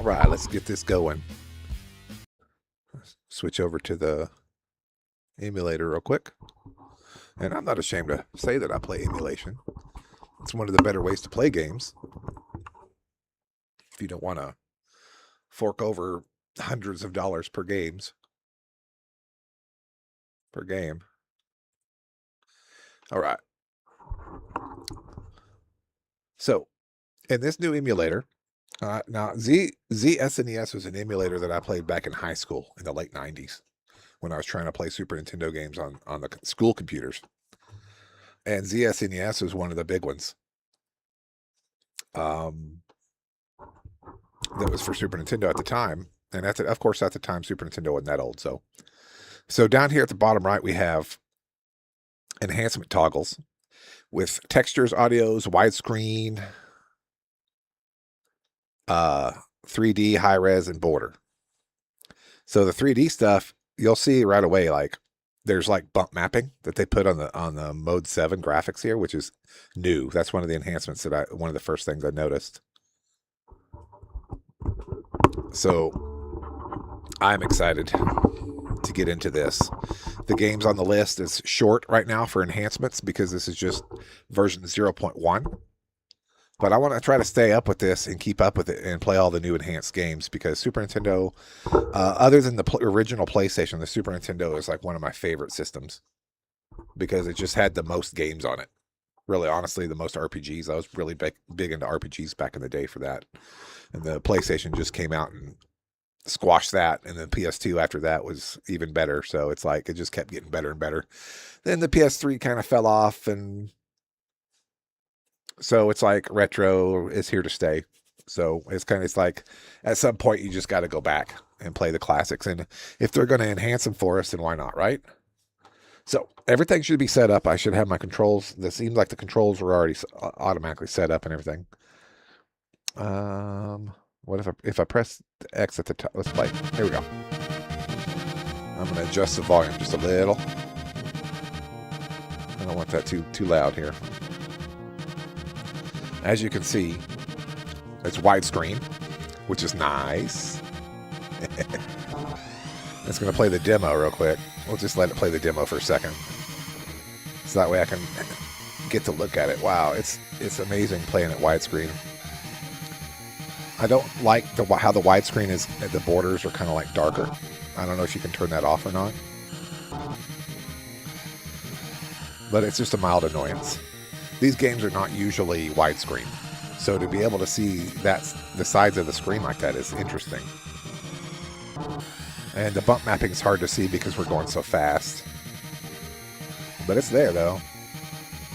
right, let's get this going. Switch over to the emulator real quick. And I'm not ashamed to say that I play emulation. It's one of the better ways to play games. If you don't want to fork over hundreds of dollars per game. All right. So, in this new emulator, now ZSNES was an emulator that I played back in high school in the late 90s when I was trying to play Super Nintendo games on the school computers. And ZSNES was one of the big ones. That was for Super Nintendo at the time. And of course, at the time, Super Nintendo wasn't that old. So down here at the bottom right, we have enhancement toggles with textures, audios, widescreen, 3D, high res, and border. So the 3D stuff, you'll see right away, like there's like bump mapping that they put on the Mode 7 graphics here, which is new. That's one of the enhancements one of the first things I noticed. So I'm excited to get into this. The games on the list is short right now for enhancements because this is just version 0.1. But I want to try to stay up with this and keep up with it and play all the new enhanced games because Super Nintendo, other than the original PlayStation, the Super Nintendo is like one of my favorite systems because it just had the most games on it. Really, honestly, the most RPGs. I was really big into RPGs back in the day for that. And the PlayStation just came out and squashed that. And then PS2 after that was even better. So it's like it just kept getting better and better. Then the PS3 kind of fell off. And so it's like retro is here to stay. So it's like at some point you just got to go back and play the classics. And if they're going to enhance them for us, then why not, right? So everything should be set up. I should have my controls. This seems like the controls were already automatically set up and everything. What if I press the X at the top? Let's play. Here we go. I'm going to adjust the volume just a little. I don't want that too loud here. As you can see, it's widescreen, which is nice. It's going to play the demo real quick. We'll just let it play the demo for a second. So that way I can get to look at it. Wow, it's amazing playing it widescreen. I don't like how the widescreen is, the borders are kind of like darker. I don't know if you can turn that off or not. But it's just a mild annoyance. These games are not usually widescreen. So to be able to see the sides of the screen like that is interesting. And the bump mapping is hard to see because we're going so fast. But it's there though.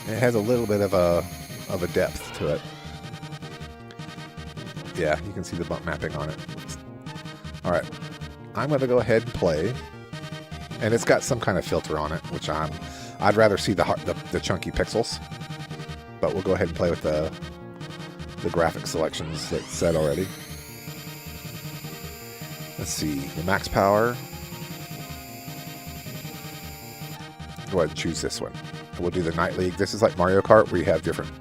It has a little bit of a depth to it. Yeah, you can see the bump mapping on it. Alright. I'm going to go ahead and play. And it's got some kind of filter on it, which I'd rather see the chunky pixels. But we'll go ahead and play with the graphic selections that's set already. Let's see, the max power. Go ahead and choose this one. We'll do the Night League. This is like Mario Kart where you have different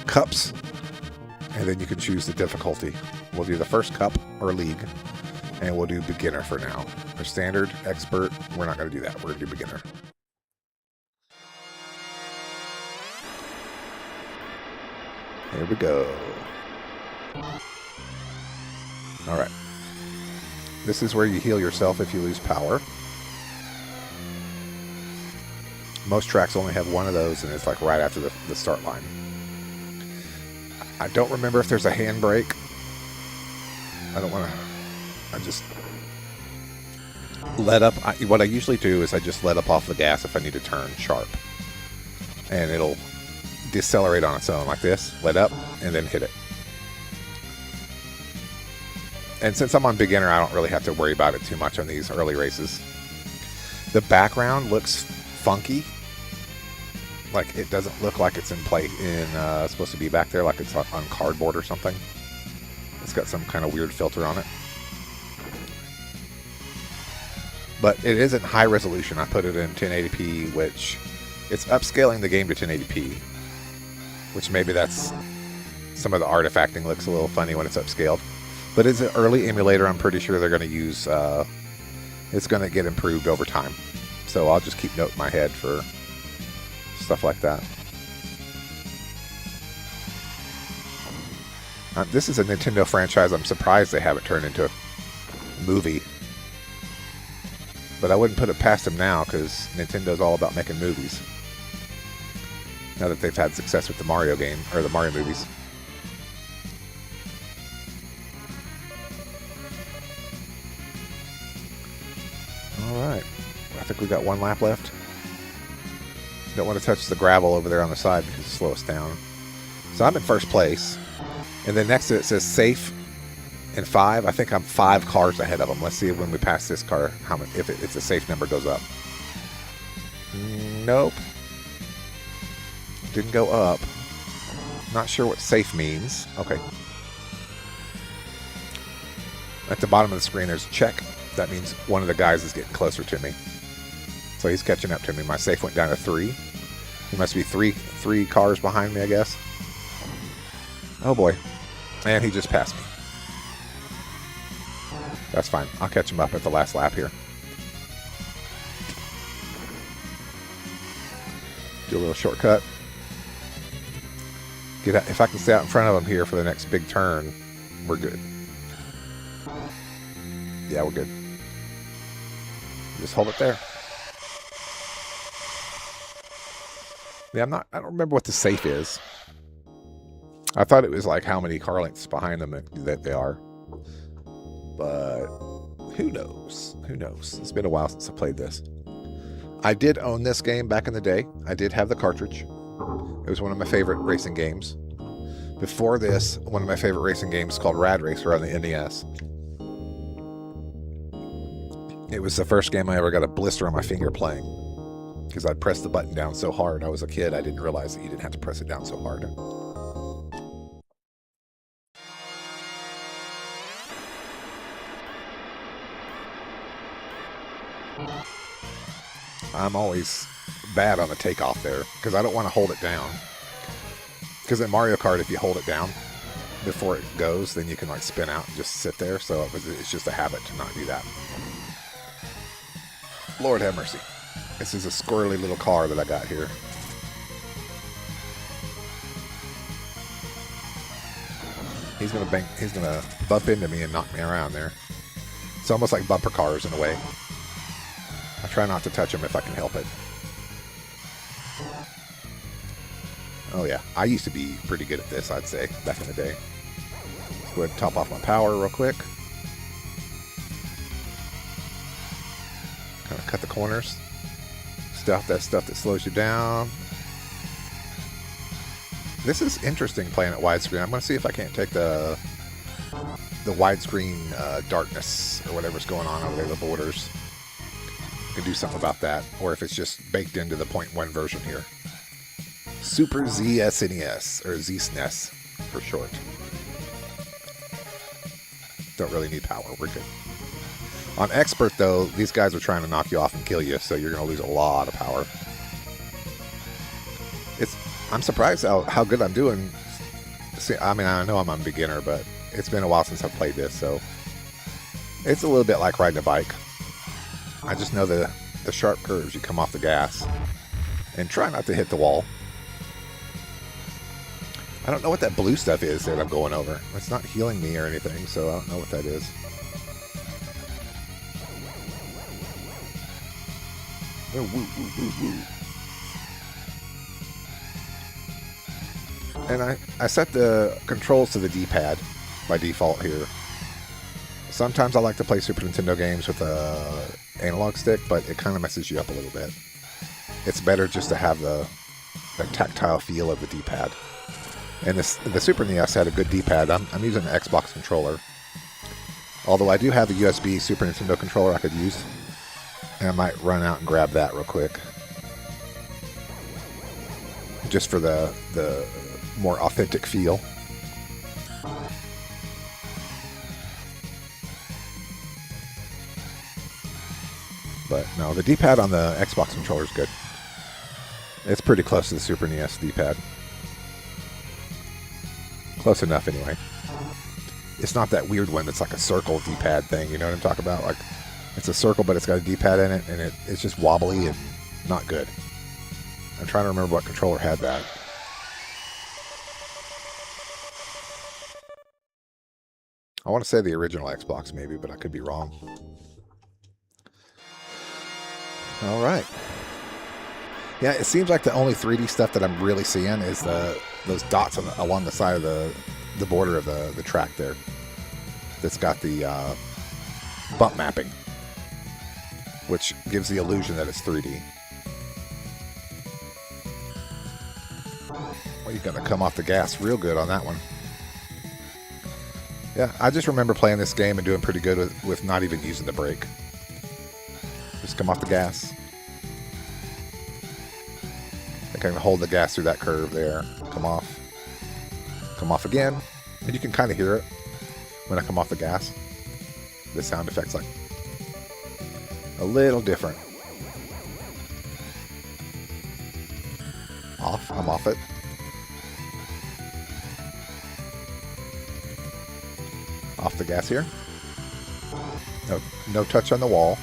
cups. And then you can choose the difficulty. We'll do the first cup or league. And we'll do beginner for now. Or standard, expert. We're not going to do that. We're going to do beginner. Here we go. Alright. This is where you heal yourself if you lose power. Most tracks only have one of those, and it's like right after the start line. I don't remember if there's a handbrake. I don't want to... I just let up. What I usually do is I just let up off the gas if I need to turn sharp. And it'll decelerate on its own like this. Let up, and then hit it. And since I'm on beginner, I don't really have to worry about it too much on these early races. The background looks funky. Like it doesn't look like it's supposed to be back there, like it's on cardboard or something. It's got some kind of weird filter on it. But it isn't high resolution. I put it in 1080p, which it's upscaling the game to 1080p. Which maybe that's some of the artifacting looks a little funny when it's upscaled. But it's an early emulator. I'm pretty sure they're going to use... it's going to get improved over time. So I'll just keep note in my head for stuff like that. This is a Nintendo franchise. I'm surprised they haven't turned into a movie. But I wouldn't put it past them now, because Nintendo's all about making movies. Now that they've had success with the Mario game, or the Mario movies. Alright. I think we got one lap left. Don't want to touch the gravel over there on the side because it'll slow us down. So I'm in first place. And then next to it says safe and 5. I think I'm 5 cars ahead of them. Let's see when we pass this car, how much, if the safe number goes up. Nope. Didn't go up. Not sure what safe means. Okay. At the bottom of the screen there's check. That means one of the guys is getting closer to me. So he's catching up to me. My safe went down to 3. He must be three cars behind me, I guess. Oh boy. And he just passed me. That's fine. I'll catch him up at the last lap here. Do a little shortcut. Get out. If I can stay out in front of him here for the next big turn, we're good. Yeah, we're good. Just hold it there. Yeah, I don't remember what the safe is. I thought it was like how many car lengths behind them that they are. But who knows? Who knows? It's been a while since I played this. I did own this game back in the day. I did have the cartridge. It was one of my favorite racing games. Before this, one of my favorite racing games called Rad Racer on the NES. It was the first game I ever got a blister on my finger playing. Because I'd pressed the button down so hard. I was a kid. I didn't realize that you didn't have to press it down so hard. I'm always bad on the takeoff there. Because I don't want to hold it down. Because in Mario Kart, if you hold it down before it goes, then you can like spin out and just sit there. So it's just a habit to not do that. Lord have mercy. This is a squirrely little car that I got here. He's gonna bump into me and knock me around there. It's almost like bumper cars in a way. I try not to touch him if I can help it. Oh yeah, I used to be pretty good at this, I'd say, back in the day. Let's go ahead and top off my power real quick. Kind of cut the corners. That stuff that slows you down. This is interesting playing at widescreen. I'm going to see if I can't take the widescreen darkness or whatever's going on over there, the borders. I can do something about that, or if it's just baked into the 0.1 version here. Super ZSNES, or ZSNES for short. Don't really need power. We're good. On Expert, though, these guys are trying to knock you off and kill you, so you're going to lose a lot of power. I'm surprised how good I'm doing. See, I mean, I know I'm a beginner, but it's been a while since I've played this, so it's a little bit like riding a bike. I just know the sharp curves you come off the gas, and try not to hit the wall. I don't know what that blue stuff is that I'm going over. It's not healing me or anything, so I don't know what that is. Oh, woo, woo, woo, woo. And I set the controls to the D-pad by default here. Sometimes I like to play Super Nintendo games with a analog stick, but it kind of messes you up a little bit. It's better just to have the tactile feel of the D-pad. And the Super NES had a good D-pad. I'm using an Xbox controller. Although I do have a USB Super Nintendo controller I could use. And I might run out and grab that real quick. Just for the more authentic feel. But no, the D-pad on the Xbox controller is good. It's pretty close to the Super NES D-pad. Close enough anyway. It's not that weird one that's like a circle D-pad thing. You know what I'm talking about? Like, it's a circle, but it's got a D-pad in it, and it's just wobbly and not good. I'm trying to remember what controller had that. I want to say the original Xbox maybe, but I could be wrong. All right. Yeah, it seems like the only 3D stuff that I'm really seeing is those dots along the side of the border of the track there. That's got the bump mapping, which gives the illusion that it's 3D. Well, you're going to come off the gas real good on that one. Yeah, I just remember playing this game and doing pretty good with not even using the brake. Just come off the gas. I can hold the gas through that curve there. Come off. Come off again. And you can kind of hear it when I come off the gas. The sound effect's like a little different. Off. I'm off it. Off the gas here. No touch on the wall.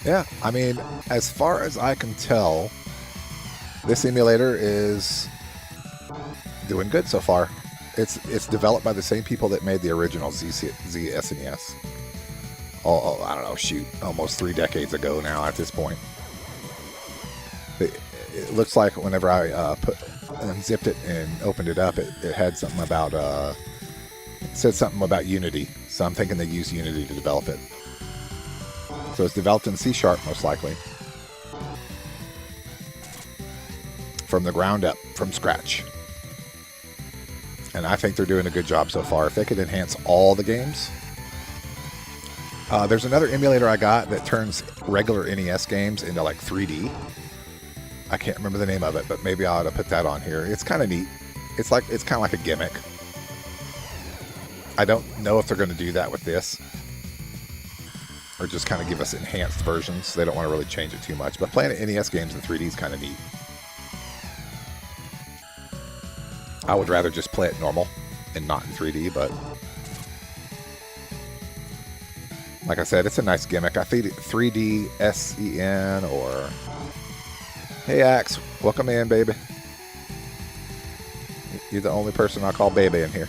Yeah, I mean, as far as I can tell, this emulator is doing good so far. It's developed by the same people that made the original ZSNES. Oh, I don't know, shoot, almost 3 decades ago now at this point. It looks like whenever I unzipped it and opened it up, it had something about, it said something about Unity. So I'm thinking they used Unity to develop it. So it's developed in C# most likely. From the ground up, from scratch. And I think they're doing a good job so far. If they could enhance all the games. There's another emulator I got that turns regular NES games into like 3D. I can't remember the name of it, but maybe I ought to put that on here. It's kind of neat. It's kind of like a gimmick. I don't know if they're going to do that with this. Or just kind of give us enhanced versions. They don't want to really change it too much. But playing NES games in 3D is kind of neat. I would rather just play it normal and not in 3D, but like I said, it's a nice gimmick. I think 3D SEN or hey Axe, welcome in, baby. You're the only person I call baby in here.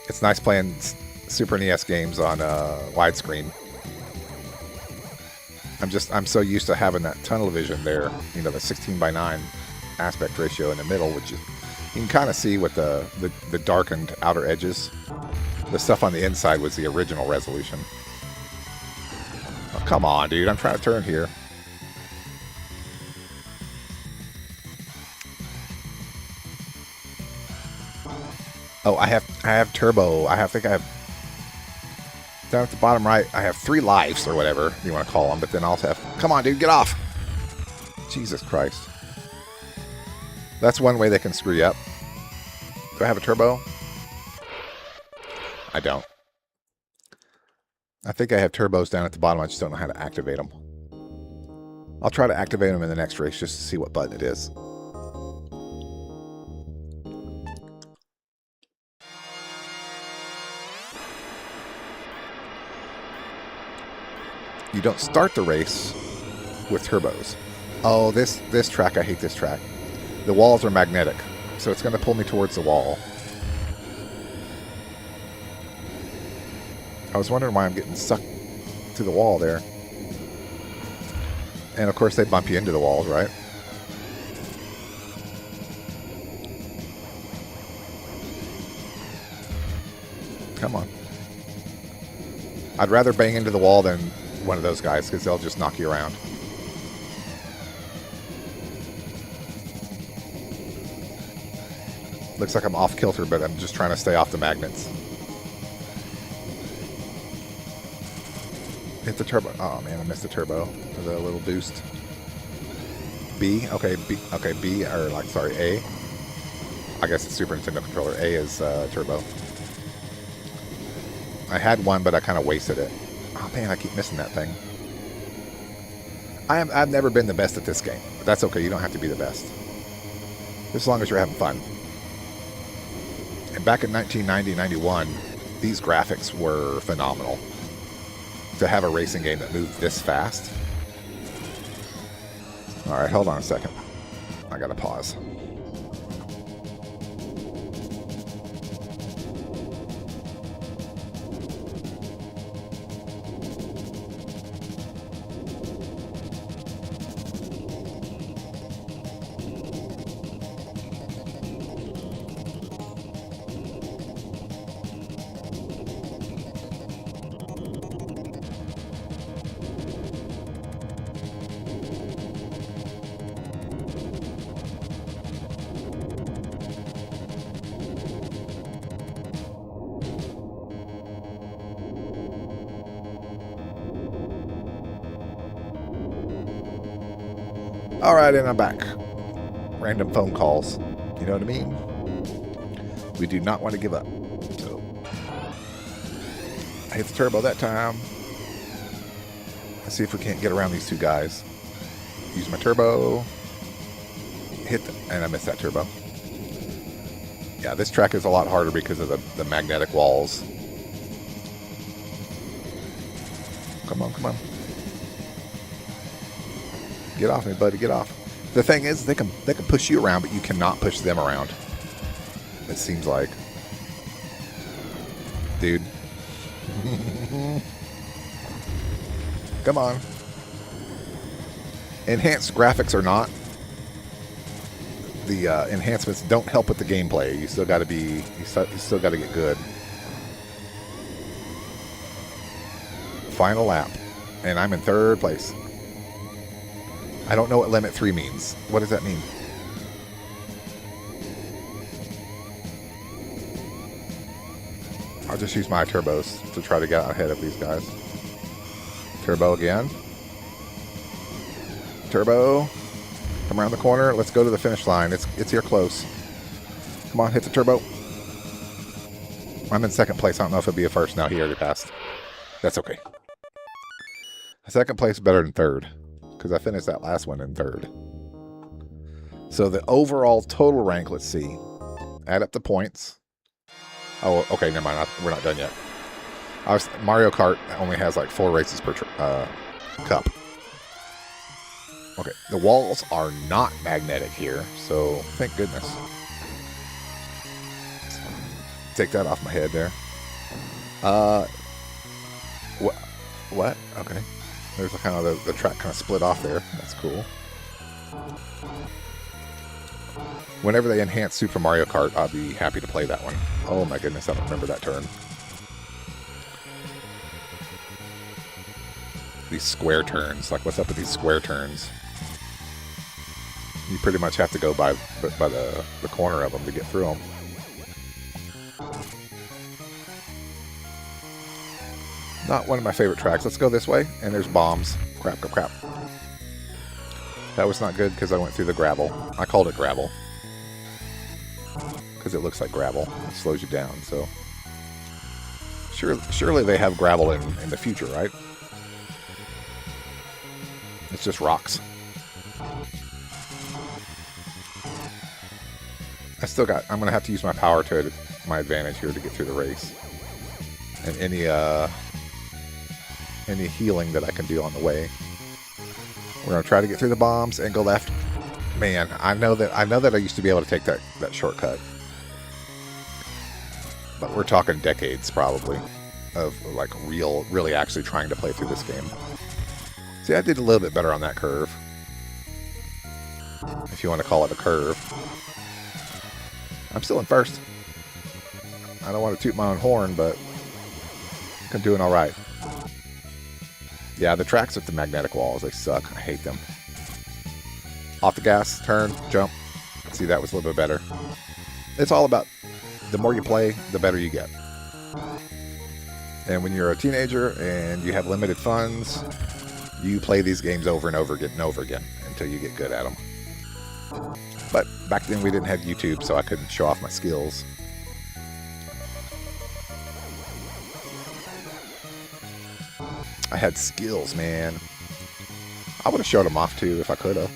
It's nice playing Super NES games on widescreen. I'm so used to having that tunnel vision there, you know, the 16:9 aspect ratio in the middle, which you can kind of see with the darkened outer edges. The stuff on the inside was the original resolution. Oh, come on, dude! I'm trying to turn here. Oh, I have turbo. I think I have down at the bottom right. I have 3 lives or whatever you want to call them. But then I also have. Come on, dude, get off! Jesus Christ. That's one way they can screw you up. Do I have a turbo? I don't. I think I have turbos down at the bottom. I just don't know how to activate them. I'll try to activate them in the next race just to see what button it is. You don't start the race with turbos. Oh, this track, I hate this track. The walls are magnetic, so it's going to pull me towards the wall. I was wondering why I'm getting sucked to the wall there. And of course they bump you into the walls, right? Come on. I'd rather bang into the wall than one of those guys, because they'll just knock you around. Looks like I'm off kilter, but I'm just trying to stay off the magnets. Hit the turbo. Oh man, I missed the turbo. The little boost. B. Okay, B. Okay, B. Or like, sorry, A. I guess it's Super Nintendo controller. A is turbo. I had one, but I kind of wasted it. Oh man, I keep missing that thing. I've never been the best at this game, but that's okay. You don't have to be the best, as long as you're having fun. And back in 1990, 91, these graphics were phenomenal. To have a racing game that moved this fast. All right, hold on a second. I gotta pause. All right, and I'm back. Random phone calls. You know what I mean? We do not want to give up. So I hit the turbo that time. Let's see if we can't get around these two guys. Use my turbo. And I missed that turbo. Yeah, this track is a lot harder because of the magnetic walls. Come on, come on. Get off me, buddy. Get off. The thing is, they can push you around, but you cannot push them around. It seems like. Dude. Come on. Enhanced graphics or not, the enhancements don't help with the gameplay. You still got to be. You still got to get good. Final lap, and I'm in third place. I don't know what limit 3 means. What does that mean? I'll just use my turbos to try to get out ahead of these guys. Turbo again. Turbo. Come around the corner. Let's go to the finish line. It's here close. Come on, hit the turbo. I'm in second place. I don't know if it'll be a first now. He already passed. That's okay. Second place is better than third, because I finished that last one in third. So the overall total rank, let's see. Add up the points. Oh, okay, never mind. We're not done yet. Mario Kart only has like 4 races per cup. Okay, the walls are not magnetic here, so thank goodness. Take that off my head there. What? Okay. There's a kind of the track kind of split off there. That's cool. Whenever they enhance Super Mario Kart, I'll be happy to play that one. Oh my goodness, I don't remember that turn. These square turns. Like, what's up with these square turns? You pretty much have to go by the corner of them to get through them. Not one of my favorite tracks. Let's go this way, and there's bombs. Crap, crap. That was not good because I went through the gravel. I called it gravel because it looks like gravel. It slows you down, so... Surely they have gravel in the future, right? It's just rocks. I'm gonna have to use my power to my advantage here to get through the race. And any healing that I can do on the way. We're gonna try to get through the bombs and go left. Man, I know that I used to be able to take that shortcut. But we're talking decades probably of like really actually trying to play through this game. See, I did a little bit better on that curve. If you want to call it a curve. I'm still in first. I don't want to toot my own horn, but I'm doing all right. Yeah, the tracks with the magnetic walls, they suck. I hate them. Off the gas, turn, jump. See, that was a little bit better. It's all about the more you play, the better you get. And when you're a teenager and you have limited funds, you play these games over and over again until you get good at them. But back then we didn't have YouTube, so I couldn't show off my skills. I had skills, man. I would have showed them off too if I could have.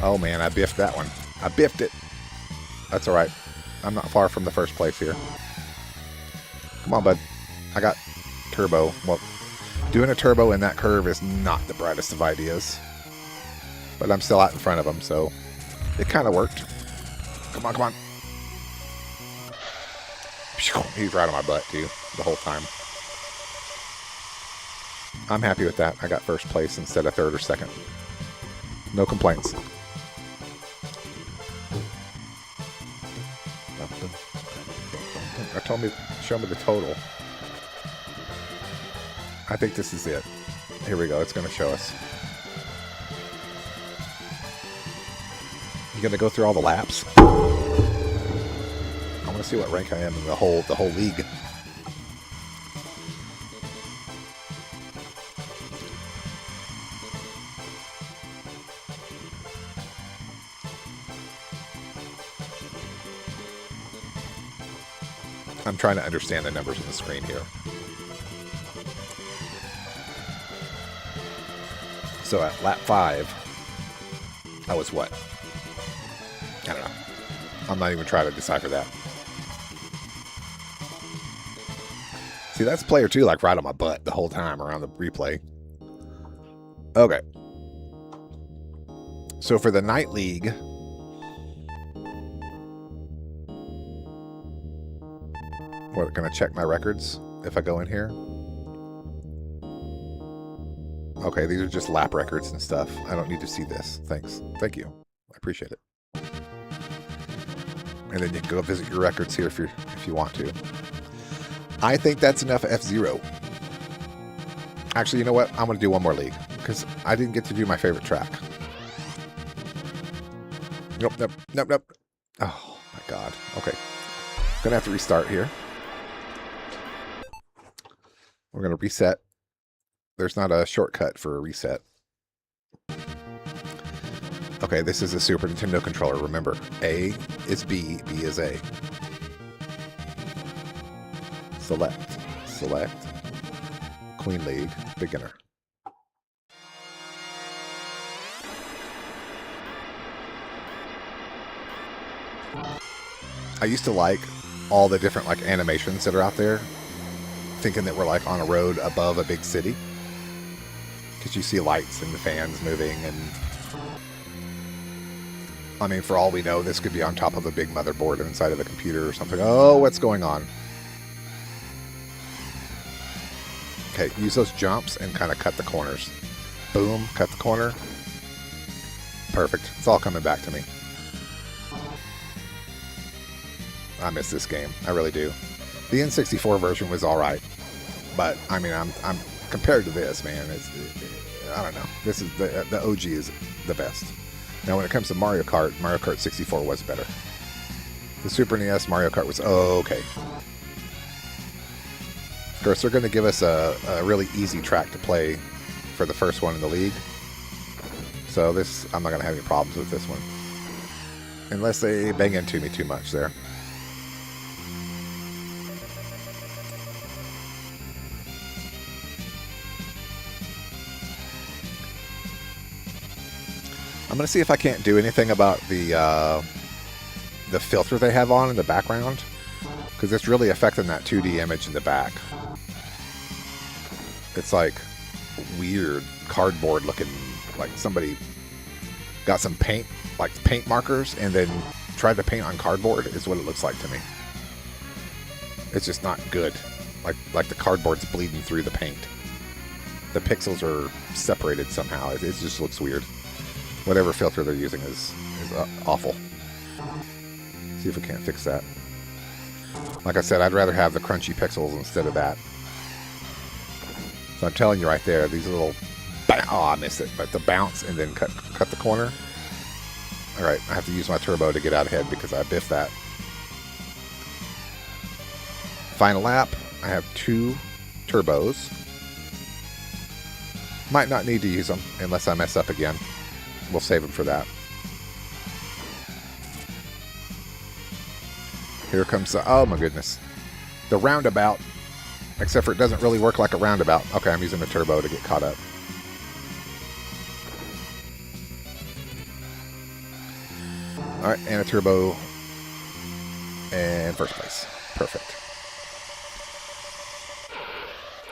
Oh man, I biffed that one. I biffed it. That's alright. I'm not far from the first place here. Come on, bud. I got turbo. Well, doing a turbo in that curve is not the brightest of ideas. But I'm still out in front of him, so it kind of worked. Come on, come on. He's right on my butt, too, the whole time. I'm happy with that. I got first place instead of third or second. No complaints. Show me the total. I think this is it. Here we go. It's going to show us. You going to go through all the laps? I want to see what rank I am in the whole league. I'm trying to understand the numbers on the screen here. So at lap 5, I was what? I don't know. I'm not even trying to decipher that. See, that's player 2 like right on my butt the whole time around the replay. Okay. So for the Night League, we're going to check my records if I go in here. Okay, these are just lap records and stuff. I don't need to see this. Thanks. Thank you. I appreciate it. And then you can go visit your records here if you want to. I think that's enough F-Zero. Actually, you know what? I'm going to do one more league because I didn't get to do my favorite track. Nope, nope, nope, nope. Oh, my God. Okay. Going to have to restart here. We're going to reset. There's not a shortcut for a reset. Okay, this is a Super Nintendo controller. Remember, A is B, B is A. Select. Select. Queen League. Beginner. I used to like all the different like animations that are out there, thinking that we're like on a road above a big city. Because you see lights and the fans moving, and I mean, for all we know, this could be on top of a big motherboard inside of a computer or something. Oh, what's going on? Okay, use those jumps and kind of cut the corners. Boom, cut the corner. Perfect. It's all coming back to me. I miss this game. I really do. The N64 version was all right, but I mean, I'm compared to this, man. I don't know. This is the OG is the best. Now, when it comes to Mario Kart 64 was better. The Super NES Mario Kart was okay. Of course, they're going to give us a really easy track to play for the first one in the league. So this, I'm not going to have any problems with this one, unless they bang into me too much there. I'm going to see if I can't do anything about the filter they have on in the background, because it's really affecting that 2D image in the back. It's like weird cardboard looking, like somebody got some paint, like paint markers, and then tried to paint on cardboard is what it looks like to me. It's just not good. Like the cardboard's bleeding through the paint. The pixels are separated somehow. It just looks weird. Whatever filter they're using is awful. See if we can't fix that. Like I said, I'd rather have the crunchy pixels instead of that. So I'm telling you right there, these little... Oh, I missed it. But the bounce and then cut the corner. Alright, I have to use my turbo to get out ahead because I biffed that. Final lap. I have 2 turbos. Might not need to use them unless I mess up again. We'll save them for that. Here comes the... Oh my goodness. The roundabout. Except for it doesn't really work like a roundabout. Okay, I'm using the turbo to get caught up. All right, and a turbo. And first place. Perfect.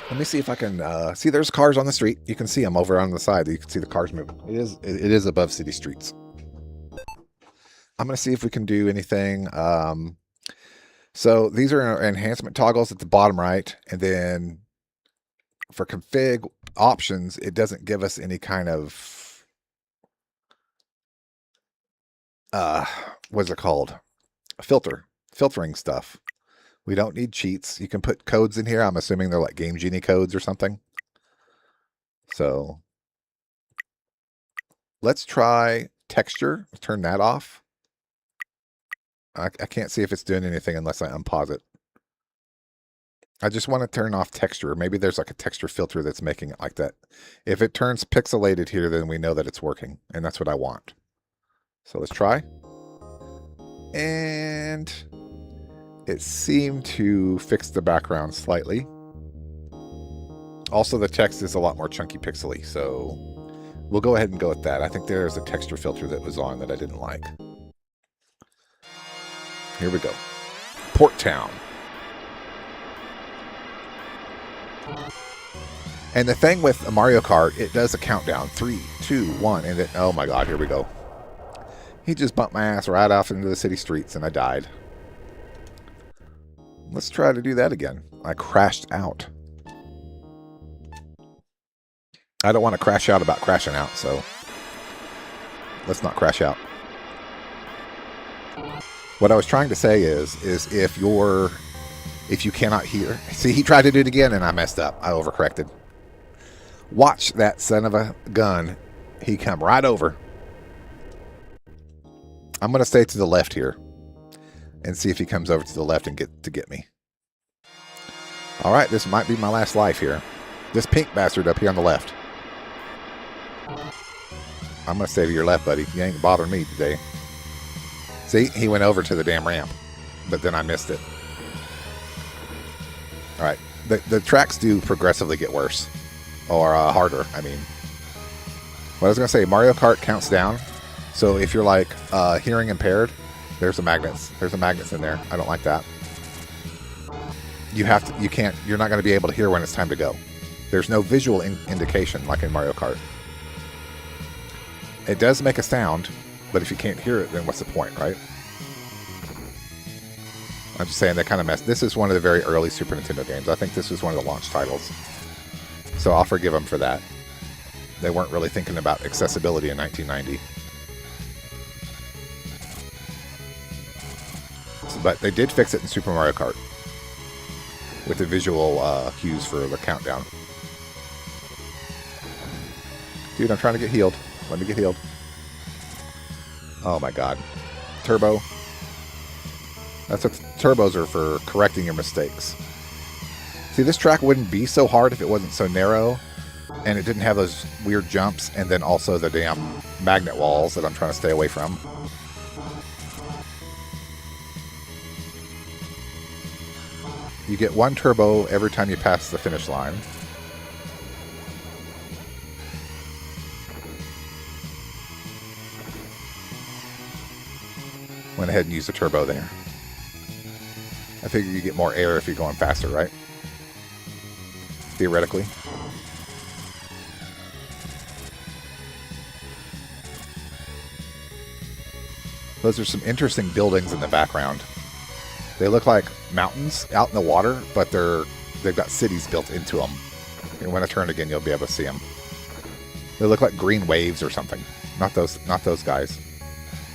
Let me see if I can see. There's cars on the street. You can see them over on the side. You can see the cars moving. It is above city streets. I'm going to see if we can do anything. So these are enhancement toggles at the bottom right, and then for config options, it doesn't give us any kind of what's it called? Filtering stuff. We don't need cheats. You can put codes in here. I'm assuming they're like Game Genie codes or something. So let's try texture. Turn that off. I can't see if it's doing anything unless I unpause it. I just want to turn off texture. Maybe there's like a texture filter that's making it like that. If it turns pixelated here, then we know that it's working, and that's what I want. So let's try. And it seemed to fix the background slightly. Also, the text is a lot more chunky pixely, so we'll go ahead and go with that. I think there's a texture filter that was on that I didn't like. Here we go. Port Town. And the thing with a Mario Kart, it does a countdown. 3, 2, 1, and then, oh my god, here we go. He just bumped my ass right off into the city streets, and I died. Let's try to do that again. I crashed out. I don't want to crash out about crashing out, so let's not crash out. What I was trying to say is if you cannot hear... See, he tried to do it again, and I messed up. I overcorrected. Watch that son of a gun. He come right over. I'm going to stay to the left here and see if he comes over to the left and get me. All right, this might be my last life here. This pink bastard up here on the left. I'm going to stay to your left, buddy. You ain't bothering me today. See, he went over to the damn ramp, but then I missed it. All right, the tracks do progressively get worse, or harder, I mean. What I was going to say, Mario Kart counts down. So if you're like hearing impaired, there's the magnets. There's the magnets in there. I don't like that. You're not going to be able to hear when it's time to go. There's no visual indication like in Mario Kart. It does make a sound, but if you can't hear it, then what's the point, right? I'm just saying they kind of messed. This is one of the very early Super Nintendo games. I think this was one of the launch titles. So I'll forgive them for that. They weren't really thinking about accessibility in 1990. But they did fix it in Super Mario Kart with the visual cues for the countdown. Dude, I'm trying to get healed. Let me get healed. Oh my god. Turbo. That's what turbos are for, correcting your mistakes. See, this track wouldn't be so hard if it wasn't so narrow, and it didn't have those weird jumps, and then also the damn magnet walls that I'm trying to stay away from. You get one turbo every time you pass the finish line. Went ahead and used a turbo there. I figure you get more air if you're going faster, right? Theoretically. Those are some interesting buildings in the background. They look like mountains out in the water, but they've got cities built into them. And when I turn again, you'll be able to see them. They look like green waves or something. Not those guys.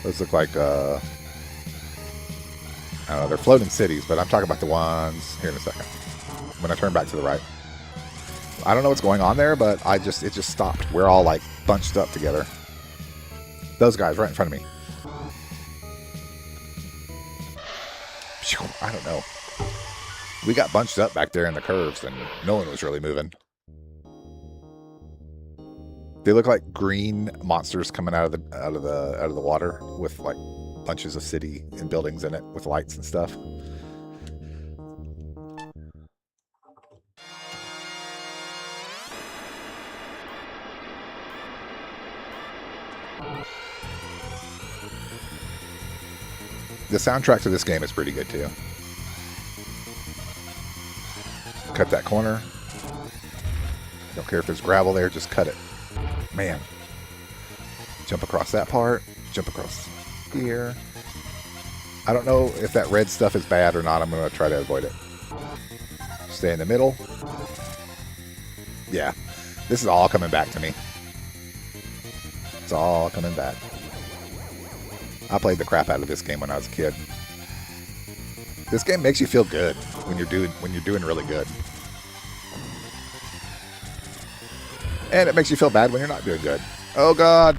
Those look like I don't know, they're floating cities, but I'm talking about the ones here in a second. When I turn back to the right. I don't know what's going on there, but it just stopped. We're all like bunched up together. Those guys right in front of me. I don't know. We got bunched up back there in the curves, and no one was really moving. They look like green monsters coming out of the water with like bunches of city and buildings in it with lights and stuff. The soundtrack to this game is pretty good too. Cut that corner. Don't care if there's gravel there, just cut it. Man. Jump across that part. Jump across here. I don't know if that red stuff is bad or not. I'm going to try to avoid it. Stay in the middle. Yeah. This is all coming back to me. It's all coming back. I played the crap out of this game when I was a kid. This game makes you feel good when you're doing really good. And it makes you feel bad when you're not doing good. Oh god.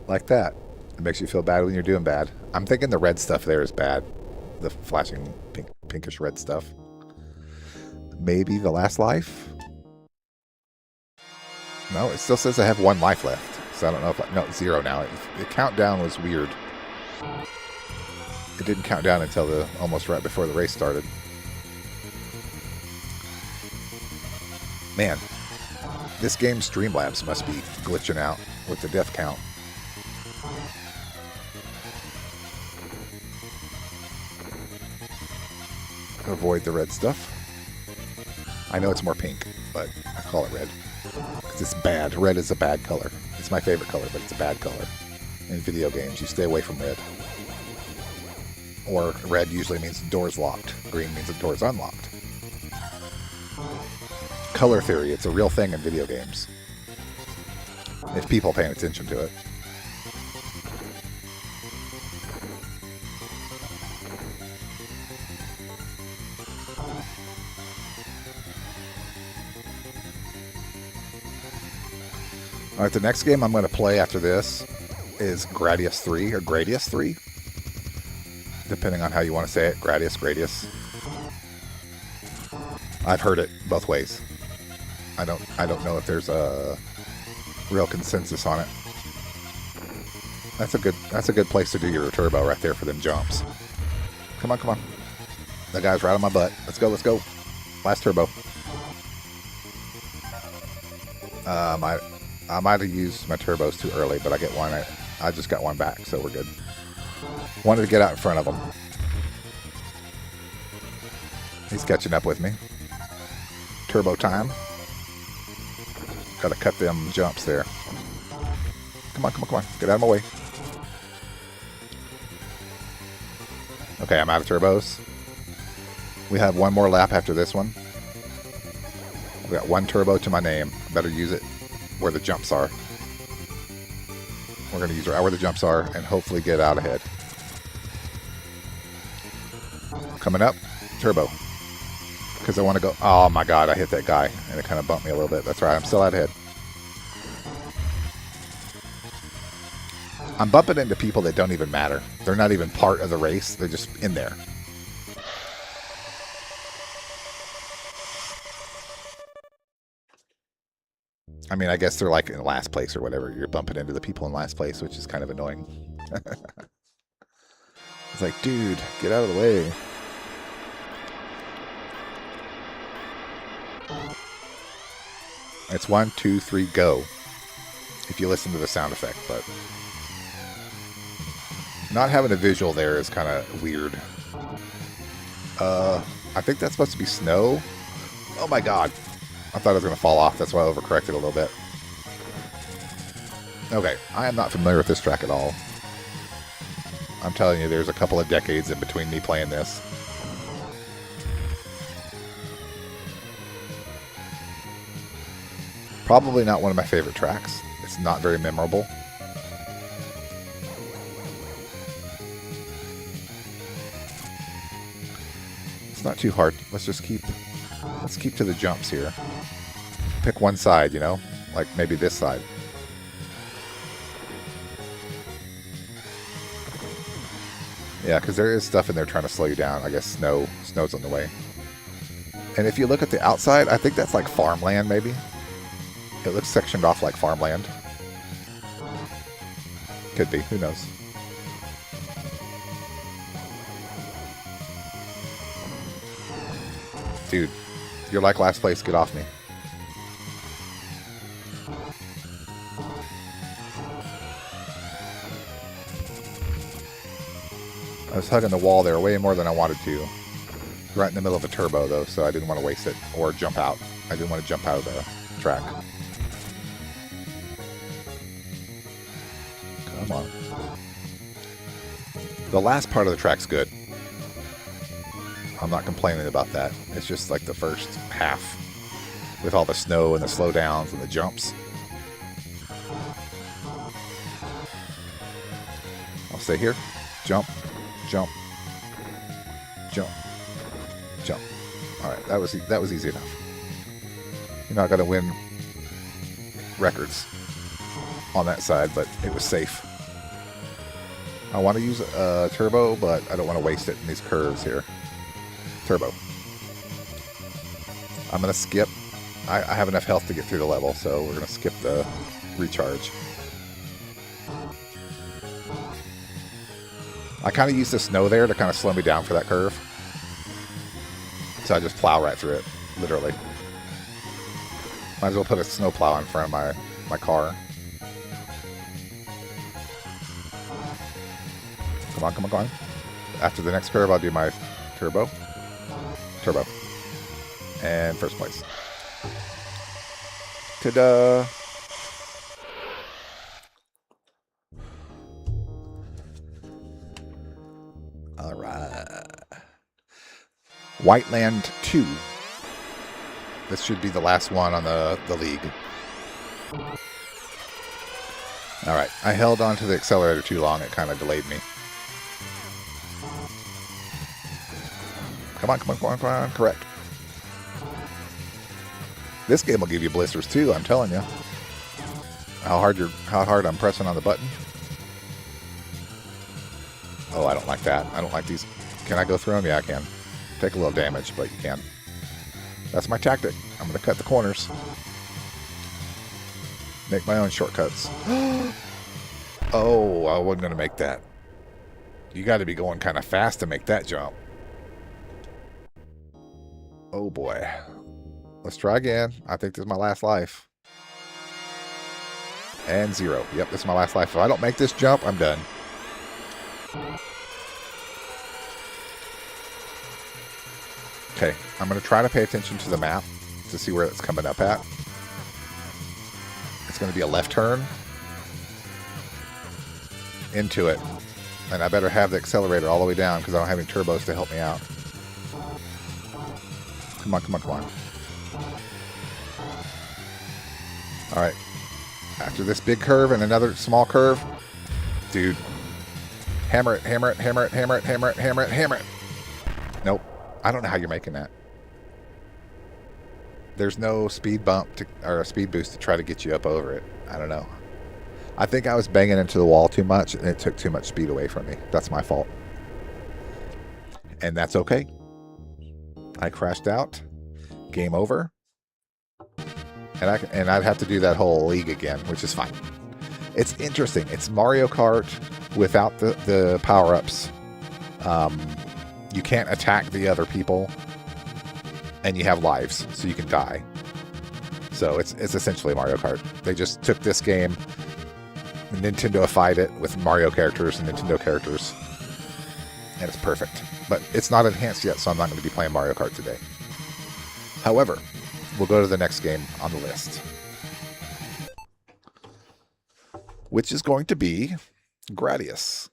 Like that. It makes you feel bad when you're doing bad. I'm thinking the red stuff there is bad. The flashing pinkish red stuff. Maybe the last life? No, it still says I have 1 life left. So I don't know if no, it's 0 now. The countdown was weird. It didn't count down until almost right before the race started. Man, this game's Streamlabs must be glitching out with the death count. Avoid the red stuff. I know it's more pink, but I call it red. Because it's bad. Red is a bad color. It's my favorite color, but it's a bad color. In video games, you stay away from red. Or red usually means the door's locked. Green means the door's unlocked. Color theory, it's a real thing in video games. If people paying attention to it. Alright, the next game I'm going to play after this is Gradius 3, or Gradius 3. Depending on how you want to say it. Gradius. I've heard it both ways. I don't know if there's a real consensus on it. That's a good place to do your turbo right there for them jumps. Come on. That guy's right on my butt. Let's go. Last turbo. I might have used my turbos too early, but I get one. I just got one back, so we're good. Wanted to get out in front of him. He's catching up with me. Turbo time. Gotta cut them jumps there. Come on. Get out of my way. Okay, I'm out of turbos. We have one more lap after this one. I've got 1 turbo to my name. Better use it where the jumps are. We're going to use right where the jumps are and hopefully get out ahead. Coming up, turbo. Because I want to go... Oh my god, I hit that guy and it kind of bumped me a little bit. That's right, I'm still out ahead. I'm bumping into people that don't even matter. They're not even part of the race. They're just in there. I mean, I guess they're like in last place or whatever. You're bumping into the people in last place, which is kind of annoying. It's like, dude, get out of the way. It's 1, 2, 3, go. If you listen to the sound effect, but not having a visual there is kind of weird. I think that's supposed to be snow. Oh my god. I thought it was going to fall off. That's why I overcorrected a little bit. Okay, I am not familiar with this track at all. I'm telling you, there's a couple of decades in between me playing this. Probably not one of my favorite tracks. It's not very memorable. It's not too hard. Let's keep to the jumps here. Pick one side, you know? Like maybe this side. Yeah, because there is stuff in there trying to slow you down. I guess snow's on the way. And if you look at the outside, I think that's like farmland, maybe. It looks sectioned off like farmland. Could be. Who knows? Dude, you're like last place. Get off me. was hugging the wall there way more than I wanted to. Right in the middle of a turbo, though, so I didn't want to waste it or jump out. I didn't want to jump out of the track. Come on. The last part of the track's good. I'm not complaining about that. It's just like the first half with all the snow and the slowdowns and the jumps. I'll stay here. Jump, jump, jump, jump. All right, that was easy enough. You're not going to win records on that side, but it was safe. I want to use a turbo, but I don't want to waste it in these curves here. Turbo. I'm going to skip. I have enough health to get through the level, so we're going to skip the recharge. I kind of use the snow there to kind of slow me down for that curve. So I just plow right through it, literally. Might as well put a snow plow in front of my car. Come on, come on, come on. After the next curve, I'll do my turbo. Turbo. And first place. Ta-da! All right. Whiteland 2. This should be the last one on the league. All right. I held onto the accelerator too long. It kind of delayed me. Come on, come on, come on, come on. Correct. This game will give you blisters too, I'm telling you. How hard I'm pressing on the button. Oh, I don't like that. I don't like these. Can I go through them? Yeah, I can. Take a little damage, but you can. That's my tactic. I'm going to cut the corners. Make my own shortcuts. Oh, I wasn't going to make that. You got to be going kind of fast to make that jump. Oh boy. Let's try again. I think this is my last life. And 0. Yep, this is my last life. If I don't make this jump, I'm done. Okay, I'm going to try to pay attention to the map to see where it's coming up at. It's going to be a left turn into it. And I better have the accelerator all the way down because I don't have any turbos to help me out. Come on, come on, come on. All right. After this big curve and another small curve, dude, hammer it, hammer it, hammer it, hammer it, hammer it, hammer it, hammer it. Nope. I don't know how you're making that. There's no speed bump or a speed boost to try to get you up over it. I don't know. I think I was banging into the wall too much and it took too much speed away from me. That's my fault. And that's okay. I crashed out. Game over. And I'd have to do that whole league again, which is fine. It's interesting. It's Mario Kart without the power-ups. You can't attack the other people. And you have lives, so you can die. So it's essentially Mario Kart. They just took this game, Nintendo-ified it with Mario characters and Nintendo characters. And it's perfect. But it's not enhanced yet, so I'm not going to be playing Mario Kart today. However, we'll go to the next game on the list, which is going to be Gradius.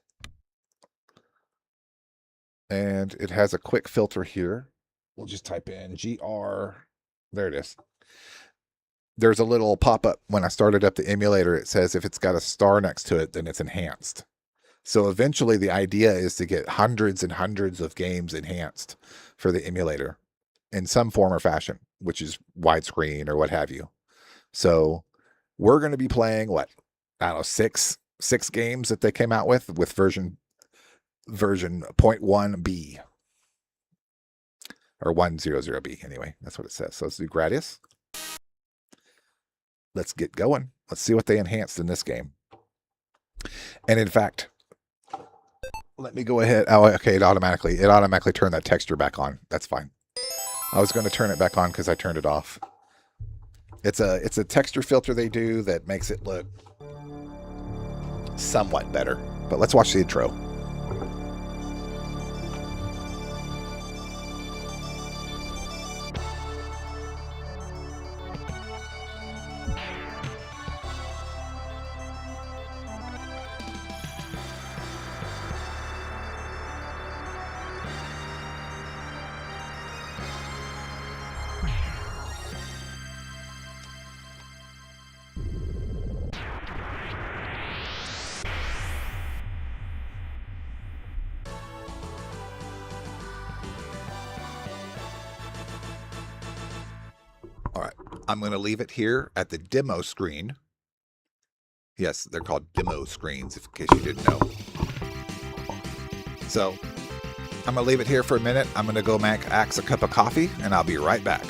And it has a quick filter here. We'll just type in GR. There it is. There's a little pop-up when I started up the emulator. It says if it's got a star next to it, then it's enhanced. So eventually the idea is to get hundreds and hundreds of games enhanced for the emulator in some form or fashion, which is widescreen or what have you. So we're going to be playing what? I don't know, six games that they came out with version 0.1B. Or 100B, anyway. That's what it says. So let's do Gradius. Let's get going. Let's see what they enhanced in this game. And in fact, let me go ahead. Oh, okay, it automatically turned that texture back on. That's fine. I was going to turn it back on because I turned it off. It's a texture filter they do that makes it look somewhat better. But let's watch the intro. I'm going to leave it here at the demo screen. Yes, they're called demo screens, in case you didn't know. So I'm going to leave it here for a minute. I'm going to go make Axe a cup of coffee, and I'll be right back.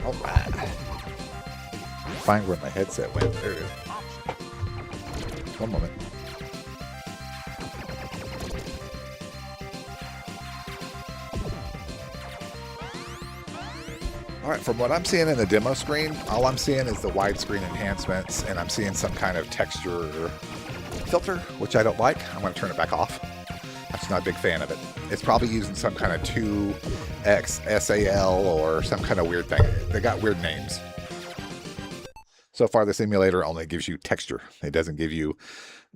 All right. Find where my headset went. There it is. One moment. All right, from what I'm seeing in the demo screen, all I'm seeing is the widescreen enhancements, and I'm seeing some kind of texture filter, which I don't like. I'm going to turn it back off. I'm just not a big fan of it. It's probably using some kind of 2x SAL or some kind of weird thing. They got weird names. So far, this emulator only gives you texture. It doesn't give you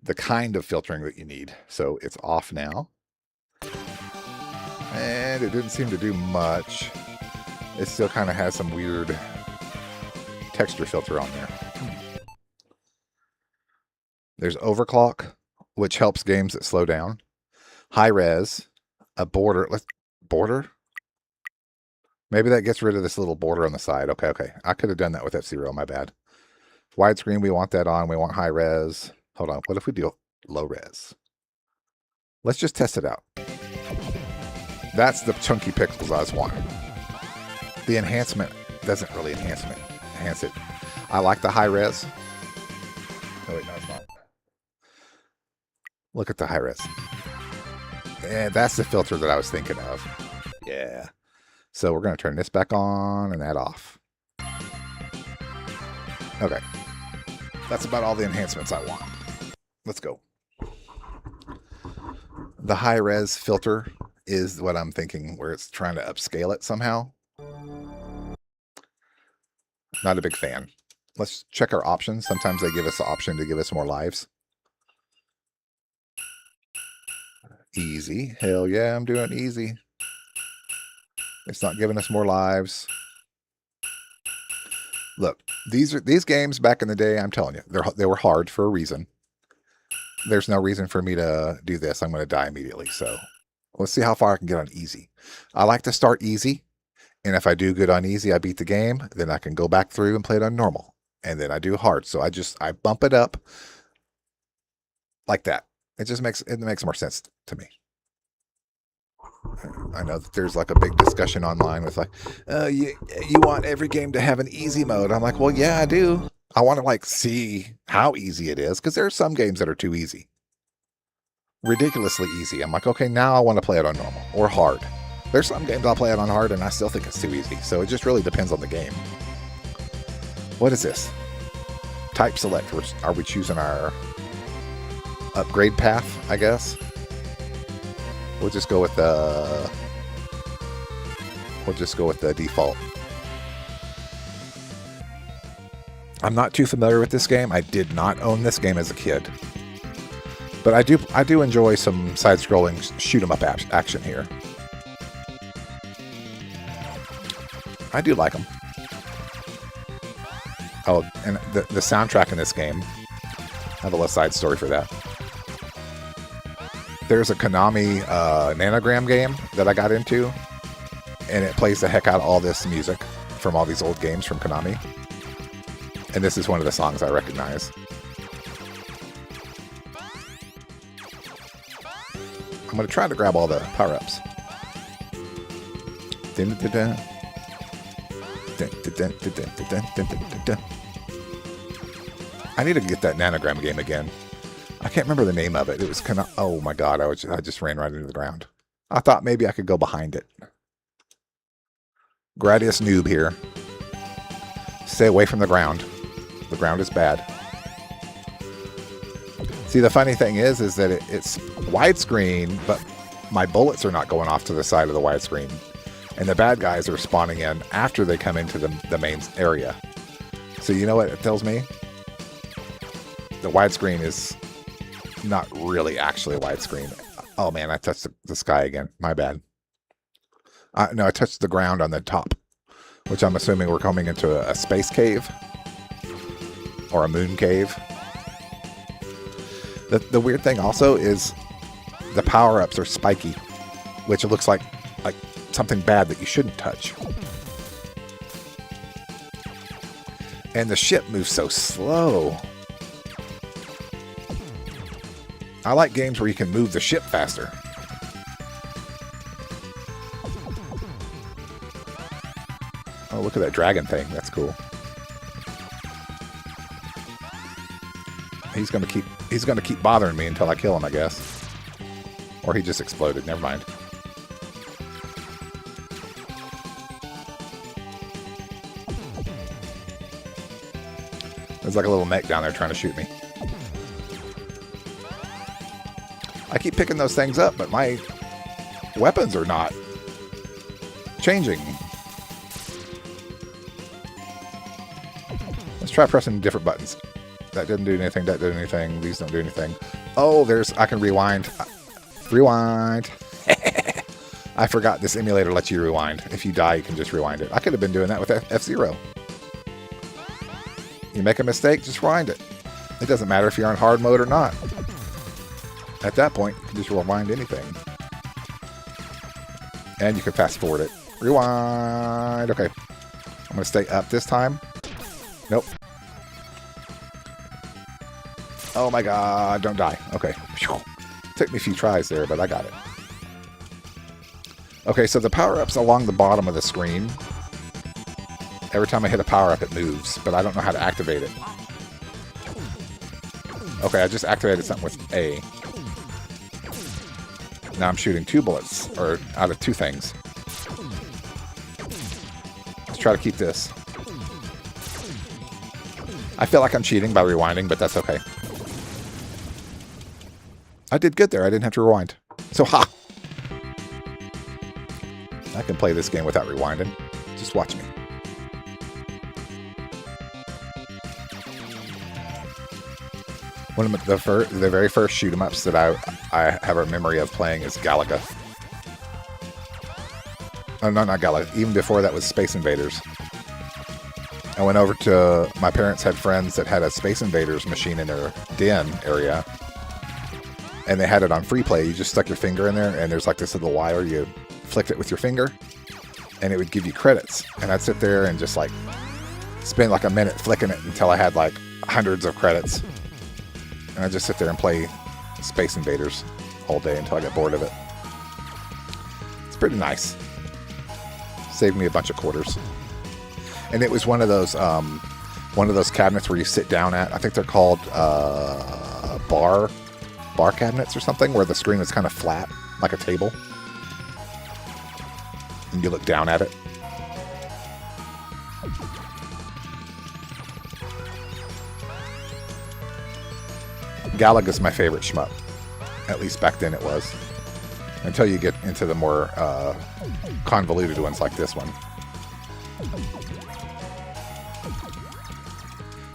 the kind of filtering that you need. So it's off now. And it didn't seem to do much. It still kind of has some weird texture filter on there. There's overclock, which helps games that slow down. High res, a border. Border? Maybe that gets rid of this little border on the side. Okay. I could have done that with F-Zero, my bad. Widescreen, we want that on. We want high res. Hold on. What if we do low res? Let's just test it out. That's the chunky pixels I was wanting. The enhancement doesn't really enhance it. I like the high res. Oh, wait, no, it's not. Look at the high res. And that's the filter that I was thinking of. Yeah. So we're going to turn this back on and that off. Okay. That's about all the enhancements I want. Let's go. The high res filter is what I'm thinking, where it's trying to upscale it somehow. Not a big fan. Let's check our options. Sometimes they give us the option to give us more lives. Easy. Hell yeah, I'm doing easy. It's not giving us more lives. Look, these games back in the day, I'm telling you, they were hard for a reason. There's no reason for me to do this. I'm going to die immediately. So let's see how far I can get on easy. I like to start easy. And if I do good on easy, I beat the game. Then I can go back through and play it on normal. And then I do hard. So I bump it up like that. It just makes more sense to me. I know that there's like a big discussion online with like, you want every game to have an easy mode. I'm like, well, yeah, I do. I want to like see how easy it is, because there are some games that are too easy. Ridiculously easy. I'm like, okay, now I want to play it on normal or hard. There's some games I'll play it on hard and I still think it's too easy. So it just really depends on the game. What is this? Type select. Are we choosing our upgrade path, I guess? We'll just go with the default. I'm not too familiar with this game. I did not own this game as a kid. But I do enjoy some side-scrolling shoot-'em-up action here. I do like them. Oh, and the soundtrack in this game, I have a little side story for that. There's a Konami nanogram game that I got into, and it plays the heck out of all this music from all these old games from Konami. And this is one of the songs I recognize. I'm going to try to grab all the power-ups. I need to get that nanogram game again. I can't remember the name of it. It was kind of... Oh my god, I just ran right into the ground. I thought maybe I could go behind it. Gradius noob here. Stay away from the ground. The ground is bad. See, the funny thing is that it's widescreen, but my bullets are not going off to the side of the widescreen. And the bad guys are spawning in after they come into the main area. So you know what it tells me? The widescreen is not really actually widescreen. Oh man, I touched the sky again. My bad. No, I touched the ground on the top, which I'm assuming we're coming into a space cave or a moon cave. The weird thing also is the power-ups are spiky, which looks like something bad that you shouldn't touch. And the ship moves so slow. I like games where you can move the ship faster. Oh, look at that dragon thing. That's cool. He's gonna keep bothering me until I kill him, I guess. Or he just exploded. Never mind. There's like a little mech down there trying to shoot me. I keep picking those things up, but my weapons are not changing. Let's try pressing different buttons. That didn't do anything. That did anything. These don't do anything. Oh, I can rewind. Rewind. I forgot this emulator lets you rewind. If you die, you can just rewind it. I could have been doing that with F-Zero. You make a mistake, just rewind it. It doesn't matter if you're on hard mode or not. At that point, you can just rewind anything. And you can fast forward it. Rewind. Okay. I'm going to stay up this time. Nope. Oh my god, don't die. Okay. Took me a few tries there, but I got it. Okay, so the power-up's along the bottom of the screen. Every time I hit a power-up, it moves, but I don't know how to activate it. Okay, I just activated something with A. Now I'm shooting 2 bullets, or out of 2 things. Let's try to keep this. I feel like I'm cheating by rewinding, but that's okay. I did good there. I didn't have to rewind. So, ha! I can play this game without rewinding. Just watch me. One of the very first shoot 'em ups that I have a memory of playing is Galaga. Oh, no, not Galaga. Even before that was Space Invaders. I went over to my parents had friends that had a Space Invaders machine in their den area, and they had it on free play. You just stuck your finger in there, and there's like this little wire. You flicked it with your finger, and it would give you credits. And I'd sit there and just like spend like a minute flicking it until I had like hundreds of credits. And I'd just sit there and play Space Invaders all day until I got bored of it. It's pretty nice. Saved me a bunch of quarters. And it was one of those cabinets where you sit down at. I think they're called bar cabinets or something, where the screen is kind of flat, like a table. And you look down at it. Galaga's my favorite shmup. At least back then it was. Until you get into the more convoluted ones like this one.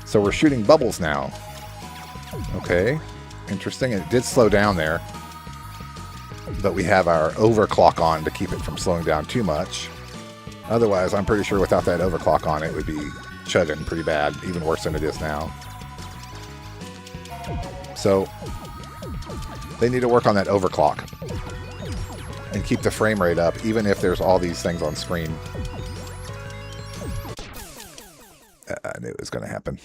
So we're shooting bubbles now. Okay. Interesting. It did slow down there. But we have our overclock on to keep it from slowing down too much. Otherwise, I'm pretty sure without that overclock on, it would be chugging pretty bad. Even worse than it is now. So, they need to work on that overclock. And keep the frame rate up, even if there's all these things on screen. I knew it was going to happen.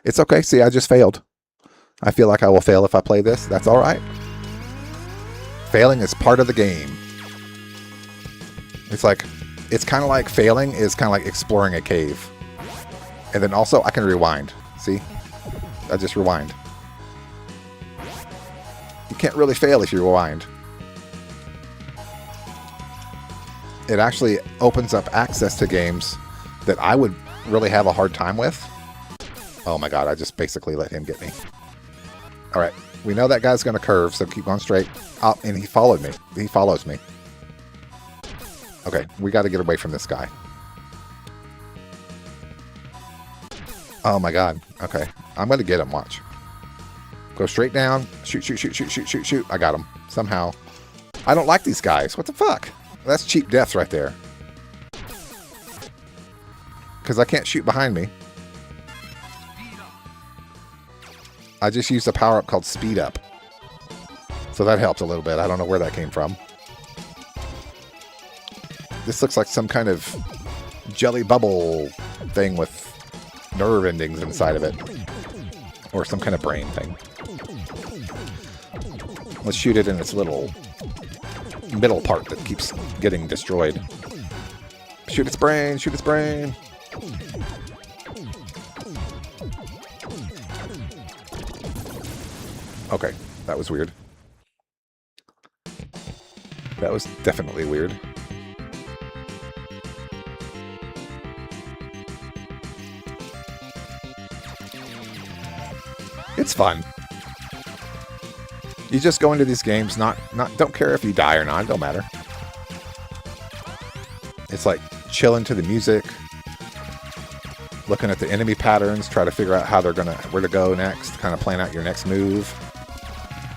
It's okay. See, I just failed. I feel like I will fail if I play this. That's all right. Failing is part of the game. It's kind of like failing is kind of like exploring a cave. And then also I can rewind. See? I just rewind. You can't really fail if you rewind. It actually opens up access to games that I would really have a hard time with. Oh my god, I just basically let him get me. Alright, we know that guy's going to curve, so keep going straight. Oh, and he followed me. He follows me. Okay, we got to get away from this guy. Oh my god. Okay, I'm going to get him, watch. Go straight down. Shoot, shoot, shoot, shoot, shoot, shoot, shoot. I got him. Somehow. I don't like these guys. What the fuck? That's cheap deaths right there. Because I can't shoot behind me. I just used a power-up called Speed Up. So that helped a little bit. I don't know where that came from. This looks like some kind of jelly bubble thing with nerve endings inside of it. Or some kind of brain thing. Let's shoot it in its little middle part that keeps getting destroyed. Shoot its brain! Shoot its brain! Okay, that was weird. That was definitely weird. It's fun. You just go into these games, don't care if you die or not, it don't matter. It's like chilling to the music, looking at the enemy patterns, try to figure out how they're where to go next, kind of plan out your next move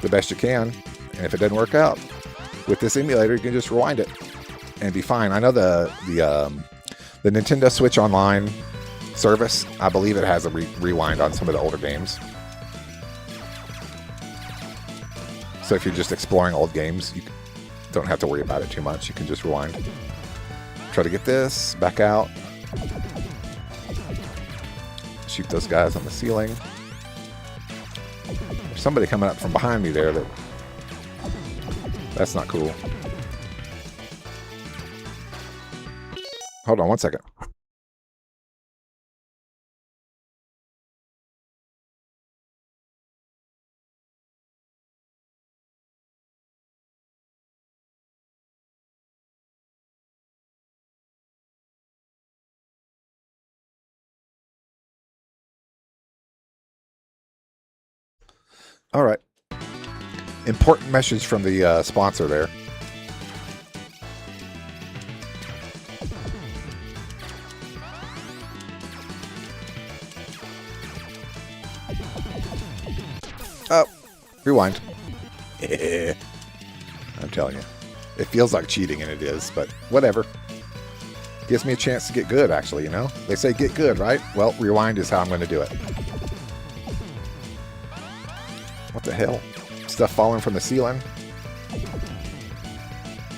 the best you can. And if it doesn't work out with this emulator, you can just rewind it and be fine. I know the Nintendo Switch Online service, I believe it has a rewind on some of the older games. So if you're just exploring old games, you don't have to worry about it too much. You can just rewind. Try to get this, back out. Shoot those guys on the ceiling. There's somebody coming up from behind me there. That's not cool. Hold on one second. All right. Important message from the sponsor there. Oh, rewind. I'm telling you. It feels like cheating, and it is, but whatever. Gives me a chance to get good, actually, you know? They say get good, right? Well, rewind is how I'm going to do it. What the hell? Stuff falling from the ceiling?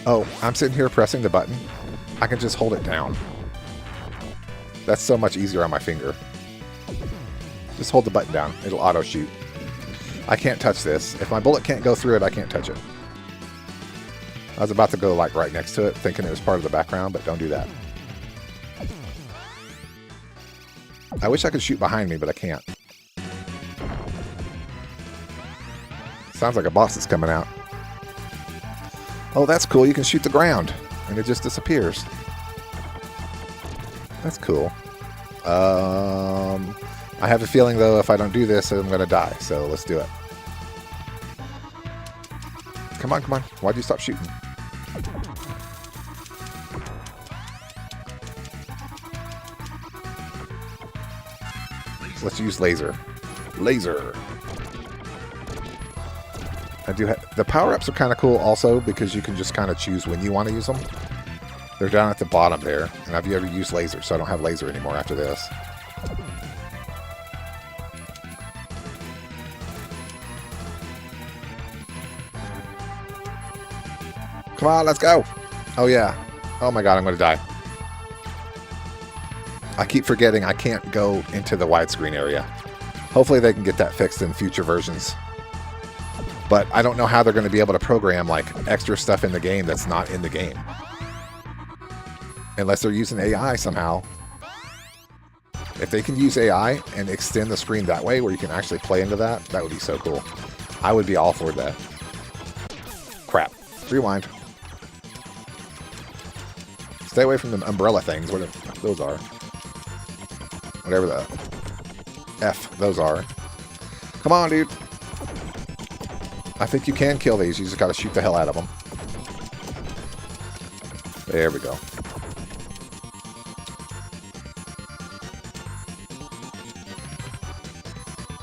Oh, I'm sitting here pressing the button. I can just hold it down. That's so much easier on my finger. Just hold the button down. It'll auto-shoot. I can't touch this. If my bullet can't go through it, I can't touch it. I was about to go like right next to it, thinking it was part of the background, but don't do that. I wish I could shoot behind me, but I can't. Sounds like a boss is coming out. Oh, that's cool. You can shoot the ground, and it just disappears. That's cool. I have a feeling, though, if I don't do this, I'm going to die. So let's do it. Come on, come on. Why'd you stop shooting? Let's use laser. Laser. I do have... The power-ups are kind of cool also because you can just kind of choose when you want to use them. They're down at the bottom there. And I've never used laser, so I don't have laser anymore after this. Come on, let's go. Oh, yeah. Oh, my God, I'm going to die. I keep forgetting I can't go into the widescreen area. Hopefully they can get that fixed in future versions. But I don't know how they're going to be able to program like extra stuff in the game that's not in the game. Unless they're using AI somehow. If they can use AI and extend the screen that way where you can actually play into that, that would be so cool. I would be all for that. Crap. Rewind. Stay away from the umbrella things, whatever those are. Whatever the F those are. Come on, dude. I think you can kill these. You just got to shoot the hell out of them. There we go.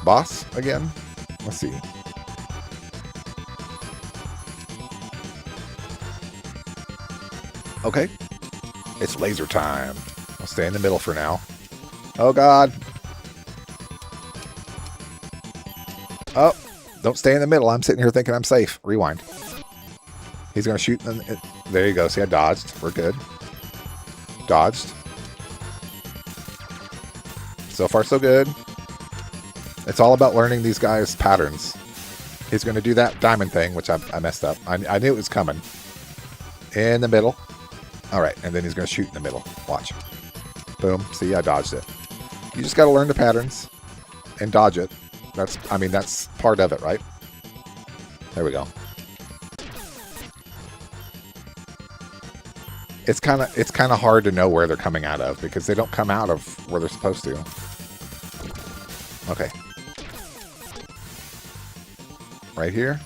Boss again? Let's see. Okay. It's laser time. I'll stay in the middle for now. Oh, God. Oh, don't stay in the middle. I'm sitting here thinking I'm safe. Rewind. He's going to shoot. There you go. See, I dodged. We're good. Dodged. So far, so good. It's all about learning these guys' patterns. He's going to do that diamond thing, which I messed up. I knew it was coming. In the middle. All right, and then he's going to shoot in the middle. Watch. Boom. See, I dodged it. You just got to learn the patterns and dodge it. That's part of it, right? There we go. It's kind of hard to know where they're coming out of because they don't come out of where they're supposed to. Okay. Right here.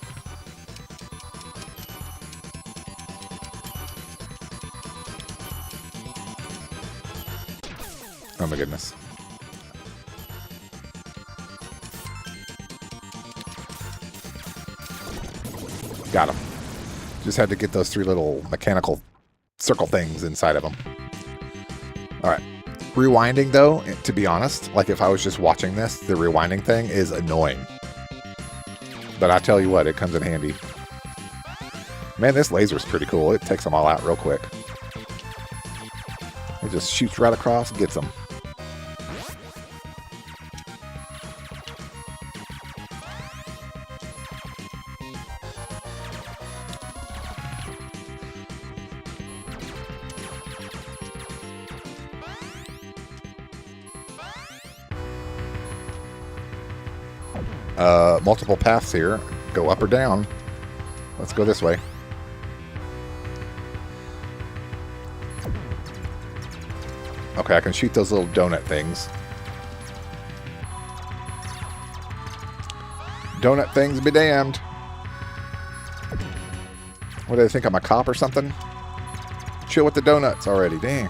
Oh my goodness. Got him. Just had to get those 3 little mechanical circle things inside of them. Alright. Rewinding, though, to be honest, like if I was just watching this, the rewinding thing is annoying. But I tell you what, it comes in handy. Man, this laser's pretty cool. It takes them all out real quick. It just shoots right across and gets them. Multiple paths here. Go up or down. Let's go this way. Okay, I can shoot those little donut things. Donut things be damned. What do they think? I'm a cop or something? Chill with the donuts already. Dang.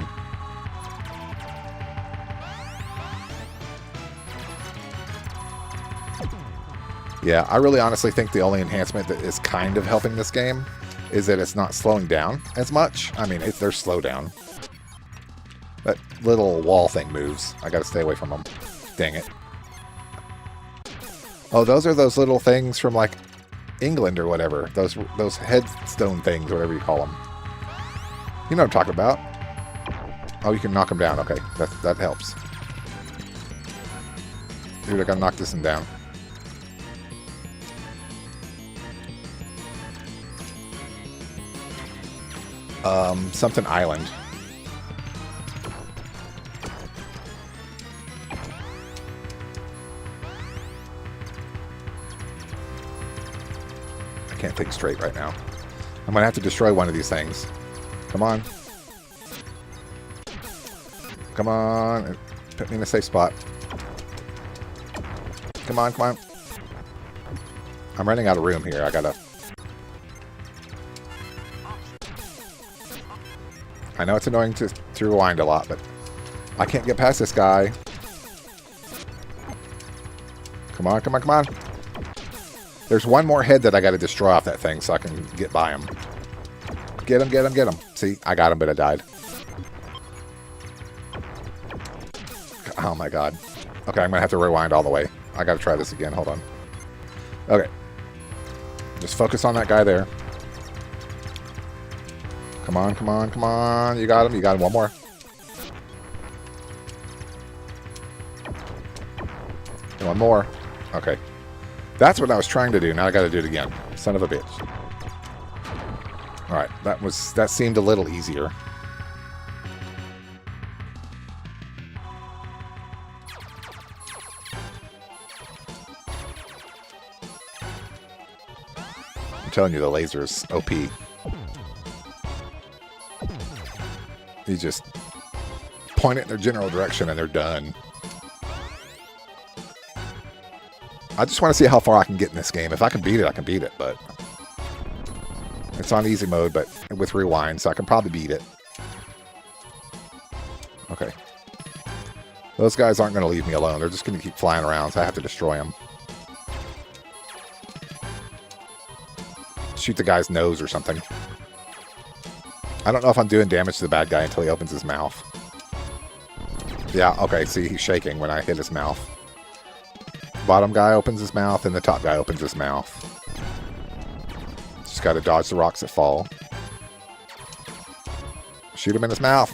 Yeah, I really honestly think the only enhancement that is kind of helping this game is that it's not slowing down as much. I mean, there's slow down. That little wall thing moves. I gotta stay away from them. Dang it. Oh, those are those little things from, like, England or whatever. Those headstone things, whatever you call them. You know what I'm talking about. Oh, you can knock them down. Okay, that helps. Dude, I gotta knock this one down. Something island. I can't think straight right now. I'm gonna have to destroy one of these things. Come on. Come on. Put me in a safe spot. Come on, come on. I'm running out of room here. I gotta... I know it's annoying to rewind a lot, but I can't get past this guy. Come on, come on, come on. There's one more head that I got to destroy off that thing so I can get by him. Get him, get him, get him. See, I got him, but I died. Oh my god. Okay, I'm going to have to rewind all the way. I got to try this again. Hold on. Okay. Just focus on that guy there. Come on, come on, come on. You got him. You got him. One more. And one more. Okay. That's what I was trying to do. Now I got to do it again. Son of a bitch. Alright. That seemed a little easier. I'm telling you, the laser's OP. You just point it in their general direction and they're done. I just want to see how far I can get in this game. If I can beat it, I can beat it, but... It's on easy mode, but with rewind, so I can probably beat it. Okay. Those guys aren't going to leave me alone. They're just going to keep flying around, so I have to destroy them. Shoot the guy's nose or something. I don't know if I'm doing damage to the bad guy until he opens his mouth. Yeah, okay, see, he's shaking when I hit his mouth. Bottom guy opens his mouth, and the top guy opens his mouth. Just gotta dodge the rocks that fall. Shoot him in his mouth.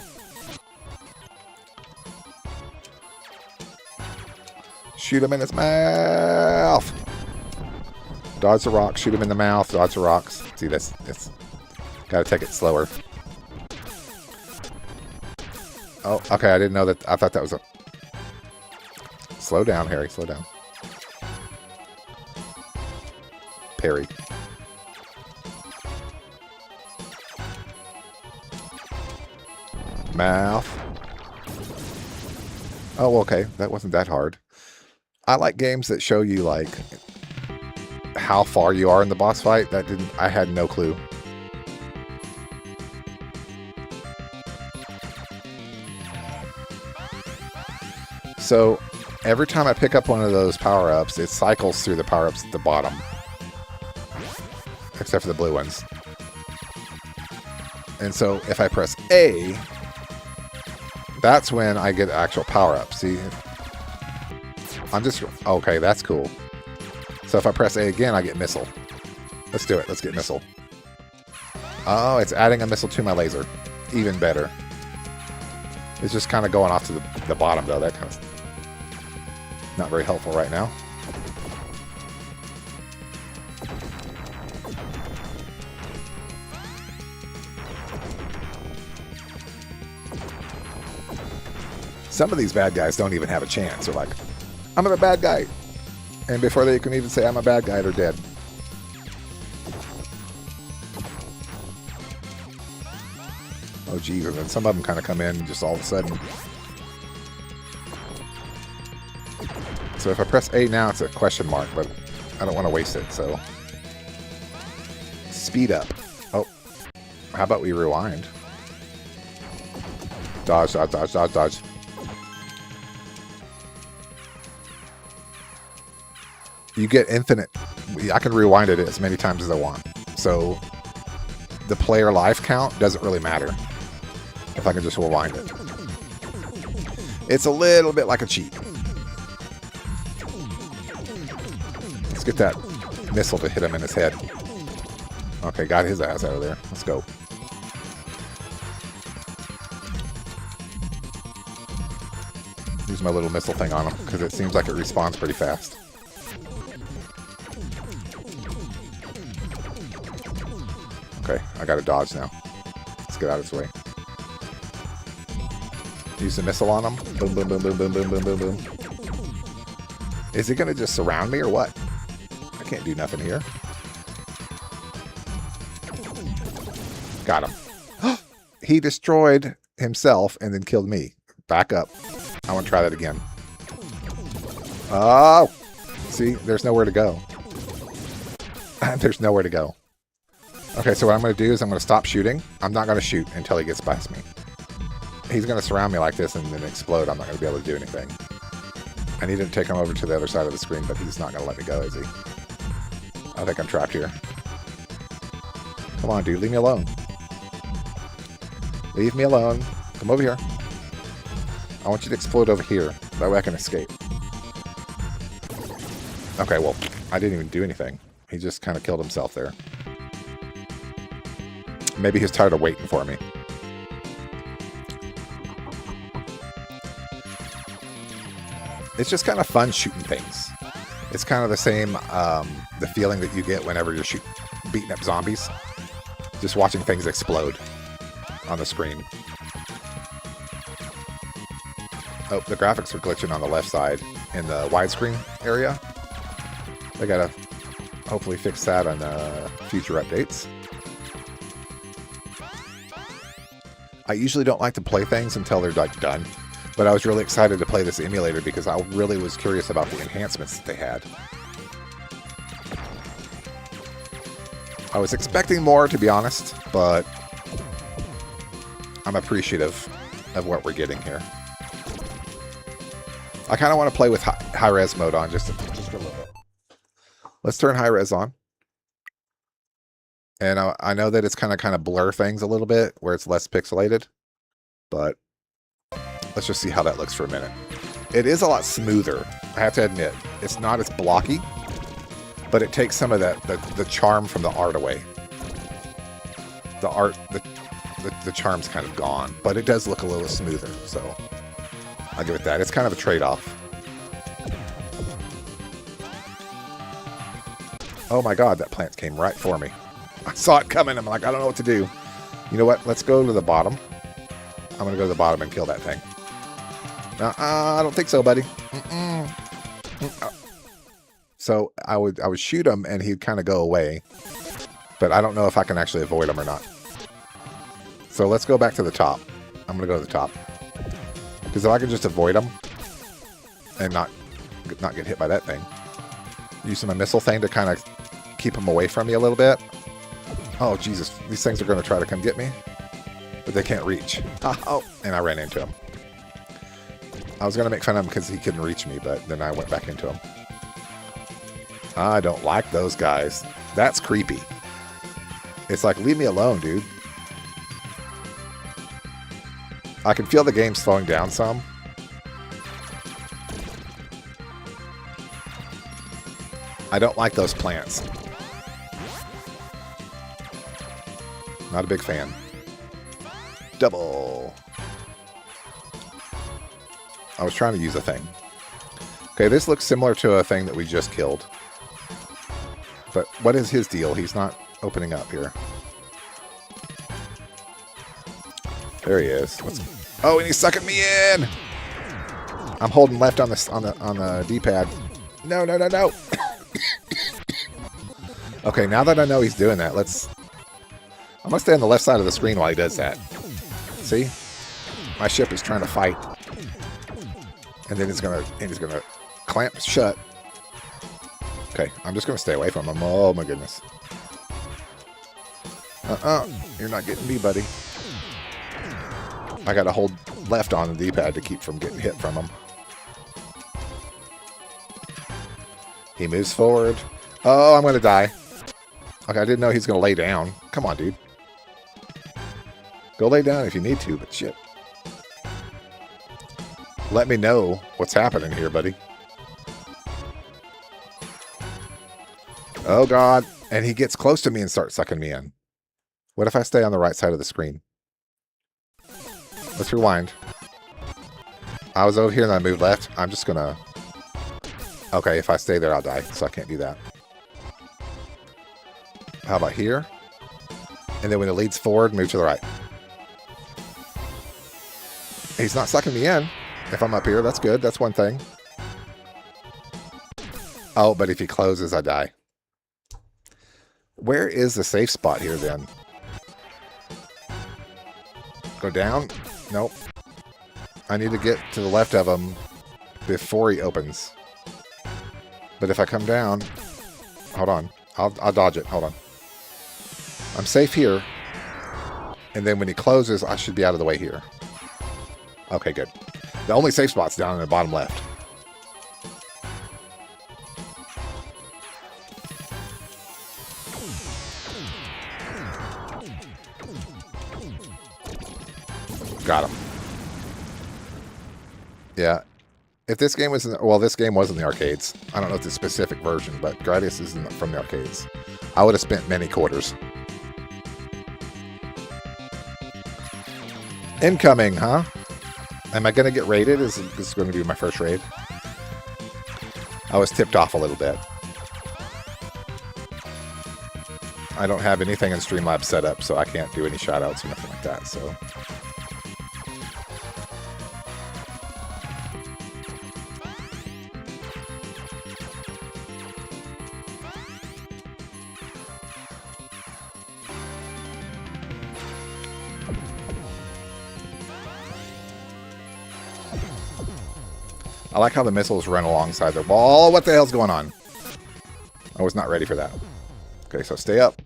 Shoot him in his mouth. Dodge the rocks, shoot him in the mouth, dodge the rocks. See, that's gotta take it slower. Oh, okay, I didn't know that. I thought that was a... Slow down, Harry, slow down. Parry. Mouth. Oh, okay, that wasn't that hard. I like games that show you, like, how far you are in the boss fight. I had no clue. So, every time I pick up one of those power-ups, it cycles through the power-ups at the bottom. Except for the blue ones. And so, if I press A, that's when I get actual power-up. See? I'm just... Okay, that's cool. So if I press A again, I get missile. Let's do it. Let's get missile. Oh, it's adding a missile to my laser. Even better. It's just kind of going off to the bottom, though. That kind of... Not very helpful right now. Some of these bad guys don't even have a chance. They're like, I'm a bad guy. And before they can even say I'm a bad guy, they're dead. Oh, geez. And then some of them kind of come in just all of a sudden. So if I press A now, it's a question mark, but I don't want to waste it, so... Speed up. Oh. How about we rewind? Dodge, dodge, dodge, dodge, dodge. You get infinite. I can rewind it as many times as I want. So the player life count doesn't really matter if I can just rewind it. It's a little bit like a cheat. Let's get that missile to hit him in his head. Okay, got his ass out of there. Let's go. Use my little missile thing on him because it seems like it respawns pretty fast. Okay, I got to dodge now. Let's get out of his way. Use the missile on him. Boom, boom, boom, boom, boom, boom, boom, boom, boom. Is he going to just surround me or what? I can't do nothing here. Got him. He destroyed himself and then killed me. Back up. I want to try that again. Oh! See, there's nowhere to go. There's nowhere to go. Okay, so what I'm going to do is I'm going to stop shooting. I'm not going to shoot until he gets past me. He's going to surround me like this and then explode. I'm not going to be able to do anything. I need to take him over to the other side of the screen, but he's not going to let me go, is he? I think I'm trapped here. Come on, dude. Leave me alone. Leave me alone. Come over here. I want you to explode over here. That way I can escape. Okay, well, I didn't even do anything. He just kind of killed himself there. Maybe he's tired of waiting for me. It's just kind of fun shooting things. It's kind of the same, the feeling that you get whenever you're beating up zombies. Just watching things explode on the screen. Oh, the graphics are glitching on the left side in the widescreen area. They gotta hopefully fix that on future updates. I usually don't like to play things until they're like done, but I was really excited to play this emulator because I really was curious about the enhancements that they had. I was expecting more, to be honest, but I'm appreciative of what we're getting here. I kind of want to play with high-res mode on just for a little bit. Let's turn high-res on. And I know that it's kind of blur things a little bit, where it's less pixelated. But let's just see how that looks for a minute. It is a lot smoother, I have to admit. It's not as blocky, but it takes some of the charm from the art away. The art, the charm's kind of gone, but it does look a little smoother, so I'll give it that. It's kind of a trade-off. Oh my god, that plant came right for me. I saw it coming. I'm like, I don't know what to do. You know what? Let's go to the bottom. I'm going to go to the bottom and kill that thing. I don't think so, buddy. So I would shoot him and he'd kind of go away. But I don't know if I can actually avoid him or not. So let's go back to the top. I'm going to go to the top. Because if I can just avoid him and not get hit by that thing. Using my missile thing to kind of keep him away from me a little bit. Oh, Jesus. These things are going to try to come get me. But they can't reach. Oh, and I ran into him. I was going to make fun of him because he couldn't reach me, but then I went back into him. I don't like those guys. That's creepy. It's like, leave me alone, dude. I can feel the game slowing down some. I don't like those plants. Not a big fan. Double. I was trying to use a thing. Okay, this looks similar to a thing that we just killed. But what is his deal? He's not opening up here. There he is. Oh, and he's sucking me in. I'm holding left on the D-pad. No, no, no, no. Okay, now that I know he's doing that, I'm gonna stay on the left side of the screen while he does that. See? My ship is trying to fight. And then he's gonna clamp shut. Okay, I'm just going to stay away from him. Oh, my goodness. You're not getting me, buddy. I got to hold left on the D-pad to keep from getting hit from him. He moves forward. Oh, I'm going to die. Okay, I didn't know he's going to lay down. Come on, dude. Go lay down if you need to, but shit. Let me know what's happening here, buddy. Oh, God. And he gets close to me and starts sucking me in. What if I stay on the right side of the screen? Let's rewind. I was over here and I moved left. I'm just going to... Okay, if I stay there, I'll die, so I can't do that. How about here? And then when it leads forward, move to the right. He's not sucking me in. If I'm up here, that's good. That's one thing. Oh, but if he closes, I die. Where is the safe spot here, then? Go down? Nope. I need to get to the left of him before he opens. But if I come down... Hold on. I'll dodge it. Hold on. I'm safe here. And then when he closes, I should be out of the way here. Okay, good. The only safe spot's down in the bottom left. Got him. Yeah. If this game was... Well, this game was in the arcades. I don't know the specific version, but Gradius is from the arcades. I would have spent many quarters. Incoming, huh? Am I going to get raided? This is going to be my first raid. I was tipped off a little bit. I don't have anything in Streamlabs set up, so I can't do any shoutouts or nothing like that, so... I like how the missiles run alongside the ball. What the hell's going on? I was not ready for that. Okay, so stay up.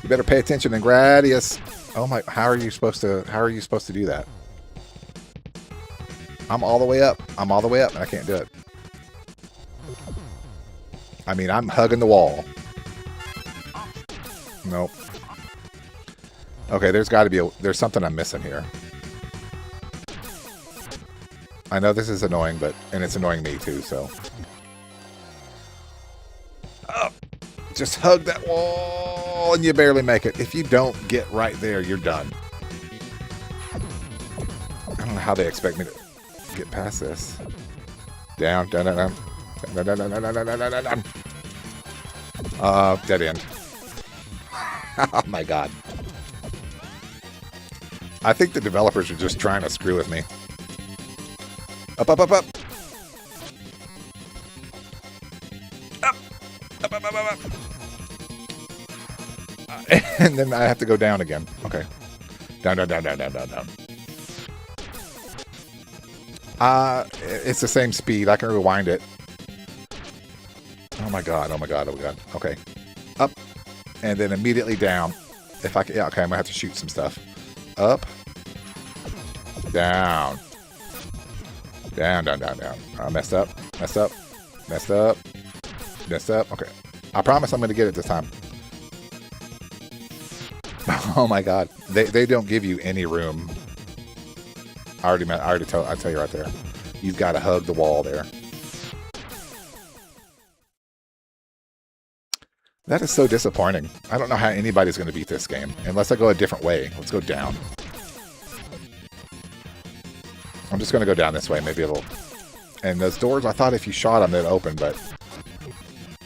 You better pay attention in Gradius. Oh my, how are you supposed to do that? I'm all the way up. I'm all the way up and I can't do it. I mean, I'm hugging the wall. Nope. Okay, there's got to be there's something I'm missing here. I know this is annoying, and it's annoying me too, so. Oh, just hug that wall and you barely make it. If you don't get right there, you're done. I don't know how they expect me to get past this. Down, down, down, down. Down, down, down, down, down, down, down, down. Dead end. Oh my god. I think the developers are just trying to screw with me. Up, up, up, up. Up. Up, up, up, up, up. And then I have to go down again. Okay. Down, down, down, down, down, down, down. It's the same speed. I can rewind it. Oh my god, oh my god, oh my god. Okay. Up. And then immediately down. If I can, yeah, okay, I'm gonna have to shoot some stuff. Up. Down. Down, down, down, down. Messed up. Messed up. Messed up. Messed up. Okay. I promise I'm going to get it this time. Oh my god. They don't give you any room. I tell you right there. You've got to hug the wall there. That is so disappointing. I don't know how anybody's going to beat this game. Unless I go a different way. Let's go down. I'm just going to go down this way. Maybe it'll... And those doors, I thought if you shot them, they'd open, but...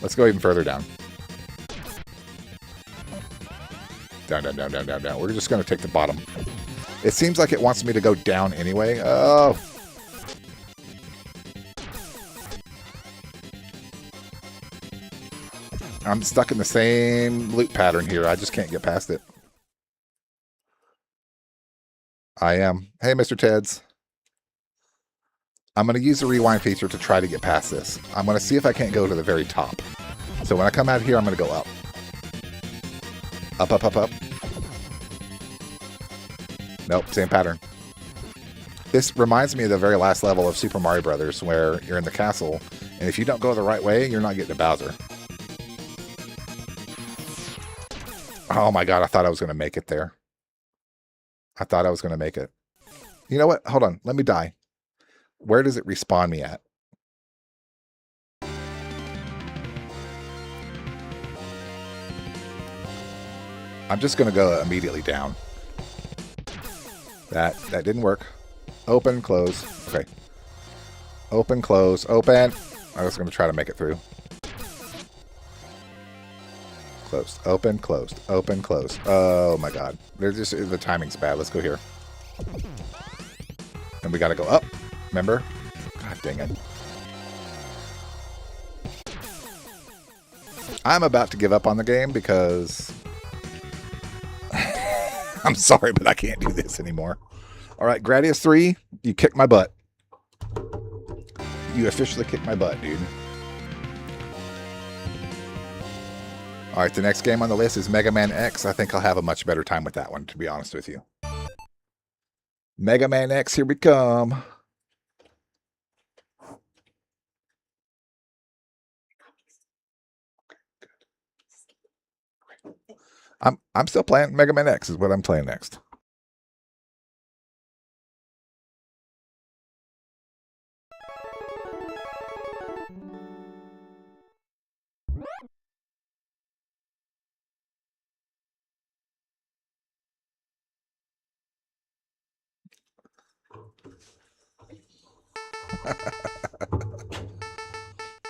Let's go even further down. Down, down, down, down, down, down. We're just going to take the bottom. It seems like it wants me to go down anyway. Oh! I'm stuck in the same loop pattern here. I just can't get past it. I am. Hey, Mr. Teds. I'm going to use the rewind feature to try to get past this. I'm going to see if I can't go to the very top. So when I come out here, I'm going to go up. Up, up, up, up. Nope, same pattern. This reminds me of the very last level of Super Mario Brothers, where you're in the castle, and if you don't go the right way, you're not getting to Bowser. Oh my god, I thought I was going to make it there. I thought I was going to make it. You know what? Hold on. Let me die. Where does it respawn me at? I'm just going to go immediately down. That didn't work. Open, close. Okay. Open, close, open. I was going to try to make it through. Closed. Open, closed. Open, closed. Oh my god. The timing's bad. Let's go here. And we got to go up. Remember? God dang it. I'm about to give up on the game because... I'm sorry, but I can't do this anymore. Alright, Gradius 3, you kicked my butt. You officially kicked my butt, dude. Alright, the next game on the list is Mega Man X. I think I'll have a much better time with that one, to be honest with you. Mega Man X, here we come. I'm still playing Mega Man X is what I'm playing next.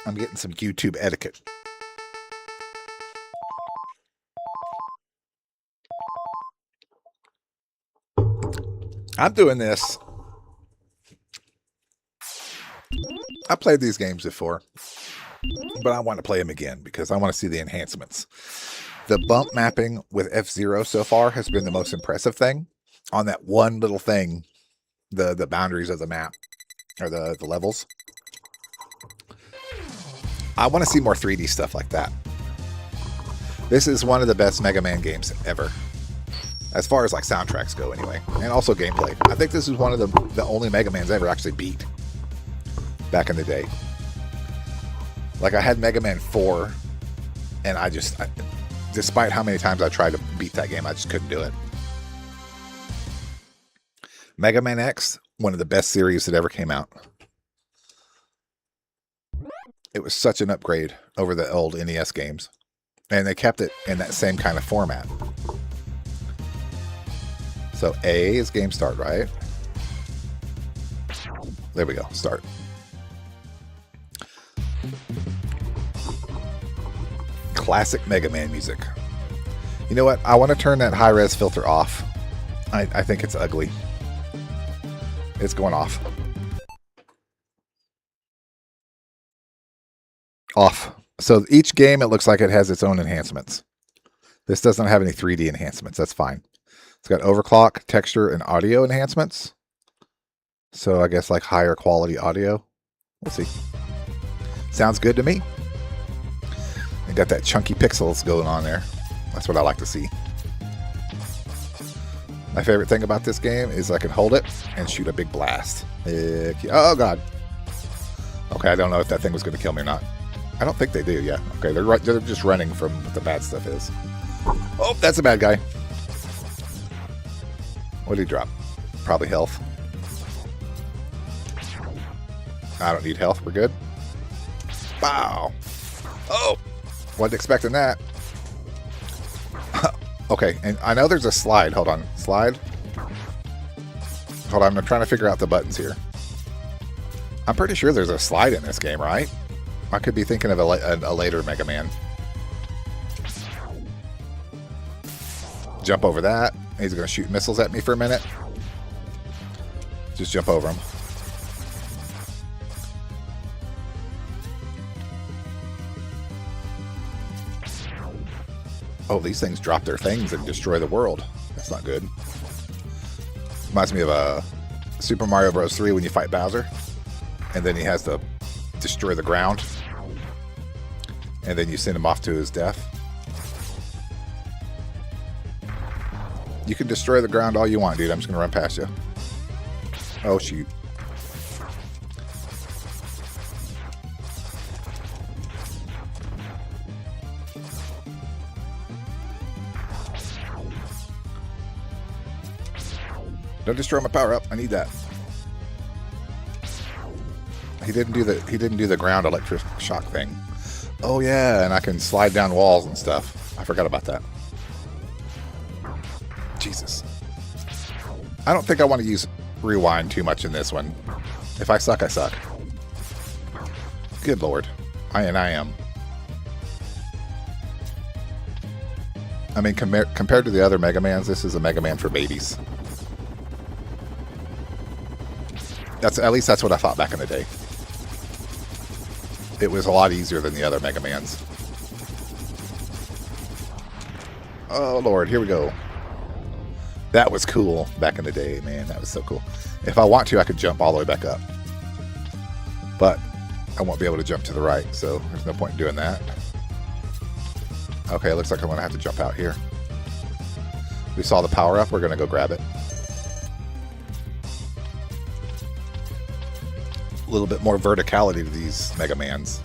I'm getting some YouTube etiquette. I'm doing this. I played these games before, but I want to play them again because I want to see the enhancements. The bump mapping with F-Zero so far has been the most impressive thing. On that one little thing, the boundaries of the map, or the levels. I want to see more 3D stuff like that. This is one of the best Mega Man games ever. As far as like soundtracks go anyway. And also gameplay. I think this is one of the only Mega Mans I ever actually beat. Back in the day. Like I had Mega Man 4. And despite how many times I tried to beat that game, I just couldn't do it. Mega Man X, one of the best series that ever came out. It was such an upgrade over the old NES games. And they kept it in that same kind of format. So A is game start, right? There we go, start. Classic Mega Man music. You know what? I want to turn that high-res filter off. I think it's ugly. It's going off. Off. So each game, it looks like it has its own enhancements. This doesn't have any 3D enhancements. That's fine. It's got overclock, texture, and audio enhancements. So I guess like higher quality audio. We'll see. Sounds good to me. I got that chunky pixels going on there. That's what I like to see. My favorite thing about this game is I can hold it and shoot a big blast. Oh god. Okay, I don't know if that thing was going to kill me or not. I don't think they do, yeah. Okay, they're just running from what the bad stuff is. Oh, that's a bad guy. What did he drop? Probably health. I don't need health. We're good. Wow. Oh, wasn't expecting that. Okay, and I know there's a slide. Hold on. Slide. Hold on. I'm trying to figure out the buttons here. I'm pretty sure there's a slide in this game, right? I could be thinking of a later Mega Man. Jump over that. He's going to shoot missiles at me for a minute. Just jump over him. Oh, these things drop their things and destroy the world. That's not good. Reminds me of Super Mario Bros. 3 when you fight Bowser. and then he has to destroy the ground, and then you send him off to his death. You can destroy the ground all you want, dude. I'm just gonna run past you. Oh shoot. Don't destroy my power up. I need that. He didn't do the ground electric shock thing. Oh yeah, and I can slide down walls and stuff. I forgot about that. Jesus. I don't think I want to use rewind too much in this one. If I suck, I suck. Good lord. I am. I mean, compared to the other Mega Mans, this is a Mega Man for babies. At least that's what I thought back in the day. It was a lot easier than the other Mega Mans. Oh lord, here we go. That was cool back in the day, man. That was so cool. If I want to, I could jump all the way back up. But I won't be able to jump to the right, so there's no point in doing that. Okay, looks like I'm going to have to jump out here. We saw the power up. We're going to go grab it. A little bit more verticality to these Mega Mans.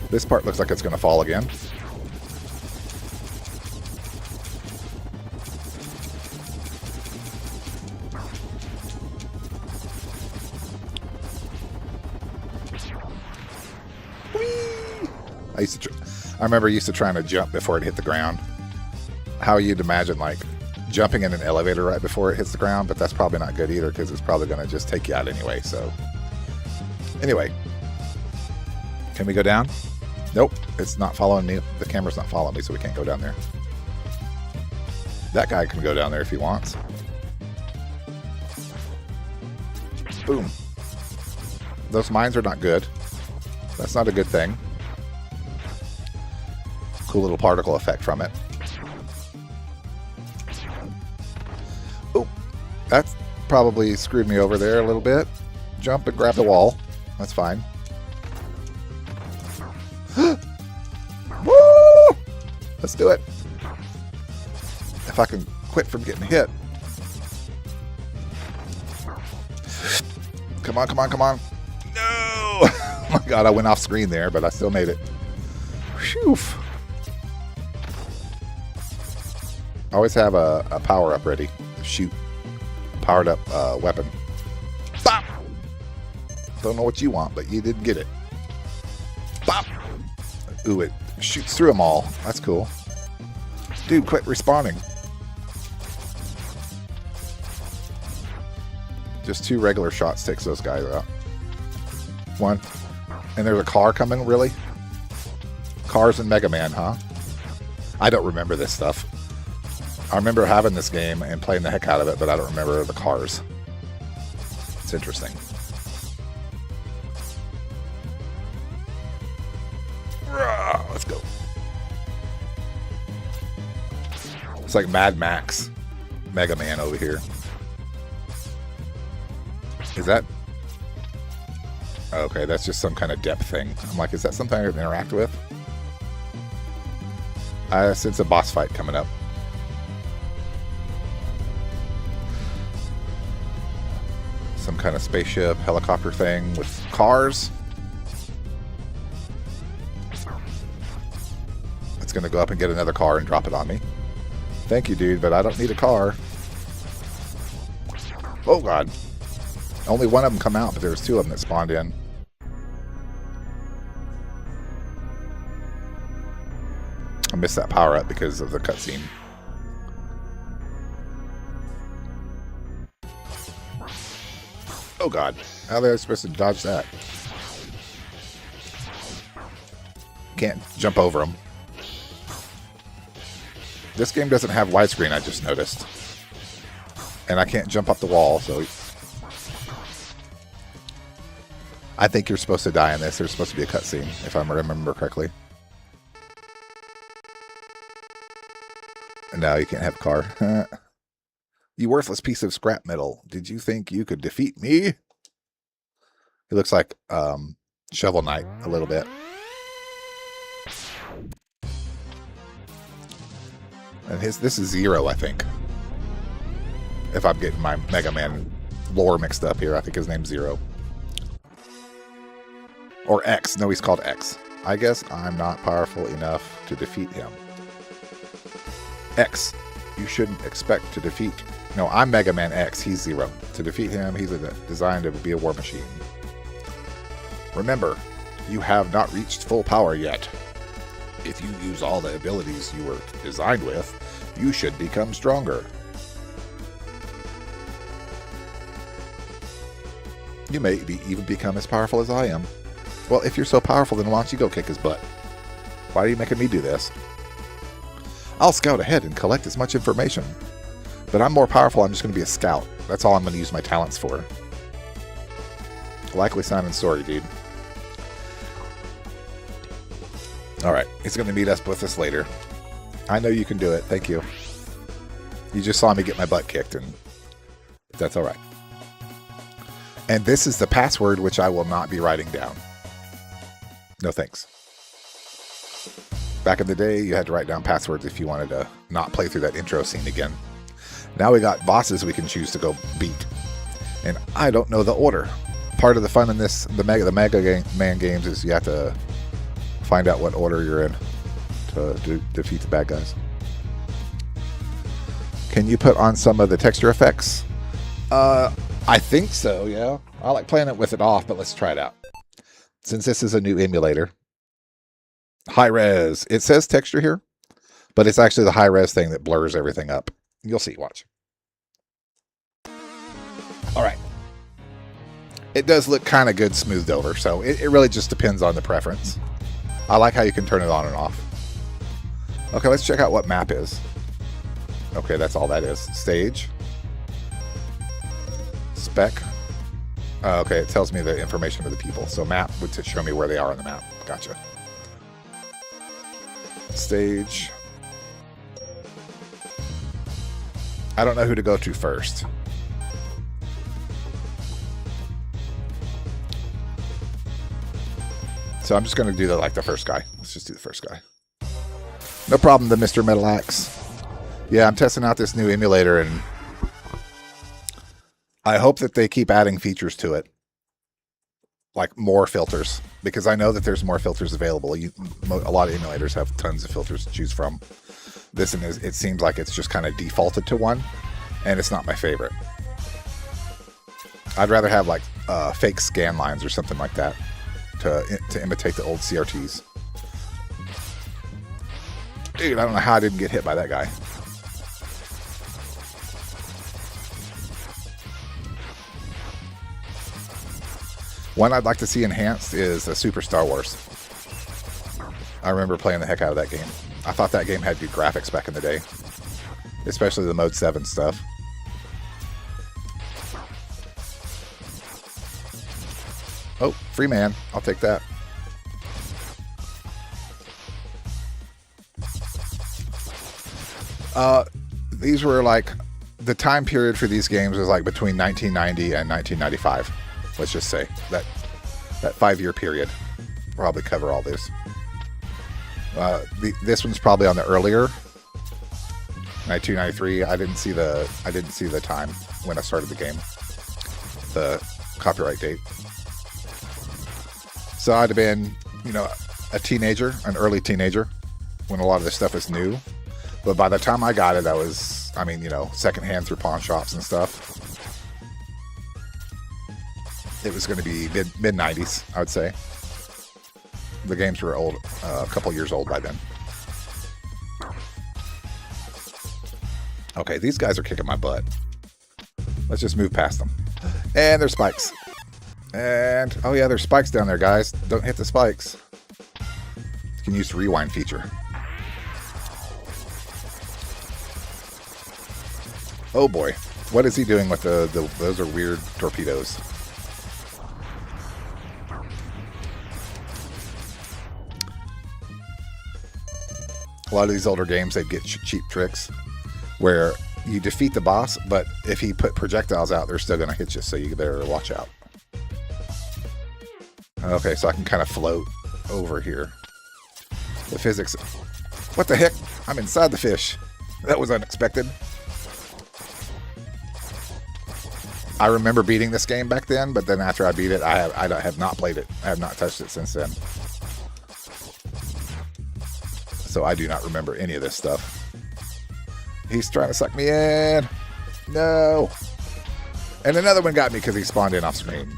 This part looks like it's going to fall again. Whee! I remember used to trying to jump before it hit the ground. How you'd imagine, like, jumping in an elevator right before it hits the ground, but that's probably not good either because it's probably going to just take you out anyway, so. Anyway. Can we go down? Nope, it's not following me. The camera's not following me, so we can't go down there. That guy can go down there if he wants. Boom. Those mines are not good. That's not a good thing. Cool little particle effect from it. Oh, that's probably screwed me over there a little bit. Jump and grab the wall. That's fine. Woo! Let's do it. If I can quit from getting hit. Come on, come on, come on. No! Oh my god, I went off screen there, but I still made it. Phew. I always have a power up ready to shoot a powered up weapon. Bop! Don't know what you want, but you didn't get it. Bop! Ooh, it shoots through them all. That's cool. Dude, quit respawning. Just 2 regular shots takes those guys out. 1. And there's a car coming, really? Cars in Mega Man, huh? I don't remember this stuff. I remember having this game and playing the heck out of it, but I don't remember the cars. It's interesting. Let's go. It's like Mad Max Mega Man over here. Is that... Okay, that's just some kind of depth thing. I'm like, is that something I can interact with? I sense a boss fight coming up. Some kind of spaceship, helicopter thing with cars. It's going to go up and get another car and drop it on me. Thank you, dude, but I don't need a car. Oh, God. Only one of them come out, but there's 2 of them that spawned in. I missed that power up because of the cutscene. Oh, God. How are they supposed to dodge that? Can't jump over them. This game doesn't have widescreen, I just noticed. And I can't jump up the wall, so... I think you're supposed to die in this. There's supposed to be a cutscene, if I remember correctly. And No, you can't have a car. You worthless piece of scrap metal. Did you think you could defeat me? He looks like Shovel Knight a little bit. And this is Zero, I think. If I'm getting my Mega Man lore mixed up here, I think his name's Zero. Or X. No, he's called X. I guess I'm not powerful enough to defeat him. X. You shouldn't expect to defeat... No, I'm Mega Man X. He's Zero. To defeat him, he's designed to be a war machine. Remember, you have not reached full power yet. If you use all the abilities you were designed with, you should become stronger. You may even become as powerful as I am. Well, if you're so powerful, then why don't you go kick his butt? Why are you making me do this? I'll scout ahead and collect as much information. But I'm more powerful, I'm just going to be a scout. That's all I'm going to use my talents for. Likely sounding sorry, dude. Alright, he's going to meet us with this later. I know you can do it, thank you. You just saw me get my butt kicked, and that's alright. And this is the password, which I will not be writing down. No thanks. Back in the day, you had to write down passwords if you wanted to not play through that intro scene again. Now we got bosses we can choose to go beat. And I don't know the order. Part of the fun in this, the Mega Man games, is you have to find out what order you're in to defeat the bad guys. Can you put on some of the texture effects? I think so, yeah. I like playing it with it off, but let's try it out. Since this is a new emulator. High res. It says texture here, but it's actually the high res thing that blurs everything up. You'll see, watch. Alright. It does look kind of good smoothed over, so it really just depends on the preference. I like how you can turn it on and off. Okay, let's check out what map is. Okay, that's all that is. Stage. Spec. Okay, it tells me the information of the people. So map would show me where they are on the map. Gotcha. Stage. I don't know who to go to first. So I'm just going to do the first guy. Let's just do the first guy. No problem, the Mr. Metal Axe. Yeah, I'm testing out this new emulator, and I hope that they keep adding features to it. Like more filters. Because I know that there's more filters available. A lot of emulators have tons of filters to choose from. This one it seems like it's just kind of defaulted to one, and it's not my favorite. I'd rather have like fake scan lines or something like that to imitate the old CRTs. Dude, I don't know how I didn't get hit by that guy. One I'd like to see enhanced is Super Star Wars. I remember playing the heck out of that game. I thought that game had good graphics back in the day. Especially the Mode 7 stuff. Oh, free man. I'll take that. These were like... The time period for these games was like between 1990 and 1995. Let's just say. That 5-year period. Probably cover all this. This one's probably on the earlier 1993. I didn't see the time when I started the game, the copyright date. So I'd have been, a teenager, an early teenager, when a lot of this stuff is new. But by the time I got it, I was, secondhand through pawn shops and stuff. It was going to be mid 90s, I would say. The games were old, a couple years old by then. Okay, these guys are kicking my butt. Let's just move past them. And there's spikes. And, oh yeah, there's spikes down there, guys. Don't hit the spikes. You can use the rewind feature. Oh boy. What is he doing with those are weird torpedoes. A lot of these older games, they'd get cheap tricks. where you defeat the boss, but if he put projectiles out, they're still going to hit you, so you better watch out. Okay, so I can kind of float over here. The physics... What the heck? I'm inside the fish. That was unexpected. I remember beating this game back then, but then after I beat it, I have not played it. I have not touched it since then. So I do not remember any of this stuff. He's trying to suck me in. No. And another one got me because he spawned in off screen.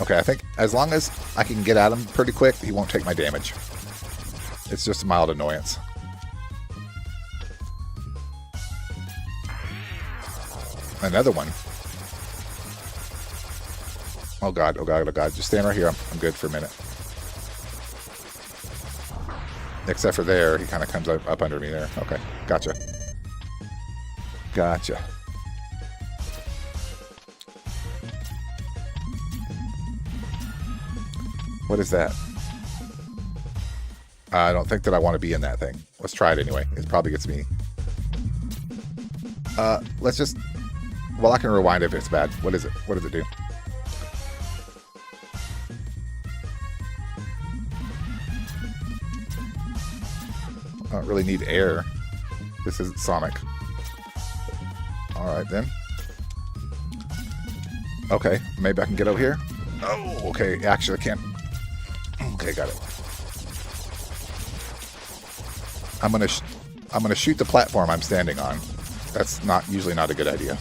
Okay, I think as long as I can get at him pretty quick, he won't take my damage. It's just a mild annoyance. Another one. Oh god, oh god, oh god. Just stand right here. I'm good for a minute. Except for there, he kind of comes up under me there. Okay, gotcha. Gotcha. What is that? I don't think that I want to be in that thing. Let's try it anyway. It probably gets me. Let's just... Well, I can rewind if it's bad. What is it? What does it do? I don't really need air. This isn't Sonic. Alright then. Okay, maybe I can get over here. Oh, okay. Actually, I can't. Okay, got it. I'm gonna shoot the platform I'm standing on. That's usually not a good idea.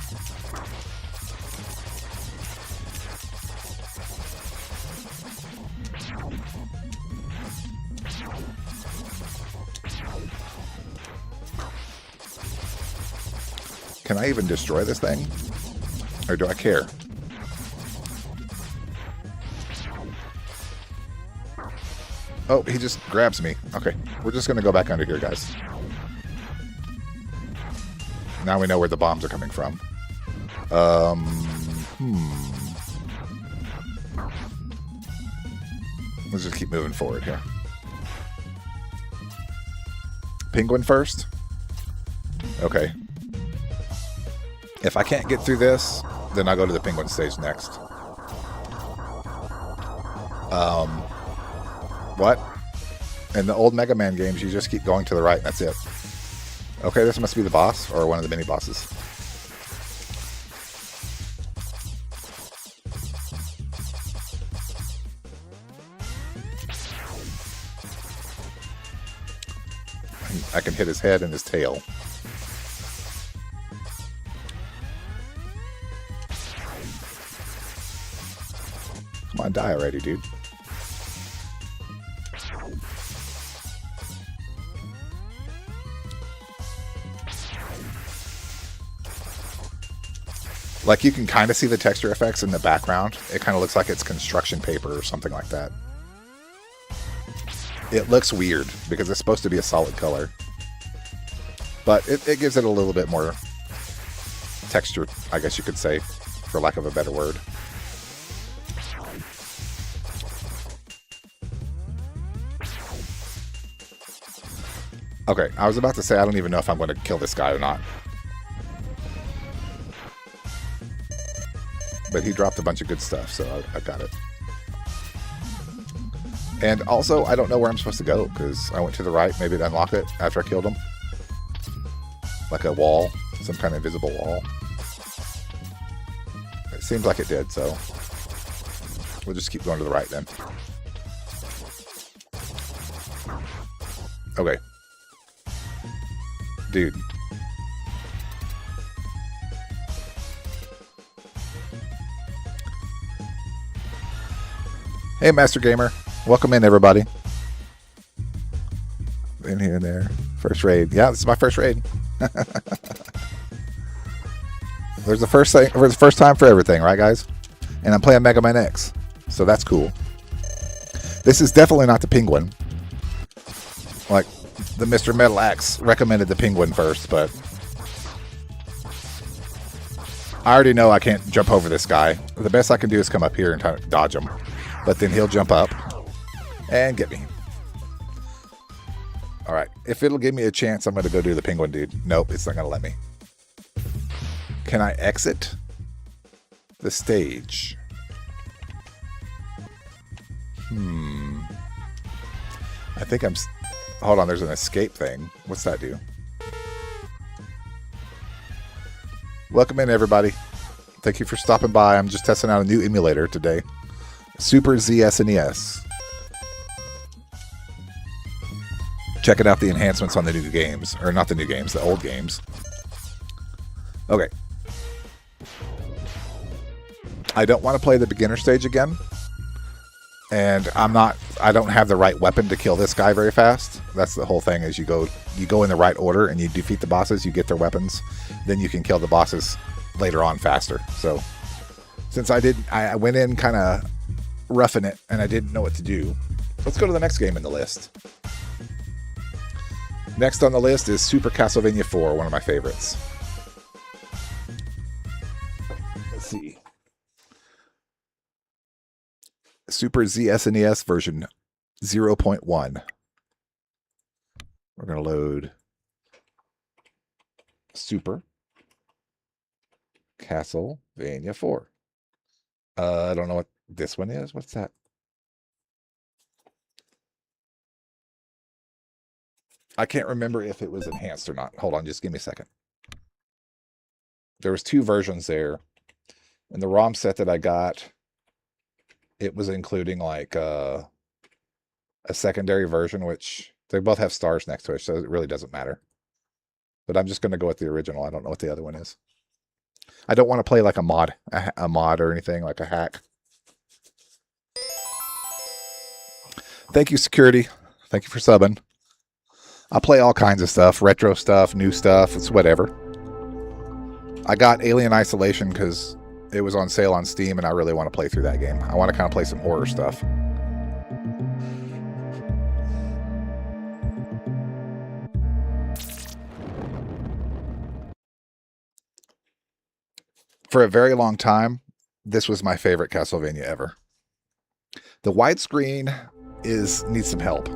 Can I even destroy this thing? Or do I care? Oh, he just grabs me. Okay, we're just going to go back under here, guys. Now we know where the bombs are coming from. Let's just keep moving forward here. Penguin first? Okay. If I can't get through this, then I'll go to the penguin stage next. What? In the old Mega Man games, you just keep going to the right, and that's it. Okay, this must be the boss, or one of the mini-bosses. I can hit his head and his tail. Come on, die already, dude. Like, you can kind of see the texture effects in the background. It kind of looks like it's construction paper or something like that. It looks weird because it's supposed to be a solid color. But it gives it a little bit more texture, I guess you could say, for lack of a better word. Okay, I was about to say I don't even know if I'm going to kill this guy or not. But he dropped a bunch of good stuff, so I got it. And also, I don't know where I'm supposed to go, because I went to the right, maybe to unlock it after I killed him. Like a wall, some kind of invisible wall. It seems like it did, so we'll just keep going to the right then. Okay. Dude. Hey, Master Gamer. Welcome in, everybody. In here and there. First raid. Yeah, this is my first raid. There's the first thing, or the first time for everything, right, guys? And I'm playing Mega Man X, so that's cool. This is definitely not the Penguin. Like, the Mr. Metal Axe recommended the Penguin first, but I already know I can't jump over this guy. The best I can do is come up here and try to dodge him. But then he'll jump up and get me. All right. If it'll give me a chance, I'm going to go do the penguin dude. Nope, it's not going to let me. Can I exit the stage? I think I'm... Hold on, there's an escape thing. What's that do? Welcome in, everybody. Thank you for stopping by. I'm just testing out a new emulator today. Super ZSNES. Checking out the enhancements on the new games. Or not the new games, the old games. Okay. I don't want to play the beginner stage again. And I don't have the right weapon to kill this guy very fast. That's the whole thing, is you go in the right order and you defeat the bosses, you get their weapons, then you can kill the bosses later on faster. So since I went in kind of roughing it and I didn't know what to do. Let's go to the next game in the list. Next on the list is Super Castlevania 4, one of my favorites. Let's see. Super ZSNES version 0.1. We're going to load Super Castlevania 4. I don't know what this one is. What's that? I can't remember if it was enhanced or not. Hold on, just give me a second. There was 2 versions there. And the ROM set that I got, it was including like a secondary version, which they both have stars next to it, so it really doesn't matter. But I'm just going to go with the original. I don't know what the other one is. I don't want to play like a mod or anything, like a hack. Thank you, security. Thank you for subbing. I play all kinds of stuff, retro stuff, new stuff, it's whatever. I got Alien Isolation because it was on sale on Steam, and I really want to play through that game. I want to kind of play some horror stuff. For a very long time, this was my favorite Castlevania ever. The widescreen needs some help.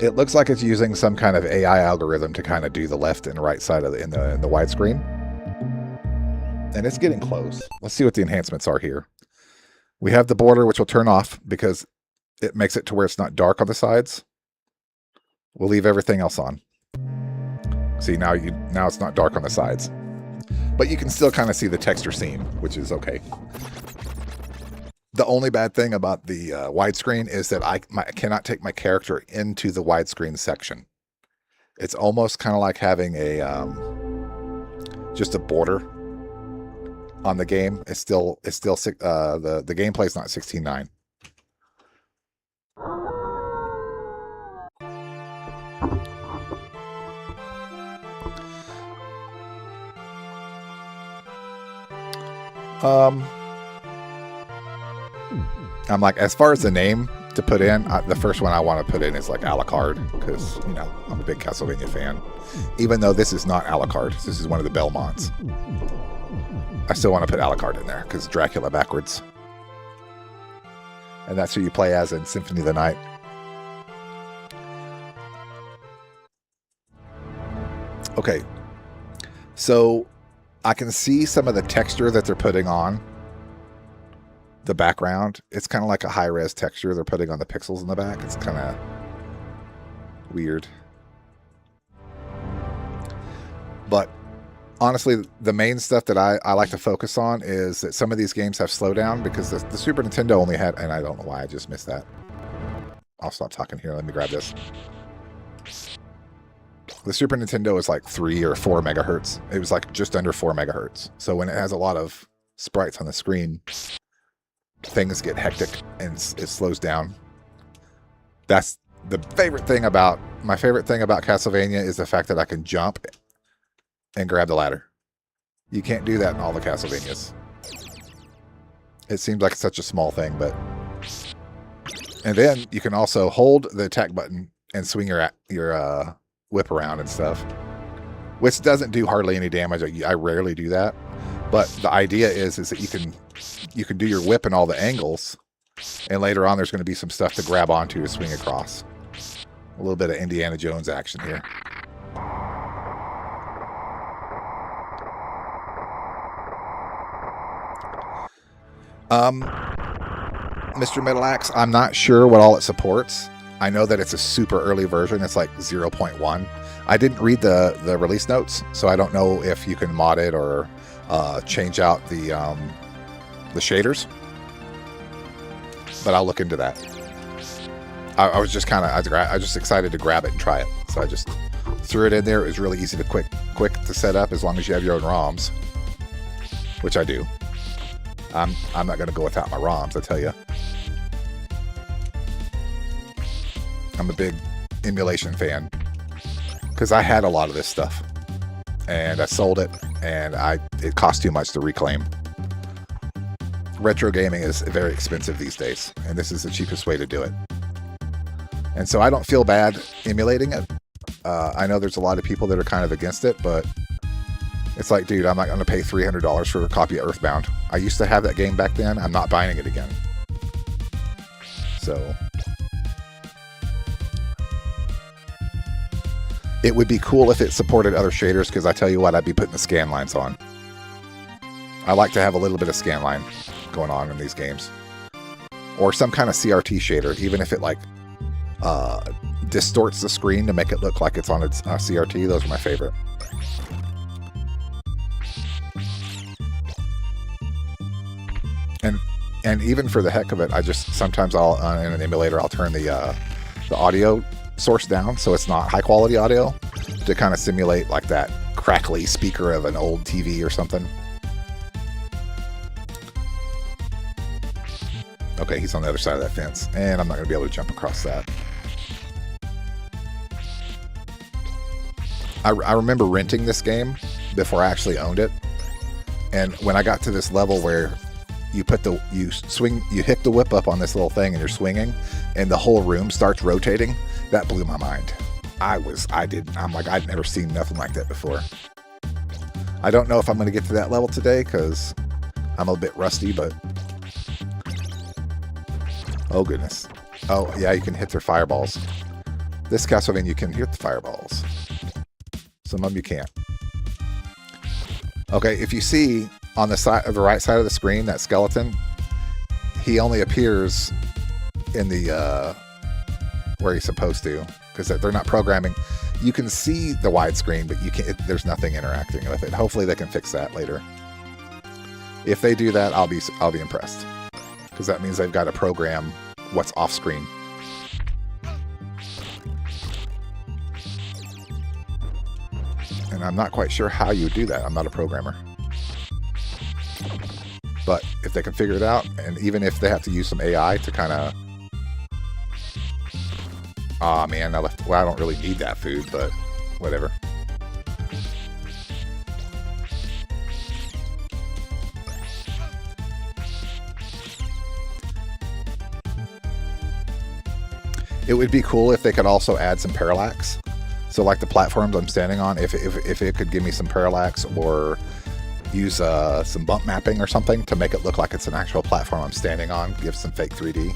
It looks like it's using some kind of AI algorithm to kind of do the left and right side of in the widescreen. And it's getting close. Let's see what the enhancements are here. We have the border, which will turn off because it makes it to where it's not dark on the sides. We'll leave everything else on. See, now it's not dark on the sides. But you can still kind of see the texture seam, which is okay. The only bad thing about the widescreen is that I cannot take my character into the widescreen section. It's almost kind of like having a just a border on the game. It's still the gameplay is not 16:9. I'm like, as far as the name to put in, the first one I want to put in is like Alucard, because, you know, I'm a big Castlevania fan. Even though this is not Alucard, this is one of the Belmonts. I still want to put Alucard in there, because Dracula backwards. And that's who you play as in Symphony of the Night. Okay, so I can see some of the texture that they're putting on the background. It's kind of like a high-res texture they're putting on the pixels in the back. It's kind of weird. But honestly, the main stuff that I like to focus on is that some of these games have slowdown, because the Super Nintendo only had, and I don't know why I just missed that. I'll stop talking here. Let me grab this. The Super Nintendo is like 3 or 4 megahertz. It was like just under 4 megahertz. So when it has a lot of sprites on the screen, things get hectic and it slows down. That's the favorite thing about my favorite thing about Castlevania is the fact that I can jump and grab the ladder. You can't do that in all the Castlevanias. It seems like such a small thing, but and then you can also hold the attack button and swing your whip around and stuff, which doesn't do hardly any damage. I rarely do that, but the idea is that you can do your whip in all the angles, and later on there's going to be some stuff to grab onto to swing across. A little bit of Indiana Jones action here. Mr. Metal Axe, I'm not sure what all it supports. I know that it's a super early version. It's like 0.1. I didn't read the release notes, so I don't know if you can mod it or change out the shaders. But I'll look into that. I was just kind of, I was just excited to grab it and try it. So I just threw it in there. It was really easy to quick to set up as long as you have your own ROMs, which I do. I'm not going to go without my ROMs, I tell you. I'm a big emulation fan because I had a lot of this stuff and I sold it, and it cost too much to reclaim. Retro gaming is very expensive these days, and this is the cheapest way to do it. And so I don't feel bad emulating it. I know there's a lot of people that are kind of against it, but it's like, dude, I'm not going to pay $300 for a copy of Earthbound. I used to have that game back then. I'm not buying it again. So it would be cool if it supported other shaders, because I tell you what, I'd be putting the scan lines on. I like to have a little bit of scan line going on in these games. Or some kind of CRT shader, even if it like distorts the screen to make it look like it's on its CRT. Those are my favorite. And even for the heck of it, I just sometimes in an emulator I'll turn the audio source down so it's not high quality audio, to kind of simulate like that crackly speaker of an old TV or something. Okay, he's on the other side of that fence, and I'm not going to be able to jump across that. I remember renting this game before I actually owned it, and when I got to this level where you hit the whip up on this little thing and you're swinging, and the whole room starts rotating, that blew my mind. I'm like, I'd never seen nothing like that before. I don't know if I'm going to get to that level today because I'm a bit rusty, but oh goodness. Oh yeah, you can hit their fireballs. This Castlevania, you can hit the fireballs. Some of them you can't. Okay, if you see on the right side of the screen, that skeleton, he only appears in the where he's supposed to, because they're not programming. You can see the widescreen, but you can't. There's nothing interacting with it. Hopefully, they can fix that later. If they do that, I'll be impressed, because that means they've got to program what's off screen. And I'm not quite sure how you do that. I'm not a programmer. But if they can figure it out, and even if they have to use some AI to kind of... Aw, man, well, I don't really need that food, but whatever. It would be cool if they could also add some parallax. So like the platforms I'm standing on, if it could give me some parallax, or use some bump mapping or something to make it look like it's an actual platform I'm standing on, give some fake 3D.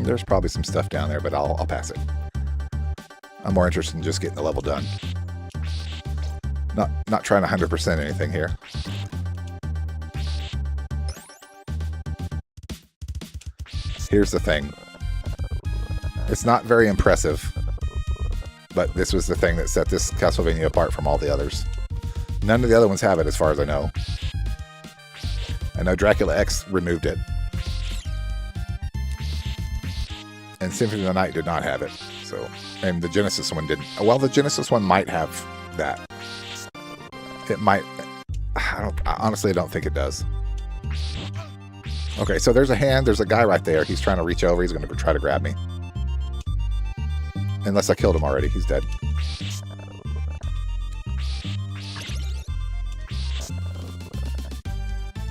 There's probably some stuff down there, but I'll pass it. I'm more interested in just getting the level done. Not trying to 100% anything here. Here's the thing. It's not very impressive, but this was the thing that set this Castlevania apart from all the others. None of the other ones have it, as far as I know. I know Dracula X removed it. And Symphony of the Night did not have it. So, and the Genesis one didn't. Well, the Genesis one might have that. It might. Honestly, I don't think it does. Okay, so there's a hand. There's a guy right there. He's trying to reach over. He's going to try to grab me. Unless I killed him already. He's dead.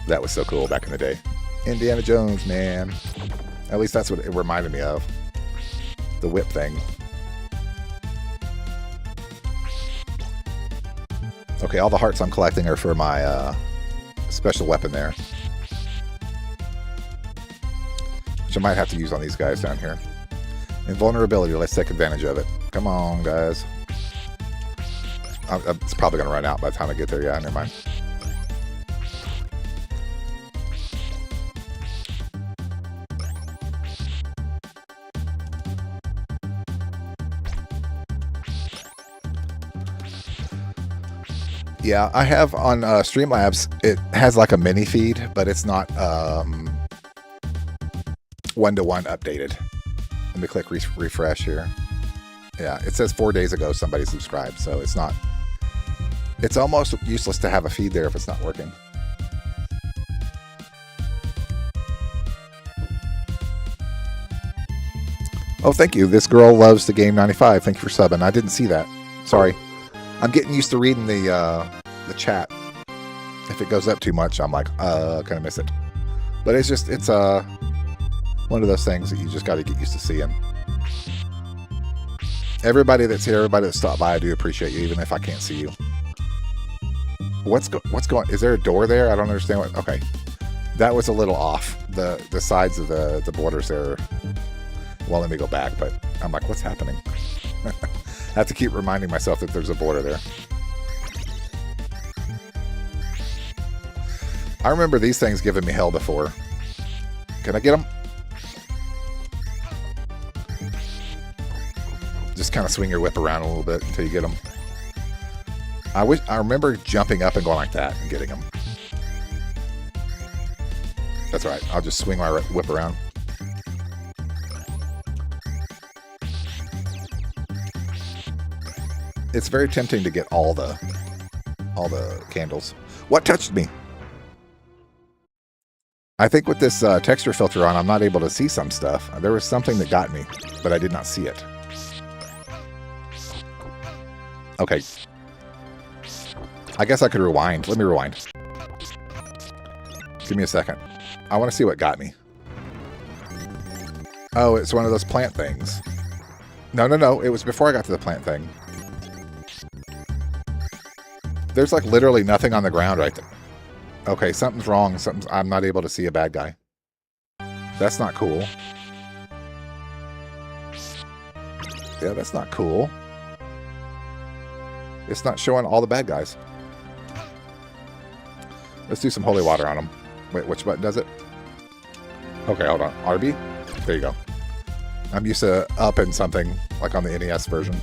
That was so cool back in the day. Indiana Jones, man. At least that's what it reminded me of. The whip thing. Okay, all the hearts I'm collecting are for my special weapon there. Which I might have to use on these guys down here. Invulnerability, let's take advantage of it. Come on, guys. It's probably going to run out by the time I get there. Yeah, never mind. Yeah, I have on Streamlabs, it has like a mini feed, but it's not one-to-one updated. Let me click refresh here. Yeah, it says 4 days ago somebody subscribed, so it's not... It's almost useless to have a feed there if it's not working. Oh, thank you. This girl loves the game 95. Thank you for subbing. I didn't see that. Sorry. I'm getting used to reading the chat. If it goes up too much, I'm like, gonna miss it. But it's just, it's one of those things that you just got to get used to seeing. Everybody that's here, everybody that stopped by, I do appreciate you, even if I can't see you. What's going? Is there a door there? I don't understand what. Okay, that was a little off. The sides of the borders there. Well, let me go back. But I'm like, what's happening? I have to keep reminding myself that there's a border there. I remember these things giving me hell before. Can I get them? Just kind of swing your whip around a little bit until you get them. I remember jumping up and going like that and getting them. That's right. I'll just swing my whip around. It's very tempting to get all the candles. What touched me? I think with this texture filter on, I'm not able to see some stuff. There was something that got me, but I did not see it. Okay. I guess I could rewind. Let me rewind. Give me a second. I want to see what got me. Oh, it's one of those plant things. No. It was before I got to the plant thing. There's like literally nothing on the ground right there. Okay, something's wrong. I'm not able to see a bad guy. That's not cool. Yeah, that's not cool. It's not showing all the bad guys. Let's do some holy water on them. Wait, which button does it? Okay, hold on. RB? There you go. I'm used to up and something, like on the NES version.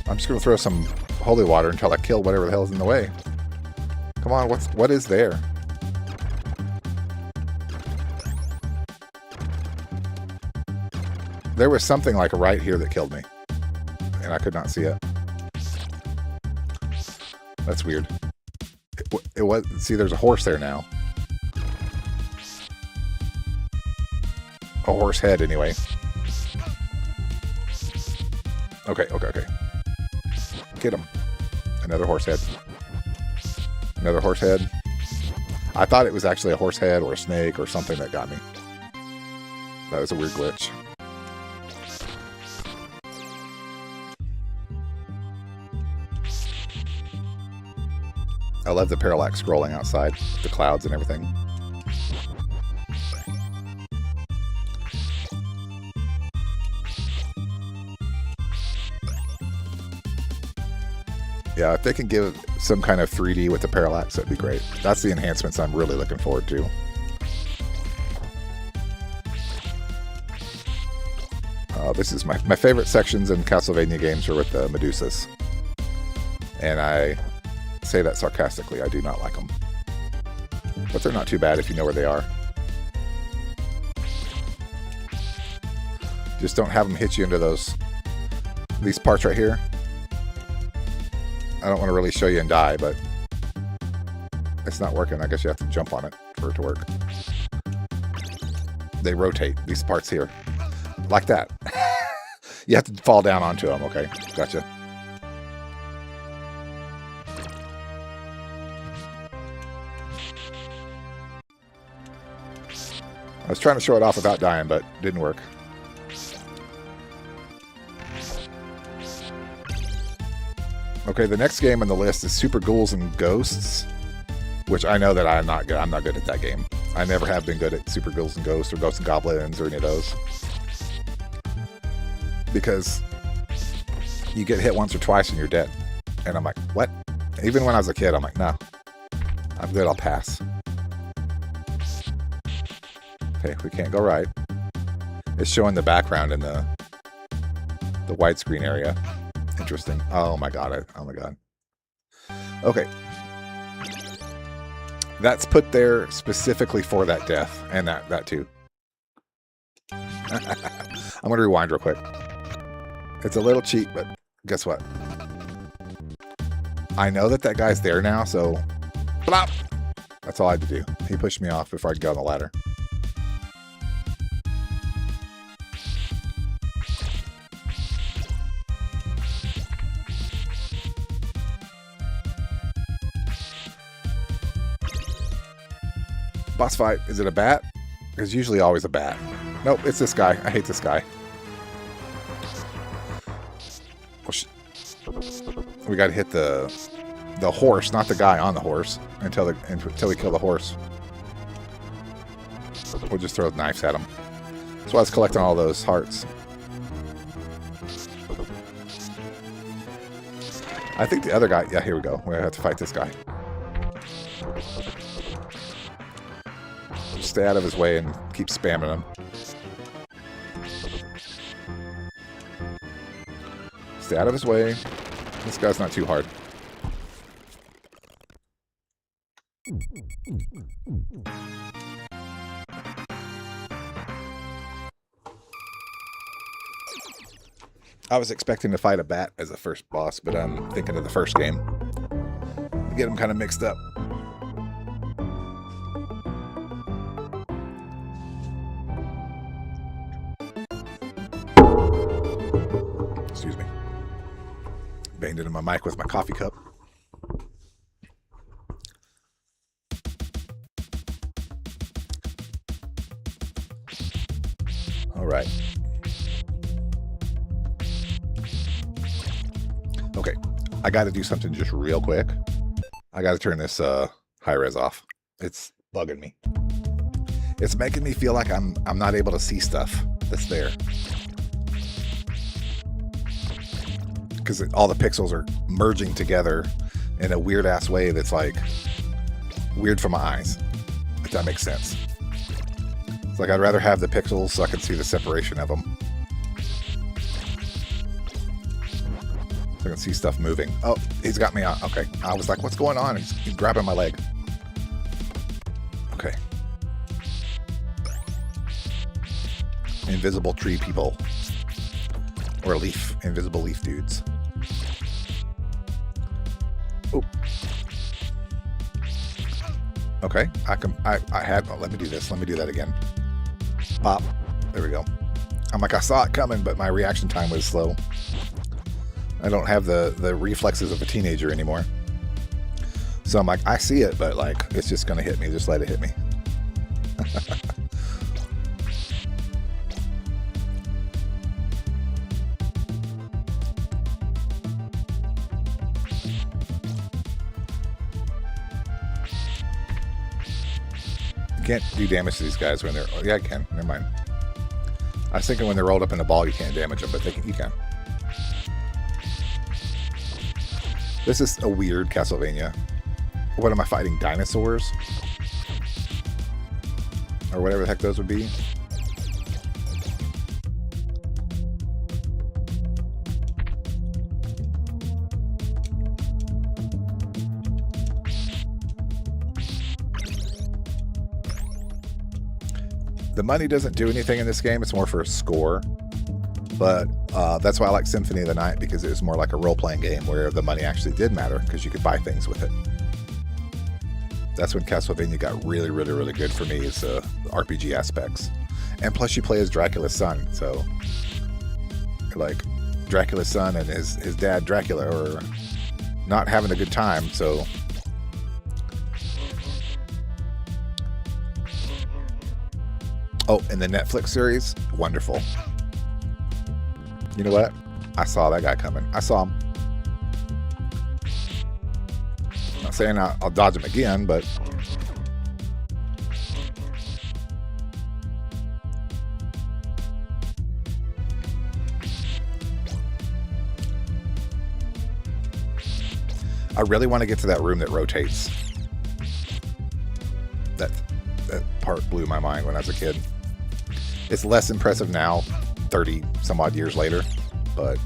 I'm just going to throw some holy water until I kill whatever the hell's in the way. Come on, what is there? There was something like right here that killed me. And I could not see it. That's weird. It was... See, there's a horse there now. A horse head, anyway. Okay. Get him. Another horse head. Another horse head. I thought it was actually a horse head or a snake or something that got me. That was a weird glitch. I love the parallax scrolling outside, the clouds and everything. Yeah, if they can give some kind of 3D with the parallax, that'd be great. That's the enhancements I'm really looking forward to. This is my favorite sections in Castlevania games are with the Medusas. And I say that sarcastically. I do not like them. But they're not too bad if you know where they are. Just don't have them hit you into these parts right here. I don't want to really show you and die, but it's not working. I guess you have to jump on it for it to work. They rotate, these parts here. Like that. You have to fall down onto them. Okay, gotcha. I was trying to show it off without dying, but didn't work. Okay, the next game on the list is Super Ghouls and Ghosts, which I know that I'm not good. I'm not good at that game. I never have been good at Super Ghouls and Ghosts or Ghosts and Goblins or any of those. Because you get hit once or twice and you're dead. And I'm like, what? Even when I was a kid, I'm like, no. I'm good, I'll pass. Okay, we can't go right. It's showing the background in the widescreen area. Interesting. Oh my god. Oh my god. Okay. That's put there specifically for that death. And that too. I'm going to rewind real quick. It's a little cheap, but guess what? I know that guy's there now, so... Plop! That's all I had to do. He pushed me off before I could get on the ladder. Boss fight. Is it a bat? It's usually always a bat. Nope, it's this guy. I hate this guy. We gotta hit the horse, not the guy on the horse, until we kill the horse. We'll just throw knives at him. That's why I was collecting all those hearts. I think the other guy... Yeah, here we go. We're gonna have to fight this guy. Stay out of his way and keep spamming him. Stay out of his way. This guy's not too hard. I was expecting to fight a bat as the first boss, but I'm thinking of the first game. Get them kind of mixed up. Excuse me. Banged into my mic with my coffee cup. All right. Okay, I got to do something just real quick. I got to turn this high res off. It's bugging me. It's making me feel like I'm not able to see stuff that's there. Because all the pixels are merging together in a weird ass way that's like weird for my eyes, if that makes sense. It's like I'd rather have the pixels so I can see the separation of them. So I can see stuff moving. Oh, he's got me on. Okay. I was like, what's going on? He's grabbing my leg. Okay. Invisible tree people. Or invisible leaf dudes. Oh. Okay, let me do this. Let me do that again. Pop. There we go. I'm like, I saw it coming, but my reaction time was slow. I don't have the reflexes of a teenager anymore. So I'm like, I see it, but like, it's just gonna hit me. Just let it hit me. Can't do damage to these guys when they're... Oh, yeah, I can. Never mind. I was thinking when they're rolled up in a ball, you can't damage them, but you can. This is a weird Castlevania. What am I fighting? Dinosaurs? Or whatever the heck those would be. The money doesn't do anything in this game. It's more for a score. But that's why I like Symphony of the Night, because it was more like a role-playing game where the money actually did matter because you could buy things with it. That's when Castlevania got really, really, really good for me, is the RPG aspects. And plus you play as Dracula's son, so like Dracula's son and his dad Dracula are not having a good time, so... Oh, and the Netflix series, wonderful. You know what? I saw that guy coming. I saw him. not saying I'll dodge him again, but... I really want to get to that room that rotates. That part blew my mind when I was a kid. It's less impressive now, 30 some odd years later, but...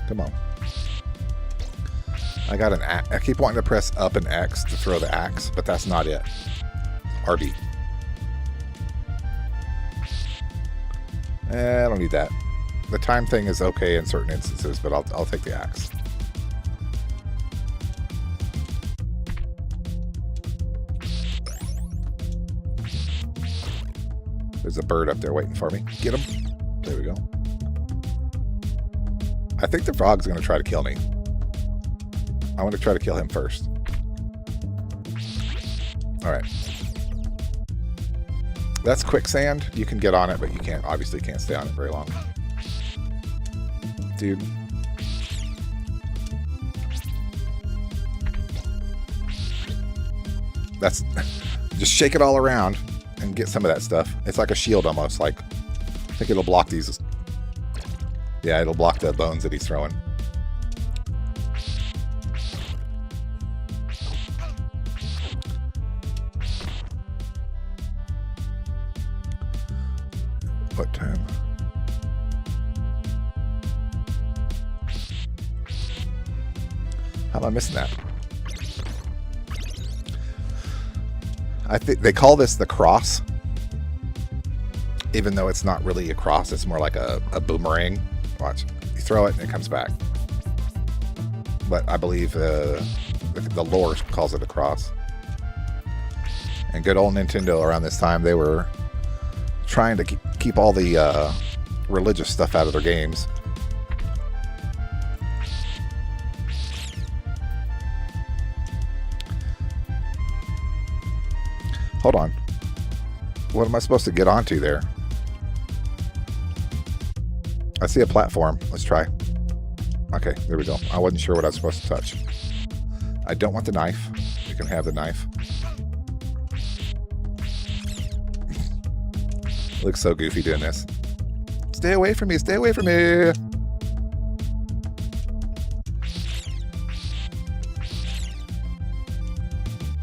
Come on. I got an axe. I keep wanting to press up and X to throw the axe, but that's not it. RB. I don't need that. The time thing is okay in certain instances, but I'll take the axe. There's a bird up there waiting for me. Get him. There we go. I think the frog's going to try to kill me. I want to try to kill him first. Alright. That's quicksand. You can get on it, but you can't, obviously can't stay on it very long. Dude. That's... Just shake it all around and get some of that stuff. It's like a shield almost. Like, I think it'll block these. Yeah, it'll block the bones that he's throwing. What time? How am I missing that? I think they call this the cross, even though it's not really a cross. It's more like a boomerang. Watch, you throw it and it comes back. But I believe the lore calls it a cross. And good old Nintendo around this time, they were trying to keep all the religious stuff out of their games. Hold on. What am I supposed to get onto there? I see a platform. Let's try. Okay, there we go. I wasn't sure what I was supposed to touch. I don't want the knife. You can have the knife. Looks so goofy doing this. Stay away from me. Stay away from me.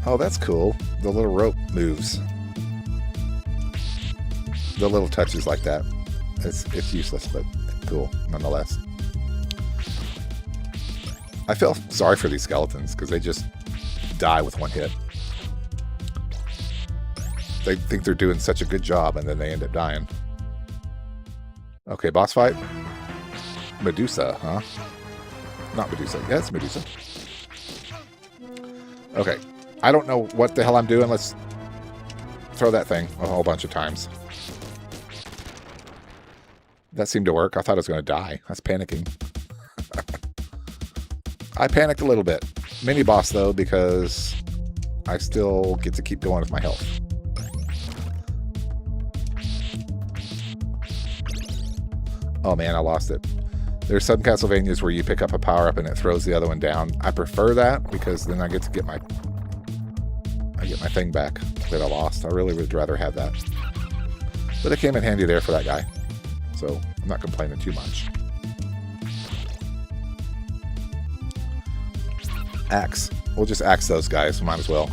Oh, that's cool. The little rope moves. The little touches like that. It's useless, but cool nonetheless. I feel sorry for these skeletons because they just die with one hit. They think they're doing such a good job and then they end up dying. Okay, boss fight. Medusa, huh? Not Medusa. Yeah, it's Medusa. Okay. I don't know what the hell I'm doing. Let's throw that thing a whole bunch of times. That seemed to work. I thought I was going to die. I was panicking. I panicked a little bit. Mini boss, though, because I still get to keep going with my health. Oh, man, I lost it. There's some Castlevanias where you pick up a power-up and it throws the other one down. I prefer that because then I get to get my thing back that I lost. I really would rather have that. But it came in handy there for that guy. So I'm not complaining too much. Axe. We'll just axe those guys. Might as well.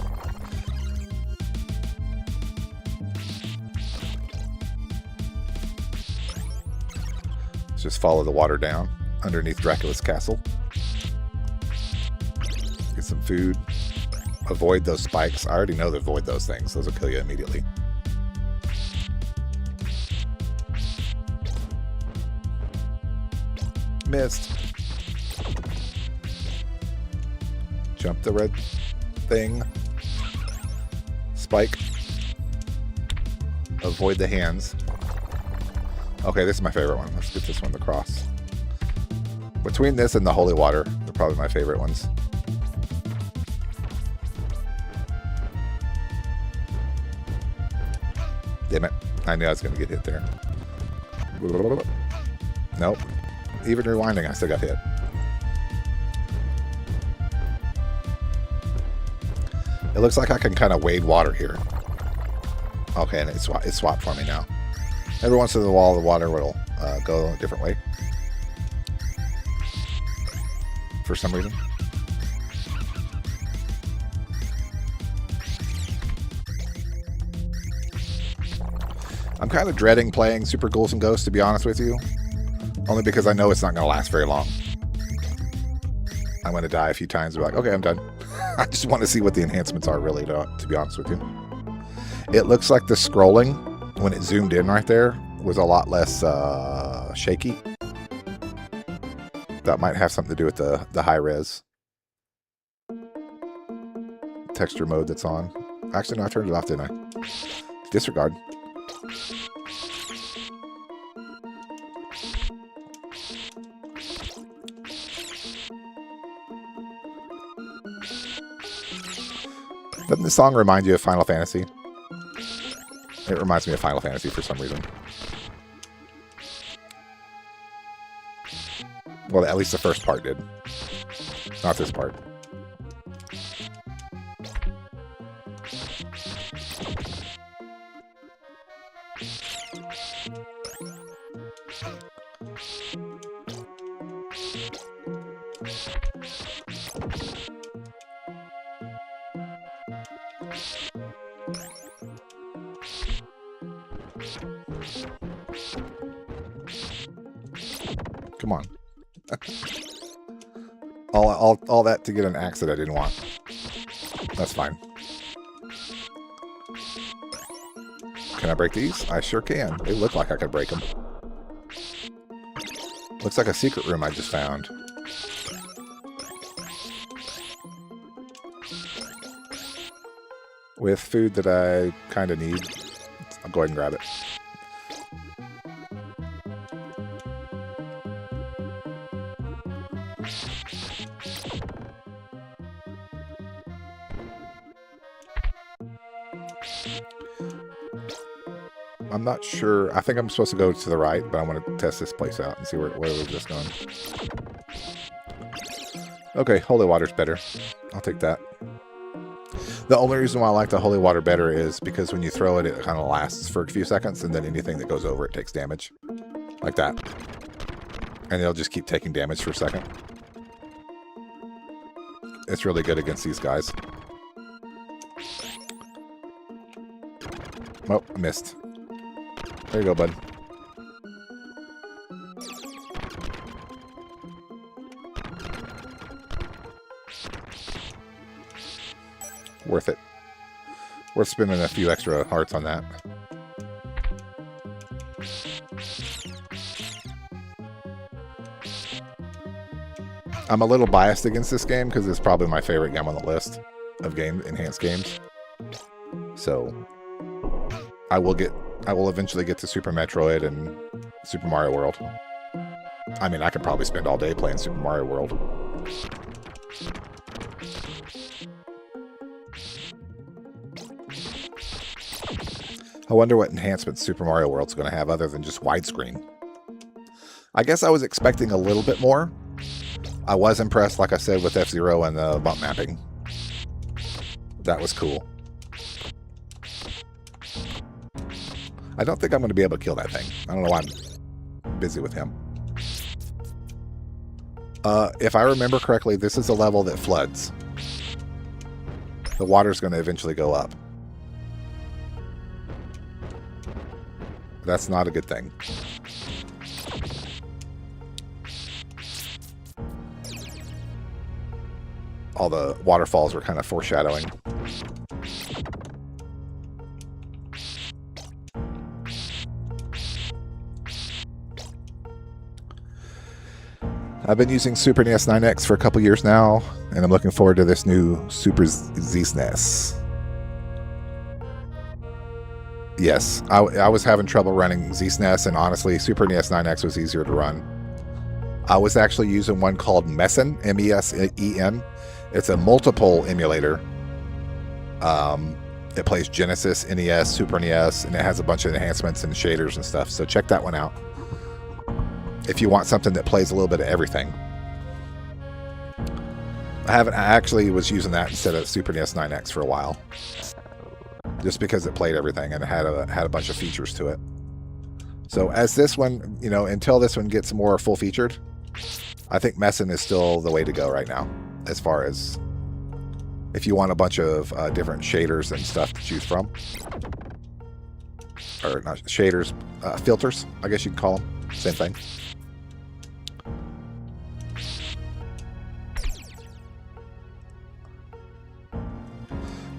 Let's just follow the water down underneath Dracula's castle. Get some food. Avoid those spikes. I already know to avoid those things. Those will kill you immediately. Missed. Jump the red thing. Spike. Avoid the hands. Okay, this is my favorite one. Let's get this one, the cross. Between this and the holy water, they're probably my favorite ones. Damn it. I knew I was going to get hit there. Nope. Even rewinding, I still got hit. It looks like I can kind of wade water here. Okay, and it swapped for me now. Every once in a while, the water will go a different way. For some reason. I'm kind of dreading playing Super Ghouls and Ghosts, to be honest with you. Only because I know it's not going to last very long. I'm going to die a few times and be like, okay, I'm done. I just want to see what the enhancements are, really, to be honest with you. It looks like the scrolling, when it zoomed in right there, was a lot less shaky. That might have something to do with the high res texture mode that's on. Actually, no, I turned it off, didn't I? Disregard. Doesn't this song remind you of Final Fantasy? It reminds me of Final Fantasy for some reason. Well, at least the first part did. Not this part. Come on. all that to get an axe that I didn't want. That's fine. Can I break these? I sure can. They look like I could break them. Looks like a secret room I just found. With food that I kind of need. I'll go ahead and grab it. I'm not sure. I think I'm supposed to go to the right, but I want to test this place out and see where we're just going. Okay, holy water's better. I'll take that. The only reason why I like the holy water better is because when you throw it, it kind of lasts for a few seconds, and then anything that goes over it takes damage. Like that. And it'll just keep taking damage for a second. It's really good against these guys. Oh, I missed. There you go, bud. Worth it. Worth spending a few extra hearts on that. I'm a little biased against this game because it's probably my favorite game on the list of enhanced games. So I will eventually get to Super Metroid and Super Mario World. I mean, I could probably spend all day playing Super Mario World. I wonder what enhancements Super Mario World's going to have other than just widescreen. I guess I was expecting a little bit more. I was impressed, like I said, with F-Zero and the bump mapping. That was cool. I don't think I'm going to be able to kill that thing. I don't know why I'm busy with him. If I remember correctly, this is a level that floods. The water's going to eventually go up. That's not a good thing. All the waterfalls were kind of foreshadowing. I've been using Super NES 9X for a couple years now, and I'm looking forward to this new Super ZSNES. Yes, I was having trouble running ZSNES, and honestly, Super NES 9X was easier to run. I was actually using one called Mesen, M-E-S-E-N. It's a multiple emulator. It plays Genesis, NES, Super NES, and it has a bunch of enhancements and shaders and stuff, so check that one out. if you want something that plays a little bit of everything. I actually was using that instead of Super NES 9X for a while, just because it played everything and it had a bunch of features to it. So as this one, you know, until this one gets more full featured, I think messing is still the way to go right now, as far as if you want a bunch of different shaders and stuff to choose from. Or not shaders, filters, I guess you could call them. Same thing.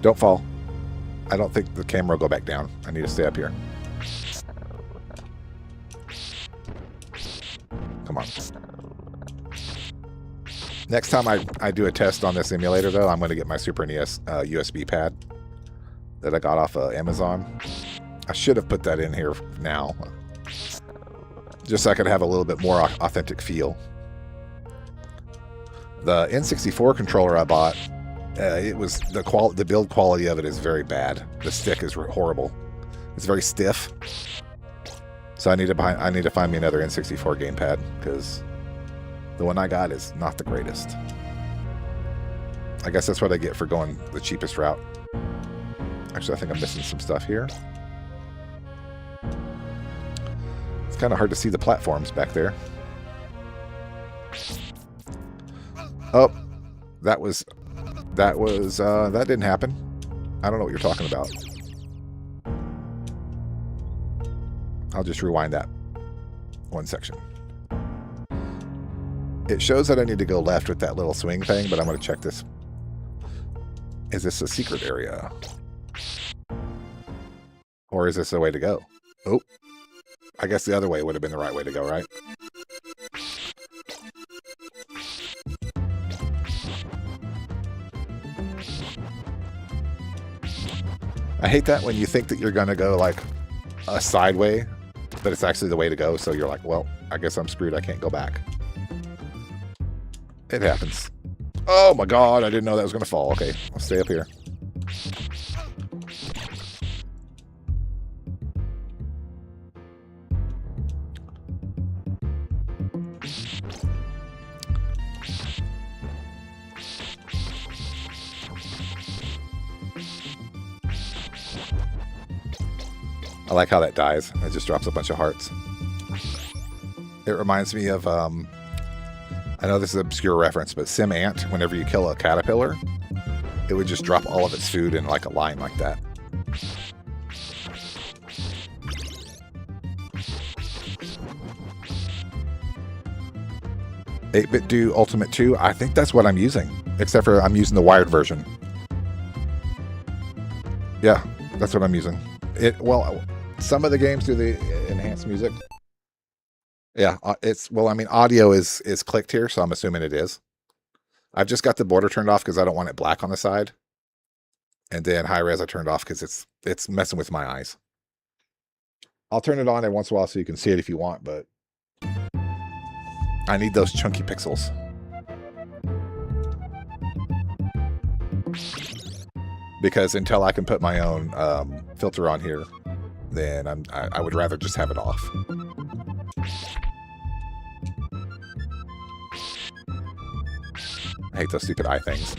Don't fall. I don't think the camera will go back down. I need to stay up here. Come on. Next time I do a test on this emulator, though, I'm going to get my Super NES USB pad that I got off of Amazon. I should have put that in here now, just so I could have a little bit more authentic feel. The N64 controller I bought, it was the build quality of it is very bad. The stick is horrible. It's very stiff. So I need to find me another N64 gamepad, because the one I got is not the greatest. I guess that's what I get for going the cheapest route. Actually, I think I'm missing some stuff here. It's kind of hard to see the platforms back there. Oh, that didn't happen. I don't know what you're talking about. I'll just rewind that one section. It shows that I need to go left with that little swing thing, but I'm going to check this. Is this a secret area? Or is this the way to go? Oh, I guess the other way would have been the right way to go, right? I hate that when you think that you're going to go like a side way, but it's actually the way to go, so you're like, well, I guess I'm screwed. I can't go back. It happens. Oh my god, I didn't know that was going to fall. Okay, I'll stay up here. I like how that dies. It just drops a bunch of hearts. It reminds me of, I know this is an obscure reference, but Sim Ant, whenever you kill a caterpillar, it would just drop all of its food in like a line like that. 8-Bit Do Ultimate 2, I think that's what I'm using, except for I'm using the wired version. Yeah, that's what I'm using. Well, some of the games do the enhanced music. Yeah, well, I mean, audio is clicked here, so I'm assuming it is. I've just got the border turned off because I don't want it black on the side. And then high res I turned off because it's messing with my eyes. I'll turn it on every once in a while so you can see it if you want, but I need those chunky pixels. Because until I can put my own filter on here, then I would rather just have it off. I hate those stupid eye things.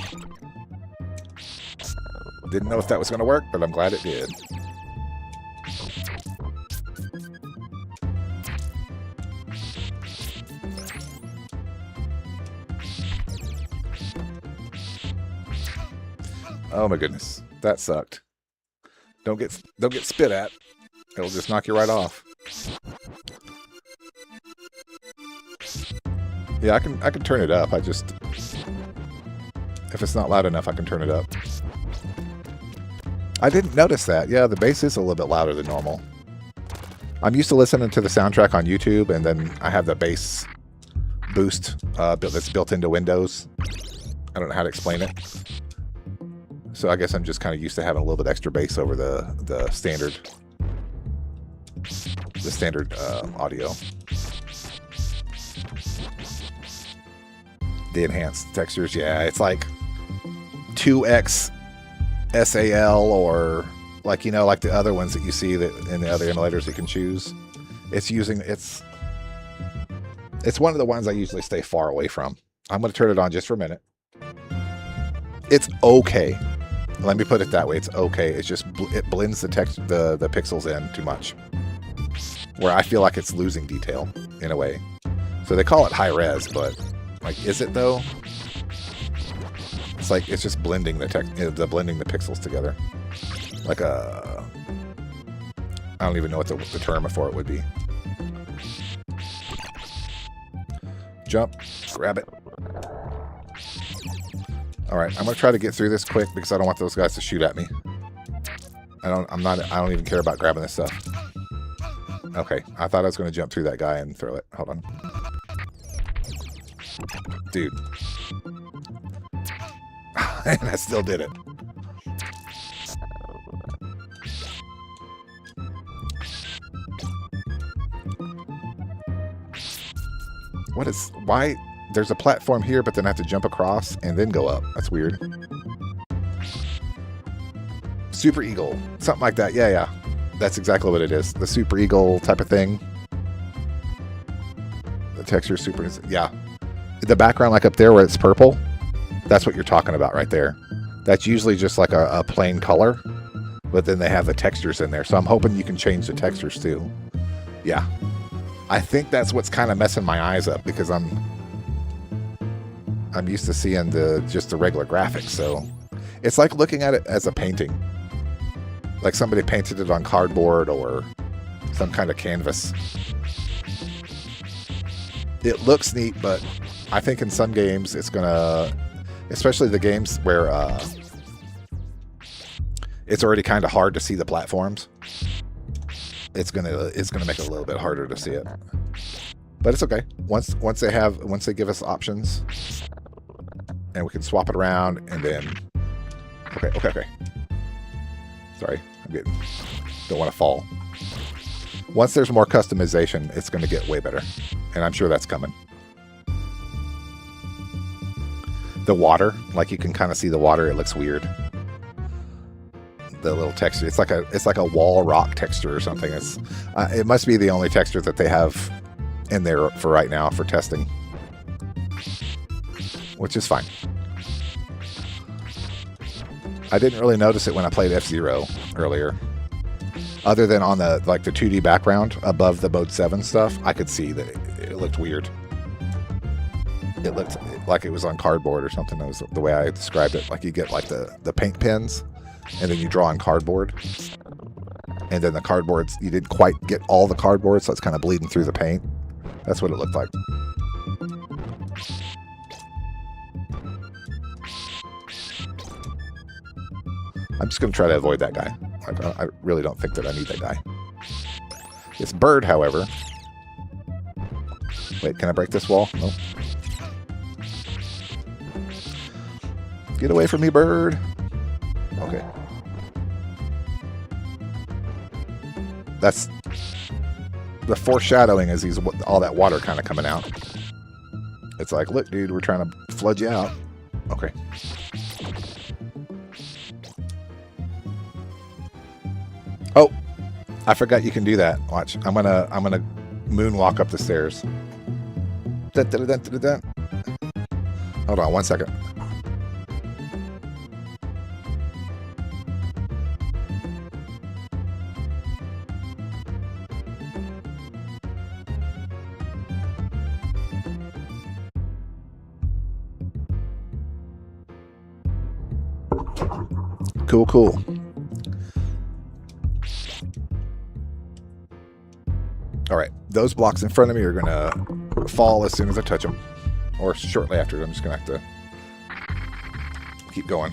Didn't know if that was going to work, but I'm glad it did. Oh my goodness, that sucked. Don't get spit at. It'll just knock you right off. Yeah, I can turn it up. If it's not loud enough, I can turn it up. I didn't notice that. Yeah, the bass is a little bit louder than normal. I'm used to listening to the soundtrack on YouTube, and then I have the bass boost that's built into Windows. I don't know how to explain it. So I guess I'm just kind of used to having a little bit extra bass over the standard audio. The enhanced textures, yeah, it's like 2x SAL, or like, you know, like the other ones that you see that in the other emulators you can choose. It's It's one of the ones I usually stay far away from. I'm going to turn it on just for a minute. It's okay. Let me put it that way. It's okay. It's just it blends the text, the pixels in too much, where I feel like it's losing detail in a way. So they call it high res, but like, is it though? It's like it's just blending the blending the pixels together. Like a, I don't even know what the term for it would be. Jump, grab it. All right, I'm gonna try to get through this quick because I don't want those guys to shoot at me. I don't even care about grabbing this stuff. Okay, I thought I was gonna jump through that guy and throw it. Hold on. Dude. And I still did it. Why? There's a platform here, but then I have to jump across and then go up. That's weird. Super Eagle. Something like that. Yeah. That's exactly what it is. The Super Eagle type of thing. The texture is super... Yeah. The background, like up there where it's purple, that's what you're talking about right there. That's usually just like a plain color, but then they have the textures in there. So I'm hoping you can change the textures too. Yeah. I think that's what's kind of messing my eyes up because I'm used to seeing just the regular graphics. So it's like looking at it as a painting, like somebody painted it on cardboard or some kind of canvas. It looks neat, but I think in some games it's gonna, especially the games where it's already kind of hard to see the platforms. It's gonna make it a little bit harder to see it, but it's okay. Once they give us options, and we can swap it around, and then okay. Sorry, don't want to fall. Once there's more customization, it's going to get way better, and I'm sure that's coming. The water, like you can kind of see the water. It looks weird. The little texture, it's like a wall rock texture or something. It must be the only texture that they have in there for right now for testing, which is fine. I didn't really notice it when I played F-Zero earlier, other than on the 2D background above the Mode 7 stuff. I could see that it looked weird. It looked like it was on cardboard or something. That was the way I described it. Like you get like the paint pens, and then you draw on cardboard, and then the cardboards, you didn't quite get all the cardboard, so it's kind of bleeding through the paint. That's what it looked like. I'm just going to try to avoid that guy. I really don't think that I need that guy. This bird, however... Wait, can I break this wall? No. Get away from me, bird! Okay. That's the foreshadowing as all that water kind of coming out. It's like, look, dude, we're trying to flood you out. Okay. Oh, I forgot you can do that. Watch. I'm gonna moonwalk up the stairs. Dun, dun, dun, dun, dun. Hold on 1 second. Cool. All right, those blocks in front of me are gonna fall as soon as I touch them, or shortly after. I'm just gonna have to keep going.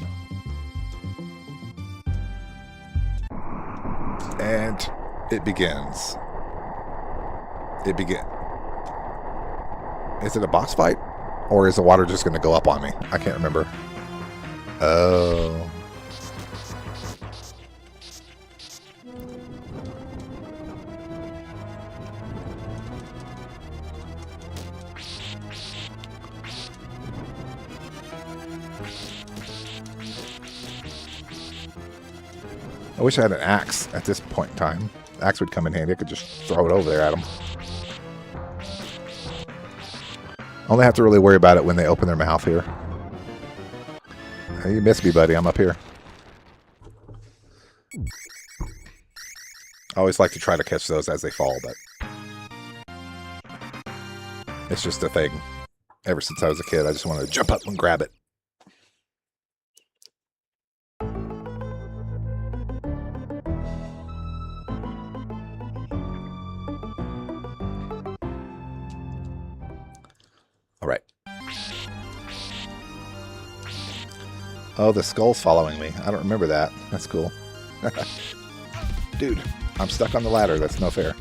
And it begins. Is it a boss fight? Or is the water just gonna go up on me? I can't remember. Oh. I wish I had an axe at this point in time. The axe would come in handy. I could just throw it over there at him. Only have to really worry about it when they open their mouth here. You missed me, buddy. I'm up here. I always like to try to catch those as they fall, but it's just a thing. Ever since I was a kid, I just wanted to jump up and grab it. All right. Oh, the skull's following me. I don't remember that. That's cool. Dude, I'm stuck on the ladder. That's no fair.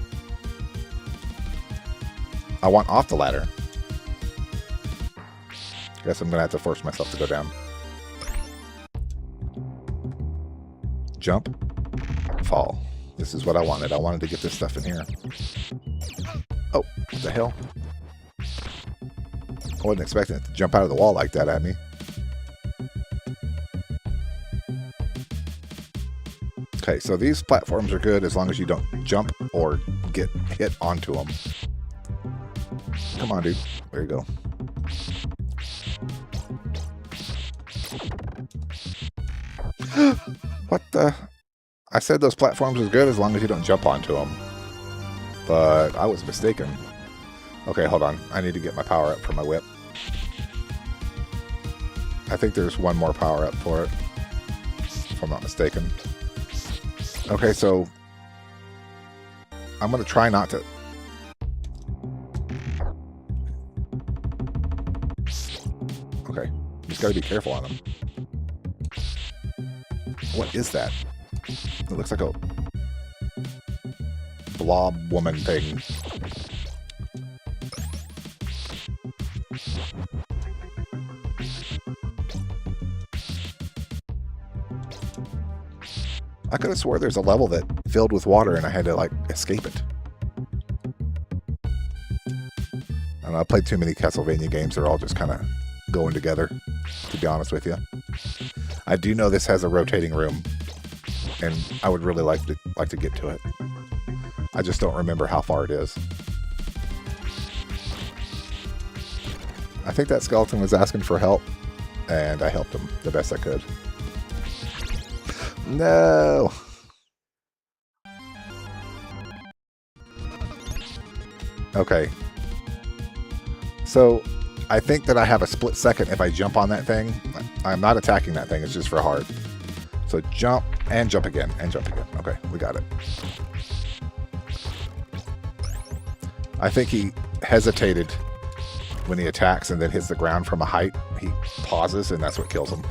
I want off the ladder. Guess I'm going to have to force myself to go down. Jump. Fall. This is what I wanted. I wanted to get this stuff in here. Oh, what the hell? I wasn't expecting it to jump out of the wall like that at me. Okay, so these platforms are good as long as you don't jump or get hit onto them. Come on, dude. There you go. What the? I said those platforms are good as long as you don't jump onto them. But I was mistaken. Okay, hold on. I need to get my power up for my whip. I think there's one more power up for it, if I'm not mistaken. Okay, so I'm going to try not to... Okay, just got to be careful on them. What is that? It looks like a blob woman thing. I could have swore there's a level that filled with water and I had to, like, escape it. I don't know, I played too many Castlevania games. They're all just kind of going together, to be honest with you. I do know this has a rotating room, and I would really like to get to it. I just don't remember how far it is. I think that skeleton was asking for help, and I helped him the best I could. No! Okay. So, I think that I have a split second if I jump on that thing. I'm not attacking that thing, it's just for hard. So jump, and jump again, and jump again. Okay, we got it. I think he hesitated when he attacks and then hits the ground from a height. He pauses, and that's what kills him.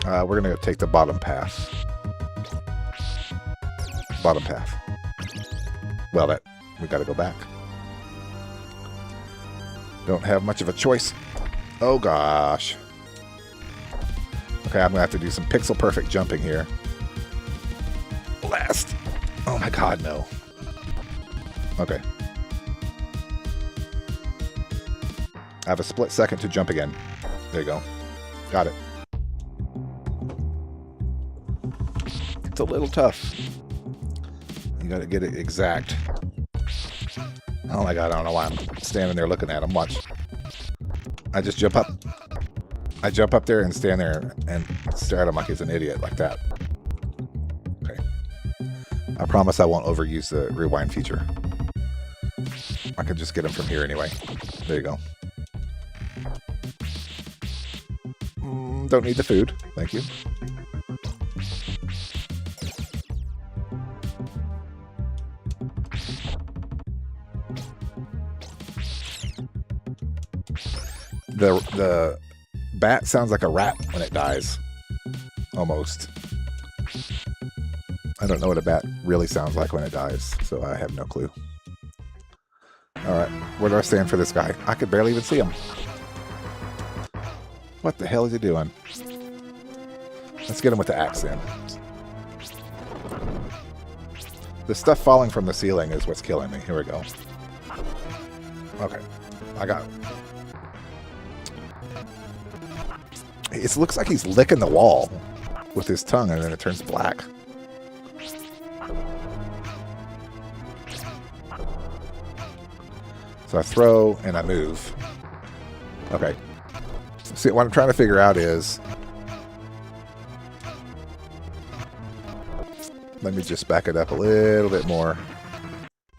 We're going to take the bottom path. Bottom path. Well, we got to go back. Don't have much of a choice. Oh, gosh. Okay, I'm going to have to do some pixel-perfect jumping here. Blast. Oh, my God, no. Okay. I have a split second to jump again. There you go. Got it. It's a little tough. You got to get it exact. Oh my God, I don't know why I'm standing there looking at him. Watch. I just jump up. I jump up there and stand there and stare at him like he's an idiot, like that. Okay. I promise I won't overuse the rewind feature. I can just get him from here anyway. There you go. Don't need the food. Thank you. The bat sounds like a rat when it dies. Almost. I don't know what a bat really sounds like when it dies, so I have no clue. Alright, where do I stand for this guy? I could barely even see him. What the hell is he doing? Let's get him with the axe then. The stuff falling from the ceiling is what's killing me. Here we go. Okay. I got... It looks like he's licking the wall with his tongue, and then it turns black. So I throw and I move. Okay. See, what I'm trying to figure out is... Let me just back it up a little bit more.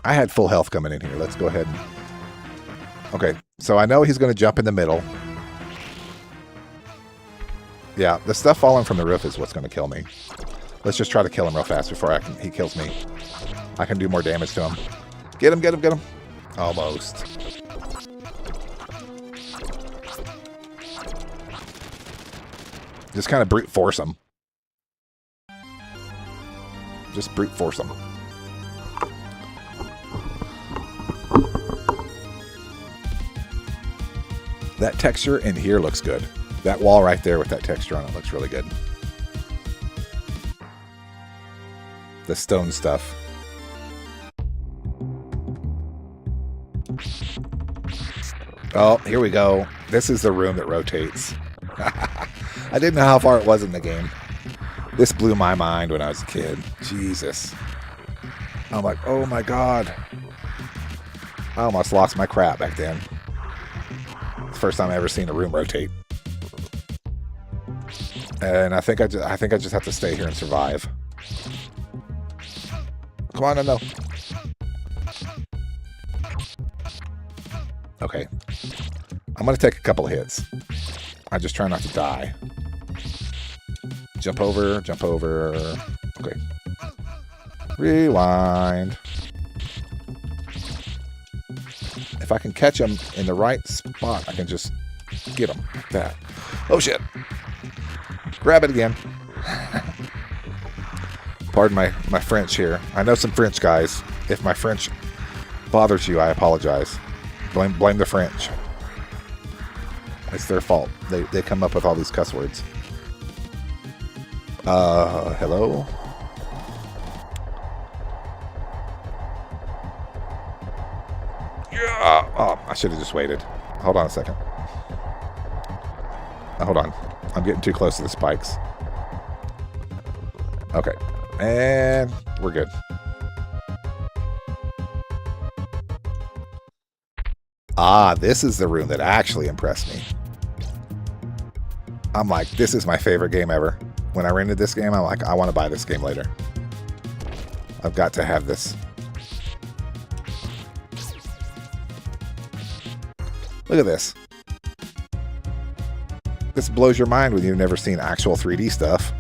I had full health coming in here. Let's go ahead and... Okay, so I know he's going to jump in the middle. Yeah, the stuff falling from the roof is what's going to kill me. Let's just try to kill him real fast before he kills me. I can do more damage to him. Get him, get him, get him. Almost. Just kind of brute force him. Just brute force him. That texture in here looks good. That wall right there with that texture on it looks really good. The stone stuff. Oh, here we go. This is the room that rotates. I didn't know how far it was in the game. This blew my mind when I was a kid. Jesus. I'm like, oh my God. I almost lost my crap back then. It's the first time I ever seen a room rotate. And I think I just have to stay here and survive. Come on, no. Okay. I'm going to take a couple of hits. I just try not to die. Jump over, jump over. Okay. Rewind. If I can catch him in the right spot, I can just get him like that. Oh, shit. Grab it again. Pardon my French here. I know some French guys. If my French bothers you, I apologize. Blame the French. It's their fault. They come up with all these cuss words. Hello? Yeah. Oh, I should have just waited. Hold on a second. Hold on. I'm getting too close to the spikes. Okay. And we're good. Ah, this is the room that actually impressed me. I'm like, this is my favorite game ever. When I rented this game, I'm like, I want to buy this game later. I've got to have this. Look at this. This blows your mind when you've never seen actual 3D stuff.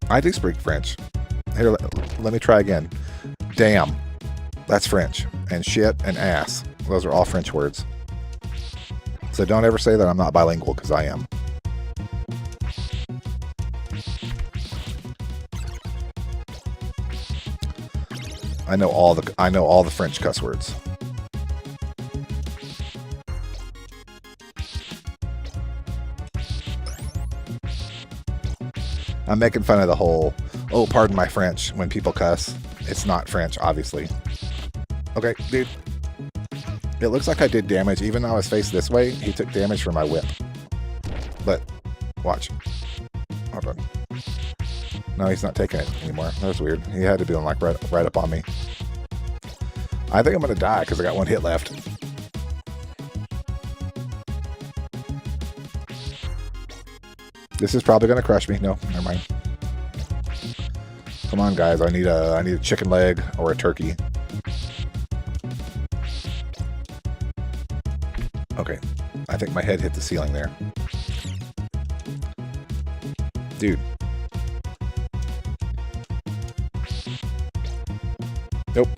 I do speak French. Here, let me try again. Damn. That's French. And shit and ass. Those are all French words. So don't ever say that I'm not bilingual, because I am. I know all the French cuss words. I'm making fun of the whole, oh, pardon my French, when people cuss. It's not French, obviously. Okay, dude. It looks like I did damage. Even though I was faced this way, he took damage from my whip. But, watch. Hold on. No, he's not taking it anymore. That was weird. He had to be on, like, right up on me. I think I'm going to die because I got one hit left. This is probably going to crush me. No, never mind. Come on, guys. I need a chicken leg or a turkey. Okay. I think my head hit the ceiling there. Dude. Nope.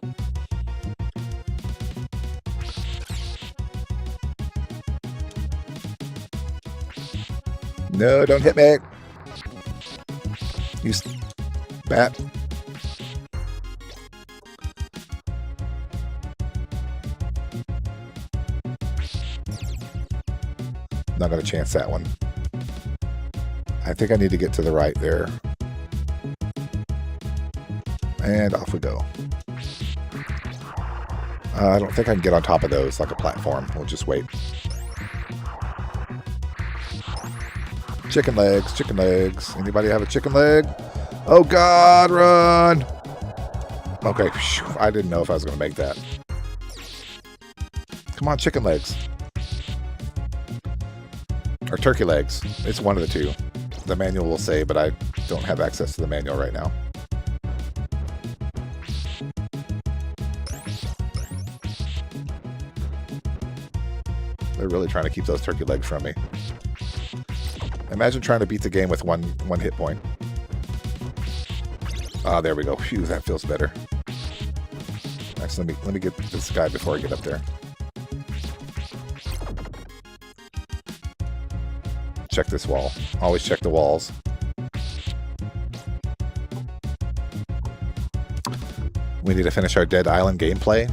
No, don't hit me. You bat. Not going to chance that one. I think I need to get to the right there. And off we go. I don't think I can get on top of those like a platform. We'll just wait. Chicken legs, chicken legs. Anybody have a chicken leg? Oh God, run! Okay, I didn't know if I was going to make that. Come on, chicken legs. Or turkey legs. It's one of the two. The manual will say, but I don't have access to the manual right now. They're really trying to keep those turkey legs from me. Imagine trying to beat the game with one hit point. Ah, there we go. Phew, that feels better. Actually, let me get this guy before I get up there. Check this wall. Always check the walls. We need to finish our Dead Island gameplay.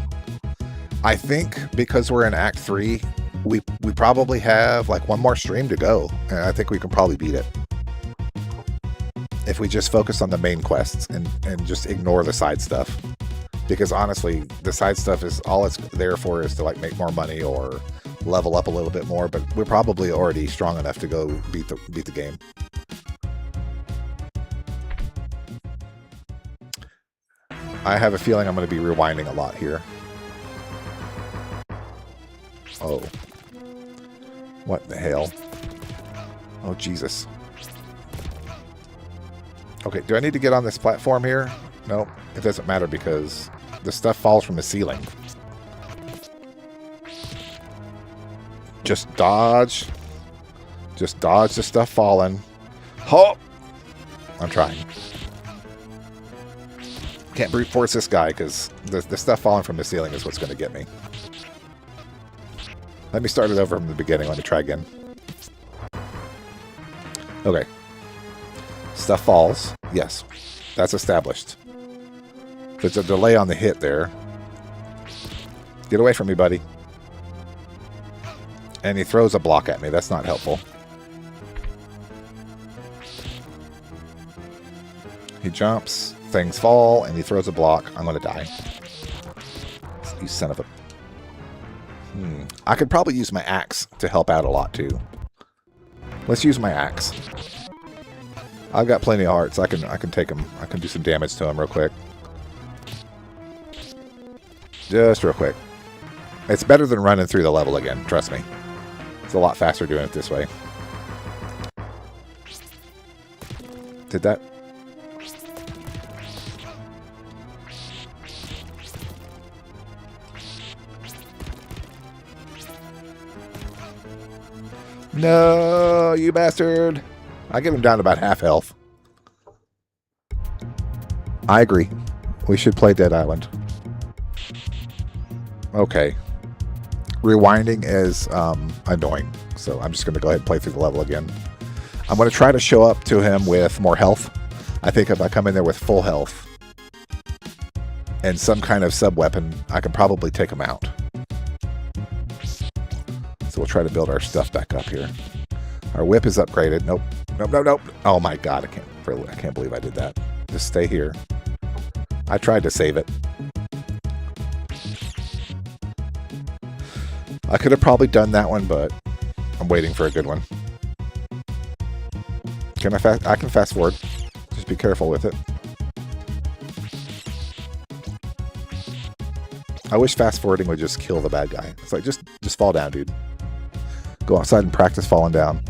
I think because we're in Act 3, we probably have like one more stream to go, and I think we can probably beat it. If we just focus on the main quests and just ignore the side stuff. Because honestly, the side stuff is all it's there for is to like make more money or level up a little bit more, but we're probably already strong enough to go beat the game. I have a feeling I'm going to be rewinding a lot here. Oh. What the hell? Oh, Jesus. Okay, do I need to get on this platform here? No, it doesn't matter because the stuff falls from the ceiling. Just dodge. Just dodge the stuff falling. Hop! I'm trying. Can't brute force this guy because the stuff falling from the ceiling is what's going to get me. Let me start it over from the beginning. Let me try again. Okay. Stuff falls. Yes. That's established. There's a delay on the hit there. Get away from me, buddy. And he throws a block at me. That's not helpful. He jumps. Things fall. And he throws a block. I'm going to die. You son of a... I could probably use my axe to help out a lot, too. Let's use my axe. I've got plenty of hearts. I can take him. I can do some damage to him real quick. Just real quick. It's better than running through the level again. Trust me. It's a lot faster doing it this way. Did that... No, you bastard. I get him down to about half health. I agree. We should play Dead Island. Okay. Rewinding is annoying, so I'm just going to go ahead and play through the level again. I'm going to try to show up to him with more health. I think if I come in there with full health and some kind of sub-weapon, I can probably take him out. So we'll try to build our stuff back up here. Our whip is upgraded. Nope. Nope, nope, nope. Oh my god, I can't believe I did that. Just stay here. I tried to save it. I could have probably done that one, but I'm waiting for a good one. Can I can fast forward. Just be careful with it. I wish fast forwarding would just kill the bad guy. It's like, just fall down, dude. Go outside and practice falling down.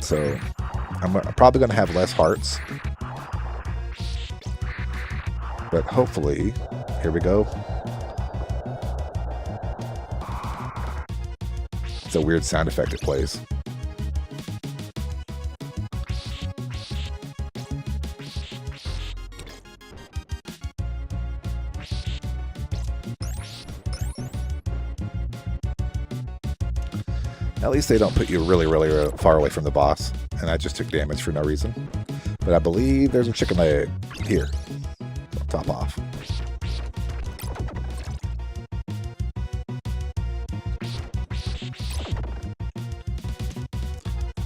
So, I'm probably going to have less hearts. But hopefully, here we go. It's a weird sound effect it plays. At least they don't put you really, really far away from the boss. And I just took damage for no reason. But I believe there's a chicken leg here. Top off.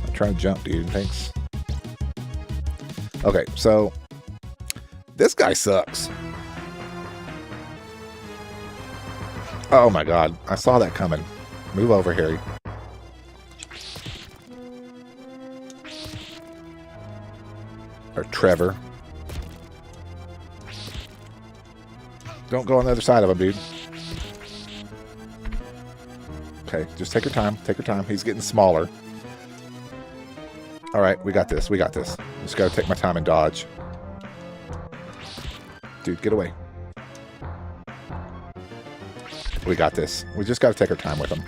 I'm trying to jump, dude. Thanks. Okay, so this guy sucks. Oh my god. I saw that coming. Move over, Harry. Or Trevor. Don't go on the other side of him, dude. Okay, just take your time. Take your time. He's getting smaller. All right, we got this. We got this. Just got to take my time and dodge. Dude, get away. We got this. We just got to take our time with him.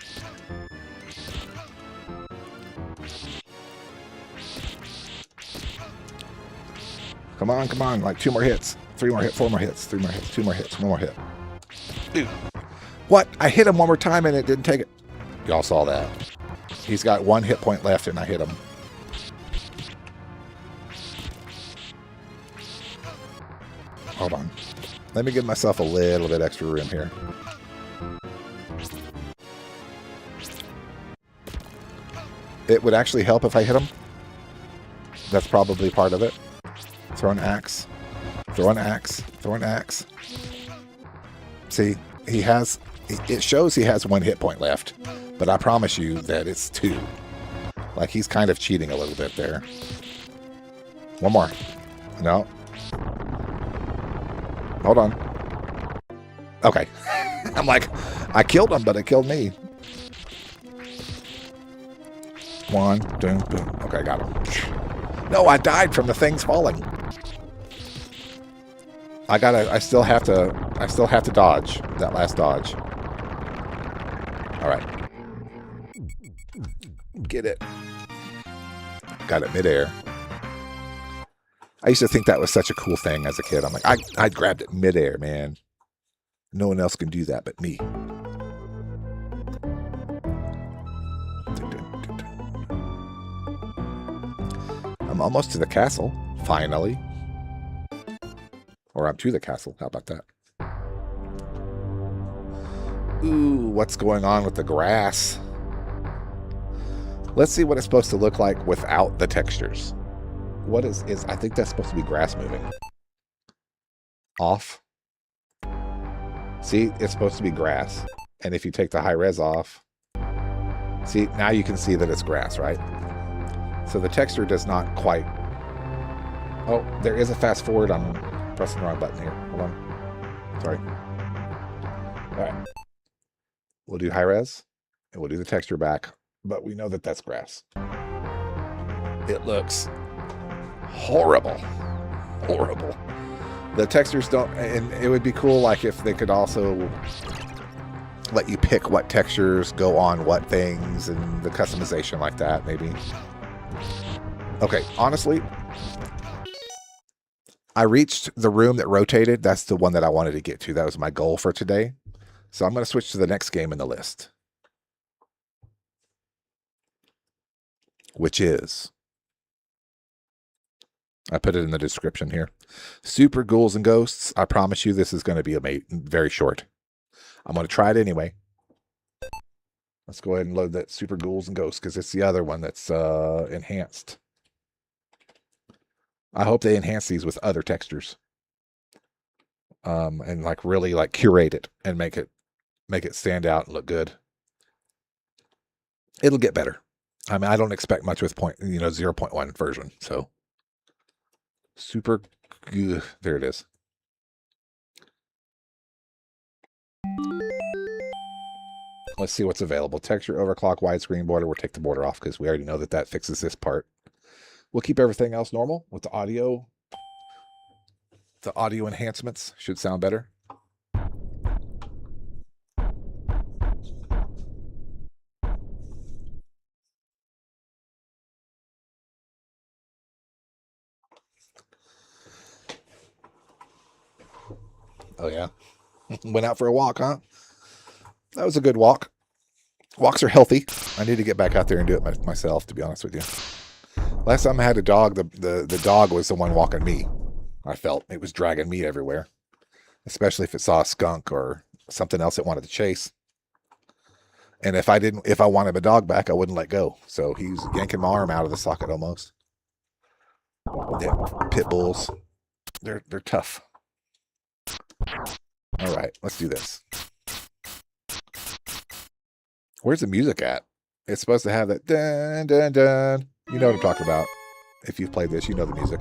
Come on, come on. Like 2 more hits. 3 more hits. 4 more hits. 3 more hits. 2 more hits. 1 more hit. Dude. What? I hit him 1 more time and it didn't take it. Y'all saw that. He's got 1 hit point left and I hit him. Hold on. Let me give myself a little bit extra room here. It would actually help if I hit him. That's probably part of it. Throw an axe. Throw an axe. Throw an axe. See, he has... It shows he has 1 hit point left. But I promise you that it's 2. Like, he's kind of cheating a little bit there. 1 more. No. Hold on. Okay. I'm like, I killed him, but it killed me. 1, boom, boom. Okay, got him. No, I died from the things falling. I still have to dodge that last dodge. All right. Get it. Got it midair. I used to think that was such a cool thing as a kid. I'm like, I grabbed it midair, man. No one else can do that but me. I'm almost to the castle, finally. Or I'm to the castle. How about that? Ooh, what's going on with the grass? Let's see what it's supposed to look like without the textures. What is I think that's supposed to be grass moving. Off. See, it's supposed to be grass. And if you take the high res off, see, now you can see that it's grass, right? So the texture does not quite... Oh, there is a fast forward. I'm pressing the wrong button here. Hold on. Sorry. All right. We'll do high res, and we'll do the texture back. But we know that that's grass. It looks horrible. Horrible. The textures don't... And it would be cool, like, if they could also let you pick what textures go on what things and the customization like that, maybe. Okay, honestly, I reached the room that rotated. That's the one that I wanted to get to. That was my goal for today. So I'm going to switch to the next game in the list, which is... I put it in the description here. Super Ghouls and Ghosts. I promise you this is going to be very short. I'm going to try it anyway. Let's go ahead and load that Super Ghouls and Ghosts because it's the other one that's enhanced. I hope they enhance these with other textures. And like really like curate it and make it stand out and look good. It'll get better. I mean, I don't expect much with 0.1 version, so super good. There it is. Let's see what's available. Texture, overclock, widescreen, border. We'll take the border off because we already know that fixes this part. We'll keep everything else normal with the audio. The audio enhancements should sound better. Oh, yeah. Went out for a walk, huh? That was a good walk. Walks are healthy. I need to get back out there and do it myself, to be honest with you. Last time I had a dog, the dog was the one walking me. I felt it was dragging me everywhere, especially if it saw a skunk or something else it wanted to chase. And if I wanted my dog back, I wouldn't let go. So he's yanking my arm out of the socket almost. Yeah, pit bulls. They're tough. All right, let's do this. Where's the music at? It's supposed to have that dun dun dun. You know what I'm talking about. If you've played this, you know the music.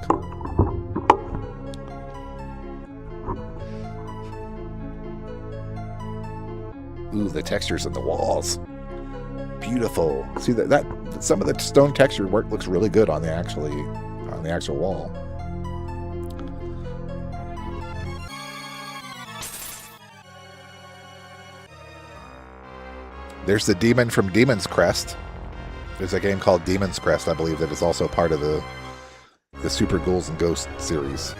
Ooh, the textures in the walls. Beautiful. See that some of the stone texture work looks really good on the actual wall. There's the demon from Demon's Crest. There's a game called Demon's Crest, I believe, that is also part of the Super Ghouls and Ghosts series.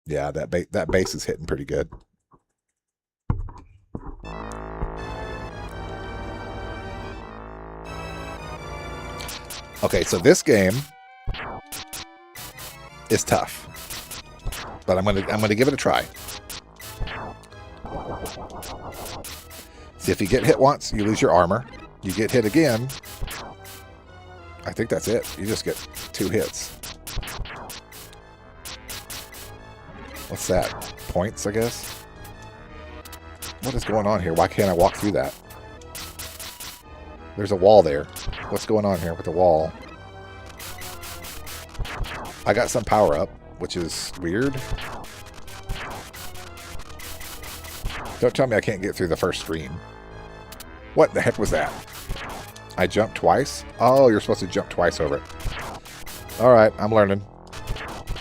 Yeah, that bass is hitting pretty good. Okay, so this game is tough, but I'm gonna give it a try. See, if you get hit once, you lose your armor. You get hit again, I think that's it. You just get 2 hits. What's that? Points, I guess? What is going on here? Why can't I walk through that? There's a wall there. What's going on here with the wall? I got some power up, which is weird. Don't tell me I can't get through the first screen. What the heck was that? I jumped twice? Oh, you're supposed to jump twice over it. Alright, I'm learning.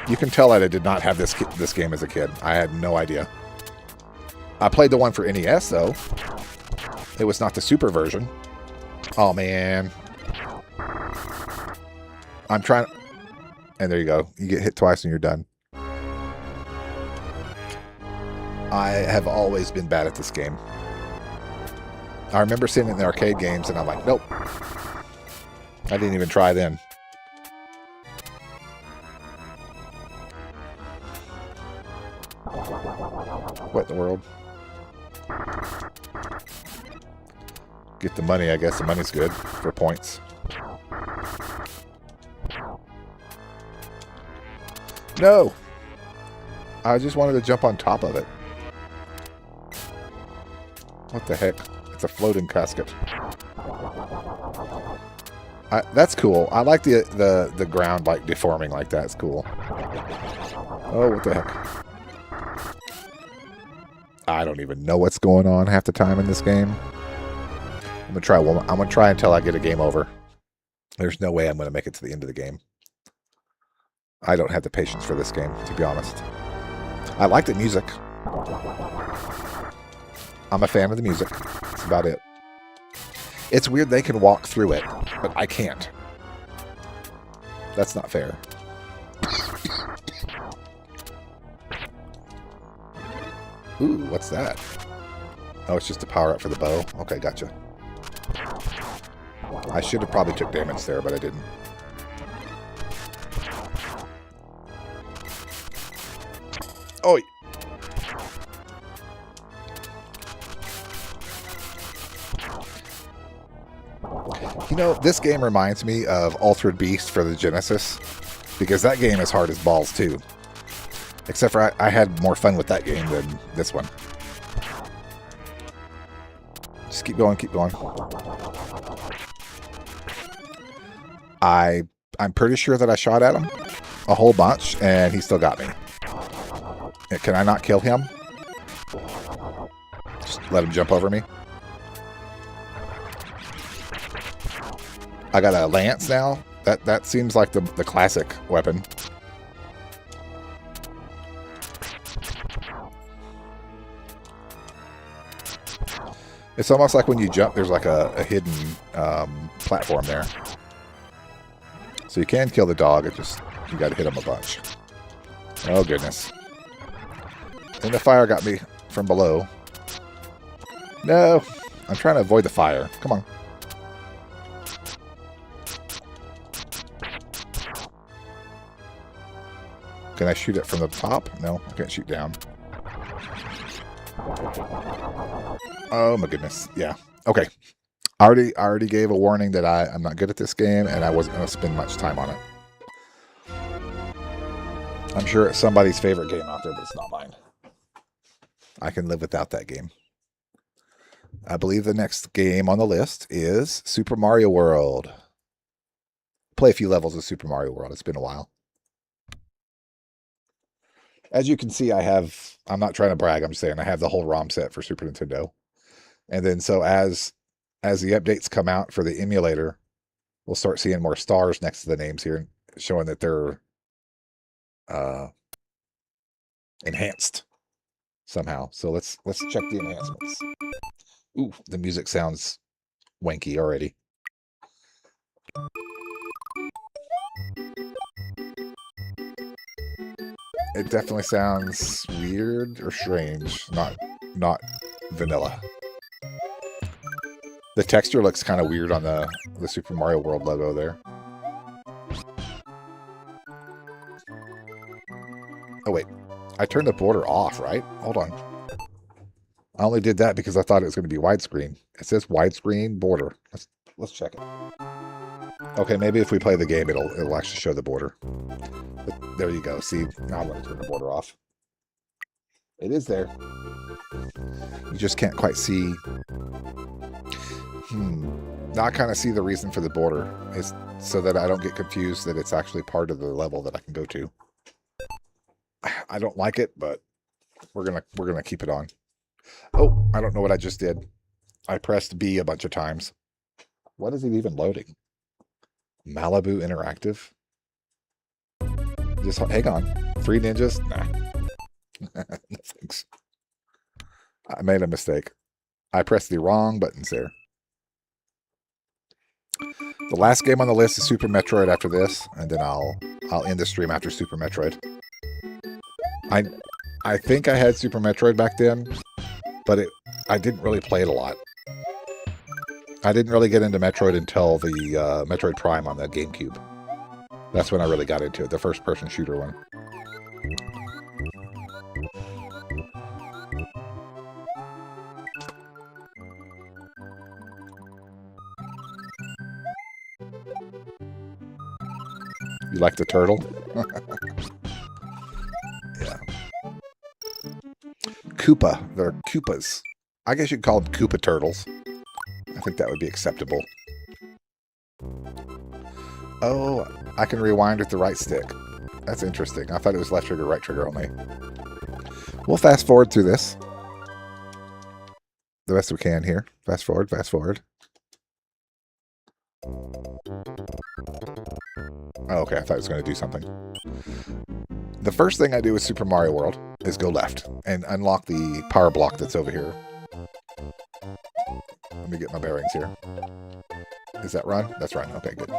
You can tell that I did not have this game as a kid. I had no idea. I played the one for NES, though. It was not the Super version. Oh, man. I'm trying... And there you go. You get hit twice and you're done. I have always been bad at this game. I remember seeing it in the arcade games, and I'm like, nope. I didn't even try then. What in the world? Get the money, I guess. The money's good for points. No! I just wanted to jump on top of it. What the heck? It's a floating casket. That's cool. I like the ground like deforming like that. It's cool. Oh, what the heck? I don't even know what's going on half the time in this game. I'm gonna try until I get a game over. There's no way I'm gonna make it to the end of the game. I don't have the patience for this game, to be honest. I like the music. I'm a fan of the music. That's about it. It's weird they can walk through it, but I can't. That's not fair. Ooh, what's that? Oh, it's just a power up for the bow. Okay, gotcha. I should have probably took damage there, but I didn't. Oh! You know, this game reminds me of Altered Beast for the Genesis, because that game is hard as balls, too. Except for I had more fun with that game than this one. Just keep going, keep going. I'm pretty sure that I shot at him a whole bunch, and he still got me. Can I not kill him? Just let him jump over me. I got a lance now. That seems like the classic weapon. It's almost like when you jump, there's like a hidden platform there. So you can kill the dog, you gotta hit him a bunch. Oh goodness. And the fire got me from below. No! I'm trying to avoid the fire. Come on. Can I shoot it from the top? No, I can't shoot down. Oh my goodness. Yeah. Okay. I already gave a warning that I'm not good at this game, and I wasn't going to spend much time on it. I'm sure it's somebody's favorite game out there, but it's not mine. I can live without that game. I believe the next game on the list is Super Mario World. Play a few levels of Super Mario World. It's been a while. As you can see, I'm not trying to brag, I'm just saying I have the whole ROM set for Super Nintendo. And then so as the updates come out for the emulator, we'll start seeing more stars next to the names here, showing that they're enhanced somehow. So let's check the enhancements. Ooh, the music sounds wanky already. It definitely sounds weird or strange, not vanilla. The texture looks kind of weird on the Super Mario World logo there. Oh wait, I turned the border off, right? Hold on. I only did that because I thought it was going to be widescreen. It says widescreen border. Let's check it. Okay, maybe if we play the game, it'll actually show the border. But there you go. See, now I'm going to turn the border off. It is there. You just can't quite see. Now I kind of see the reason for the border is so that I don't get confused that it's actually part of the level that I can go to. I don't like it, but we're gonna keep it on. Oh, I don't know what I just did. I pressed B a bunch of times. What is it even loading? Malibu Interactive? Just hang on. 3 ninjas? Nah. No thanks. I made a mistake. I pressed the wrong buttons there. The last game on the list is Super Metroid after this, and then I'll end the stream after Super Metroid. I think I had Super Metroid back then, but I didn't really play it a lot. I didn't really get into Metroid until the Metroid Prime on the GameCube. That's when I really got into it, the first-person shooter one. You like the turtle? Yeah. Koopa. They're Koopas. I guess you'd call them Koopa turtles. I think that would be acceptable. Oh, I can rewind with the right stick. That's interesting. I thought it was left trigger, right trigger only. We'll fast forward through this. The best we can here. Fast forward, fast forward. Oh, okay, I thought it was going to do something. The first thing I do with Super Mario World is go left and unlock the power block that's over here. Let me get my bearings here. Is that run? That's run. Okay, good.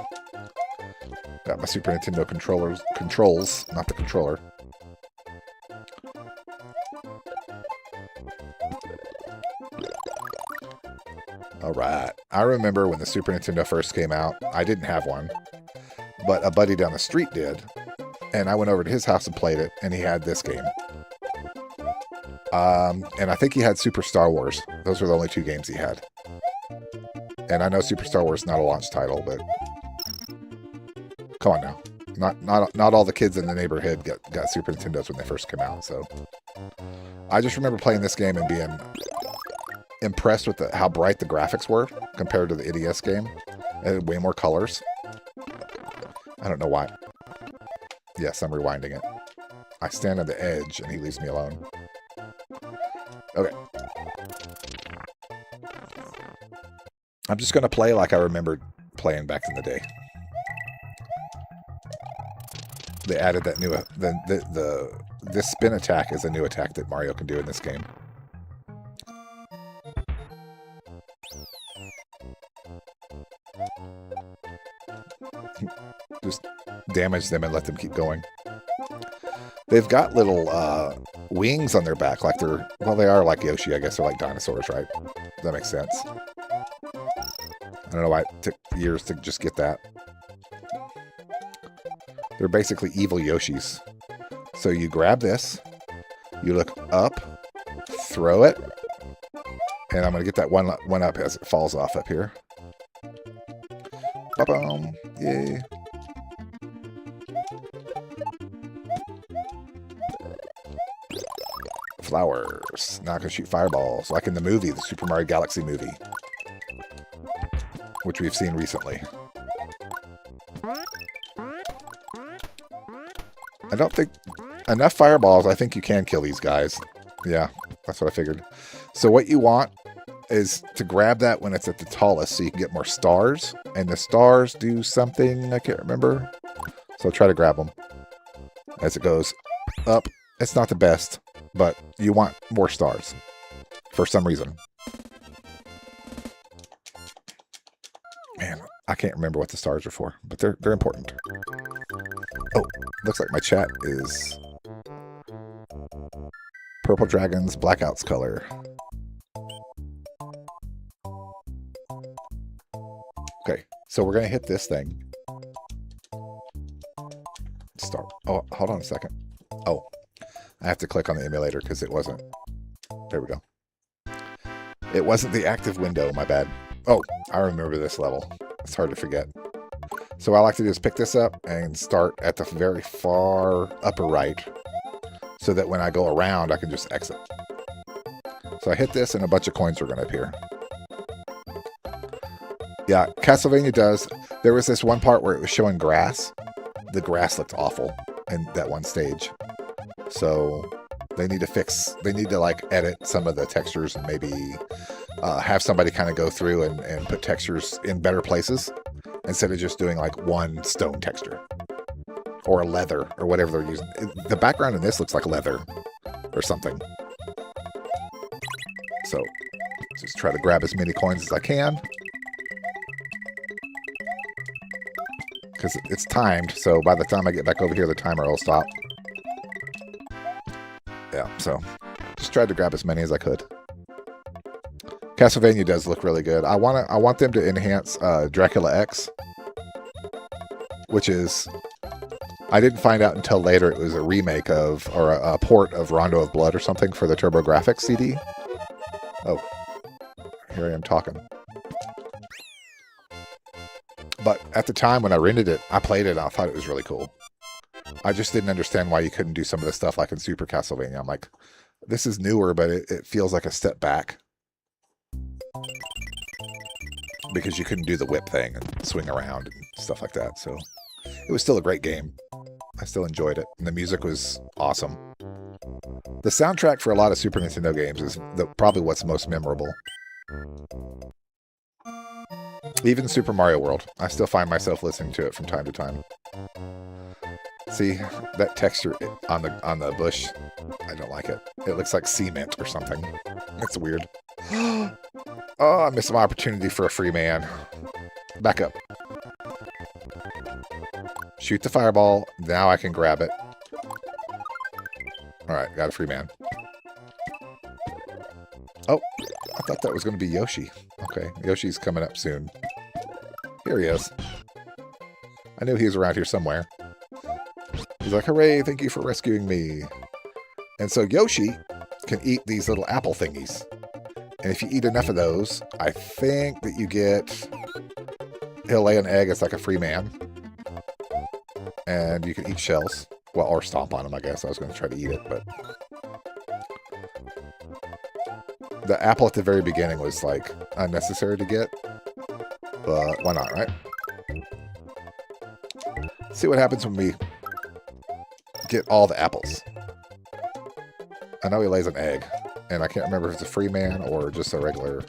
Got my Super Nintendo controls, not the controller. All right. I remember when the Super Nintendo first came out, I didn't have one, but a buddy down the street did. And I went over to his house and played it, and he had this game. And I think he had Super Star Wars. Those were the only 2 games he had. And I know Super Star Wars is not a launch title, but come on now. Not all the kids in the neighborhood got Super Nintendos when they first came out. So I just remember playing this game and being impressed with how bright the graphics were compared to the NES game. It had way more colors. I don't know why. Yes, I'm rewinding it. I stand on the edge and he leaves me alone. Okay. I'm just going to play like I remembered playing back in the day. They added that new this spin attack is a new attack that Mario can do in this game. Just damage them and let them keep going. They've got little wings on their back, like they are like Yoshi, I guess they're like dinosaurs, right? That makes sense. I don't know why it took years to just get that. They're basically evil Yoshis. So you grab this, you look up, throw it, and I'm going to get that one up as it falls off up here. Ba-boom! Yay! Flowers. Now I can shoot fireballs, like in the movie, the Super Mario Galaxy movie, which we've seen recently. enough fireballs, I think you can kill these guys. Yeah, that's what I figured. So what you want is to grab that when it's at the tallest so you can get more stars. And the stars do something, I can't remember. So try to grab them as it goes up. It's not the best, but you want more stars for some reason. Man, I can't remember what the stars are for, but they're important. Oh, looks like my chat is Purple Dragons Blackouts color. Okay, so we're going to hit this thing. Start. Oh, hold on a second. Oh, I have to click on the emulator because it wasn't. There we go. It wasn't the active window, my bad. Oh, I remember this level. It's hard to forget. So what I like to do is pick this up and start at the very far upper right so that when I go around, I can just exit. So I hit this and a bunch of coins are going to appear. Yeah, Castlevania does. There was this one part where it was showing grass. The grass looked awful in that one stage. So they need to like edit some of the textures and maybe have somebody kind of go through and put textures in better places instead of just doing like one stone texture or a leather or whatever they're using. The background in this looks like leather or something. So just try to grab as many coins as I can. Because it's timed, so by the time I get back over here, the timer will stop. Yeah, so just tried to grab as many as I could. Castlevania does look really good. I want them to enhance Dracula X, which is, I didn't find out until later it was a remake of, or a port of Rondo of Blood or something for the TurboGrafx CD. Oh, here I am talking. But at the time when I rented it, I played it and I thought it was really cool. I just didn't understand why you couldn't do some of the stuff like in Super Castlevania. I'm like, this is newer, but it feels like a step back. Because you couldn't do the whip thing and swing around and stuff like that. So it was still a great game. I still enjoyed it. And the music was awesome. The soundtrack for a lot of Super Nintendo games is probably what's most memorable. Even Super Mario World, I still find myself listening to it from time to time. See, that texture on the bush, I don't like it. It looks like cement or something. It's weird. Oh, I missed my opportunity for a free man. Back up. Shoot the fireball. Now I can grab it. Alright, got a free man. Oh, I thought that was going to be Yoshi. Okay, Yoshi's coming up soon. Here he is. I knew he was around here somewhere. He's like, hooray, thank you for rescuing me. And so Yoshi can eat these little apple thingies. And if you eat enough of those, I think that you get... He'll lay an egg as like a free man. And you can eat shells. Well, or stomp on them, I guess. I was going to try to eat it, but... The apple at the very beginning was, like, unnecessary to get. But why not, right? See what happens when we get all the apples. I know he lays an egg. And I can't remember if it's a free man or just a regular...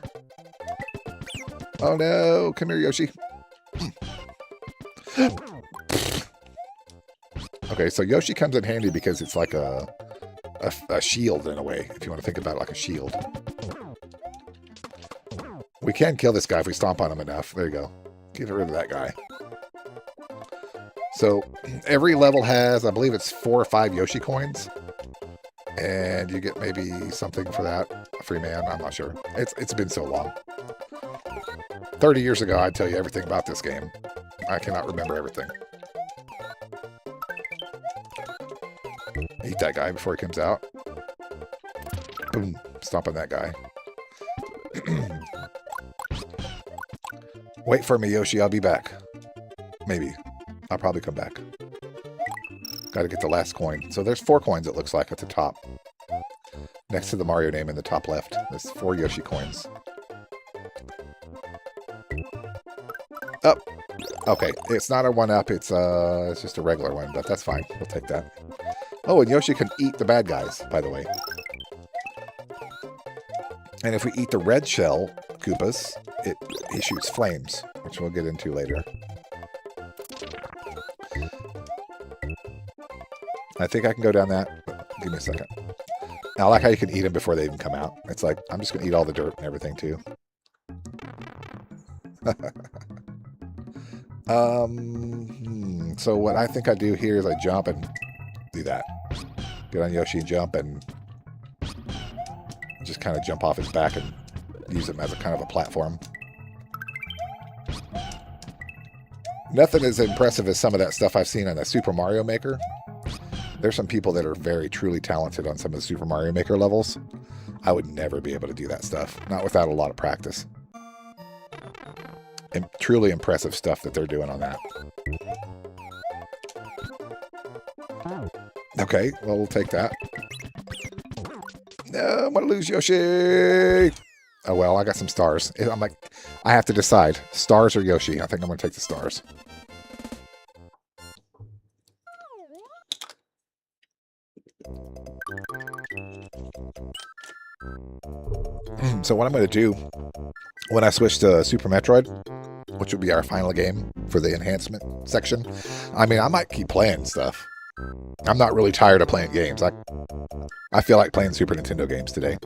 Oh no! Come here, Yoshi! Okay, so Yoshi comes in handy because it's like a shield in a way, if you want to think about it like a shield. We can kill this guy if we stomp on him enough. There you go. Get rid of that guy. So, every level has, I believe it's 4 or 5 Yoshi coins. And you get maybe something for that. A free man, I'm not sure. It's been so long. 30 years ago, I'd tell you everything about this game. I cannot remember everything. Eat that guy before he comes out. Boom. Stomp on that guy. Wait for me, Yoshi. I'll be back. Maybe. I'll probably come back. Got to get the last coin. So there's 4 coins, it looks like, at the top. Next to the Mario name in the top left. There's 4 Yoshi coins. Up. Okay. It's not a 1-up. It's just a regular one, but that's fine. We'll take that. Oh, and Yoshi can eat the bad guys, by the way. And if we eat the red shell Koopas, he shoots flames, which we'll get into later. I think I can go down that. Give me a second. I like how you can eat them before they even come out. It's like, I'm just going to eat all the dirt and everything, too. So what I think I do here is I jump and do that. Get on Yoshi and jump and just kind of jump off his back and use him as a kind of a platform. Nothing as impressive as some of that stuff I've seen on the Super Mario Maker. There's some people that are very truly talented on some of the Super Mario Maker levels. I would never be able to do that stuff, not without a lot of practice. And truly impressive stuff that they're doing on that. Okay, well, we'll take that. No, I'm going to lose Yoshi. Oh, well, I got some stars. I'm like, I have to decide. Stars or Yoshi? I think I'm going to take the stars. So what I'm going to do when I switch to Super Metroid, which will be our final game for the enhancement section, I mean, I might keep playing stuff. I'm not really tired of playing games. I feel like playing Super Nintendo games today.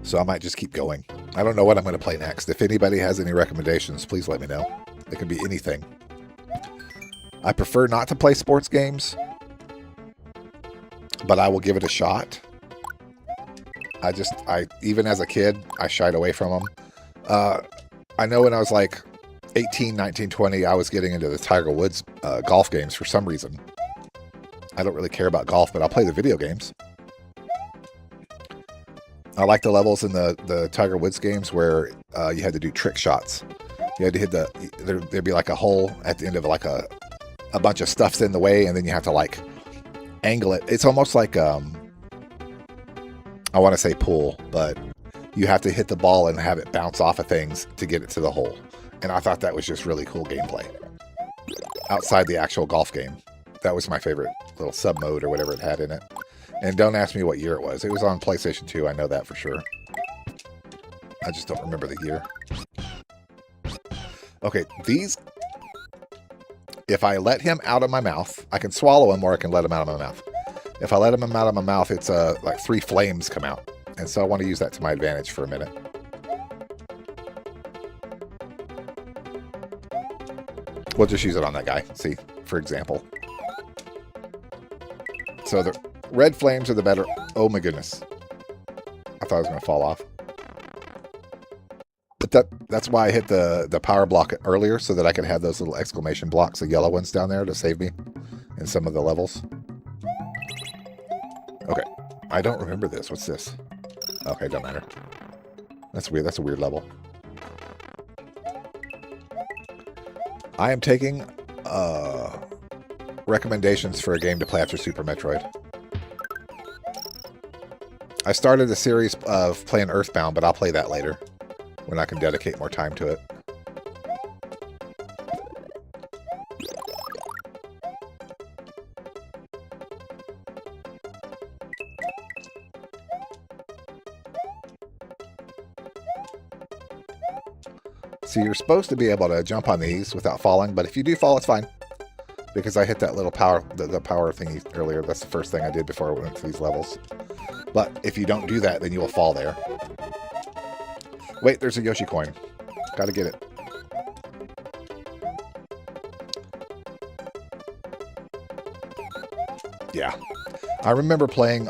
So I might just keep going. I don't know what I'm going to play next. If anybody has any recommendations, please let me know. It can be anything. I prefer not to play sports games, but I will give it a shot. Even as a kid, I shied away from them. I know when I was like 18, 19, 20, I was getting into the Tiger Woods golf games for some reason. I don't really care about golf, but I'll play the video games. I like the levels in the Tiger Woods games where you had to do trick shots. You had to hit there'd be like a hole at the end of like a bunch of stuff's in the way, and then you have to like angle it. It's almost like, I want to say pool, but you have to hit the ball and have it bounce off of things to get it to the hole. And I thought that was just really cool gameplay. Outside the actual golf game. That was my favorite little sub-mode or whatever it had in it. And don't ask me what year it was. It was on PlayStation 2, I know that for sure. I just don't remember the year. Okay, these... If I let him out of my mouth, I can swallow him or I can let him out of my mouth. If I let him out of my mouth, it's like 3 flames come out. And so I want to use that to my advantage for a minute. We'll just use it on that guy, see, for example. So the red flames are the better. Oh my goodness. I thought I was going to fall off. But that's why I hit the power block earlier, so that I could have those little exclamation blocks, the yellow ones down there, to save me in some of the levels. Okay. I don't remember this. What's this? Okay, don't matter. That's weird. That's a weird level. I am taking recommendations for a game to play after Super Metroid. I started a series of playing Earthbound, but I'll play that later when I can dedicate more time to it. So you're supposed to be able to jump on these without falling, but if you do fall, it's fine. Because I hit that little power, the power thingy earlier. That's the first thing I did before I went to these levels. But if you don't do that, then you will fall there. Wait, there's a Yoshi coin. Gotta get it. Yeah. I remember playing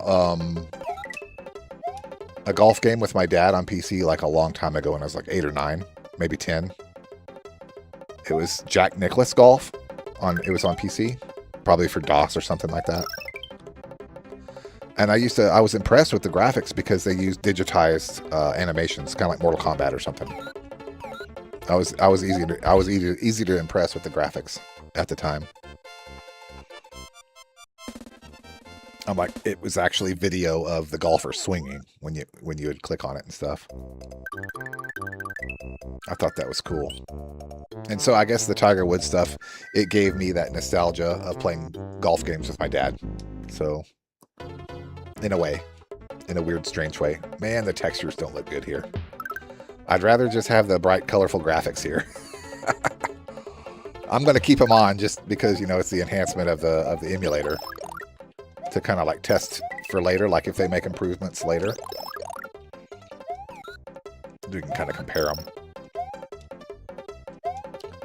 a golf game with my dad on PC like a long time ago when I was like 8 or 9. Maybe 10. It was Jack Nicklaus Golf. It was on PC. Probably for DOS or something like that. And I was impressed with the graphics because they used digitized animations, kind of like Mortal Kombat or something. I was easy to impress with the graphics at the time. I'm like, it was actually video of the golfer swinging when you would click on it and stuff. I thought that was cool. And so I guess the Tiger Woods stuff, it gave me that nostalgia of playing golf games with my dad. So, in a way, in a weird, strange way. Man, the textures don't look good here. I'd rather just have the bright, colorful graphics here. I'm going to keep them on just because, you know, it's the enhancement of the emulator to kind of like test for later, like if they make improvements later. We can kind of compare them.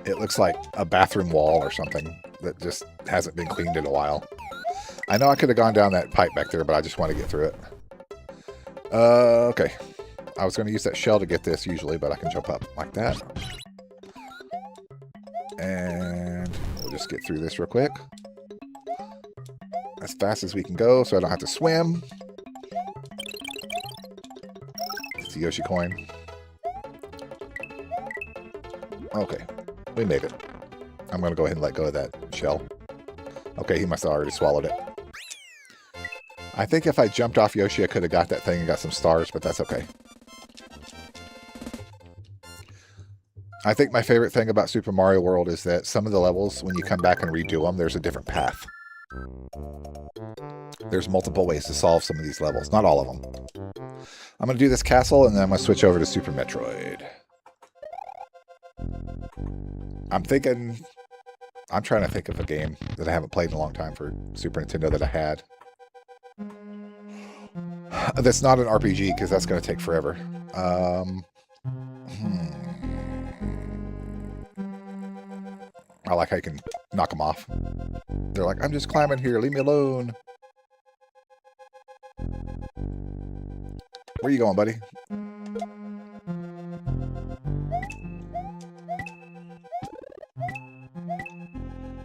It looks like a bathroom wall or something that just hasn't been cleaned in a while. I know I could have gone down that pipe back there, but I just want to get through it. Okay. I was going to use that shell to get this usually, but I can jump up like that. And we'll just get through this real quick. As fast as we can go so I don't have to swim. It's a Yoshi coin. Okay. We made it. I'm going to go ahead and let go of that shell. Okay, he must have already swallowed it. I think if I jumped off Yoshi, I could have got that thing and got some stars, but that's okay. I think my favorite thing about Super Mario World is that some of the levels, when you come back and redo them, there's a different path. There's multiple ways to solve some of these levels. Not all of them. I'm going to do this castle, and then I'm going to switch over to Super Metroid. I'm trying to think of a game that I haven't played in a long time for Super Nintendo that I had. That's not an RPG, because that's going to take forever. I like how you can knock them off. They're like, I'm just climbing here. Leave me alone. Where you going, buddy?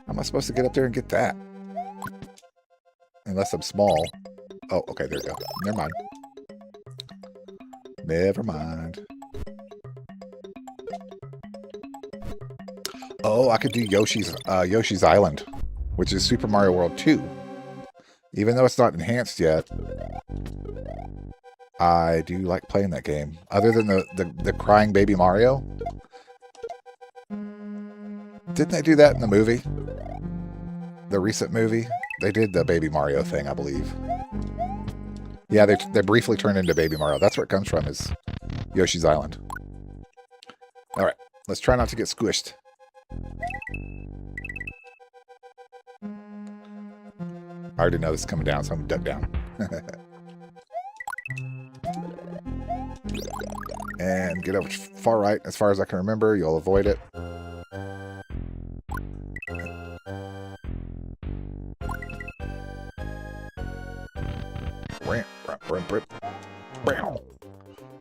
How am I supposed to get up there and get that? Unless I'm small. Oh, okay, there we go. Never mind. Never mind. Oh, I could do Yoshi's Island, which is Super Mario World 2. Even though it's not enhanced yet, I do like playing that game. Other than the crying baby Mario. Didn't they do that in the movie? The recent movie? They did the baby Mario thing, I believe. Yeah, they briefly turned into baby Mario. That's where it comes from, is Yoshi's Island. Alright, let's try not to get squished. I already know this is coming down, so I'm duck down. And get over far right as far as I can remember. You'll avoid it.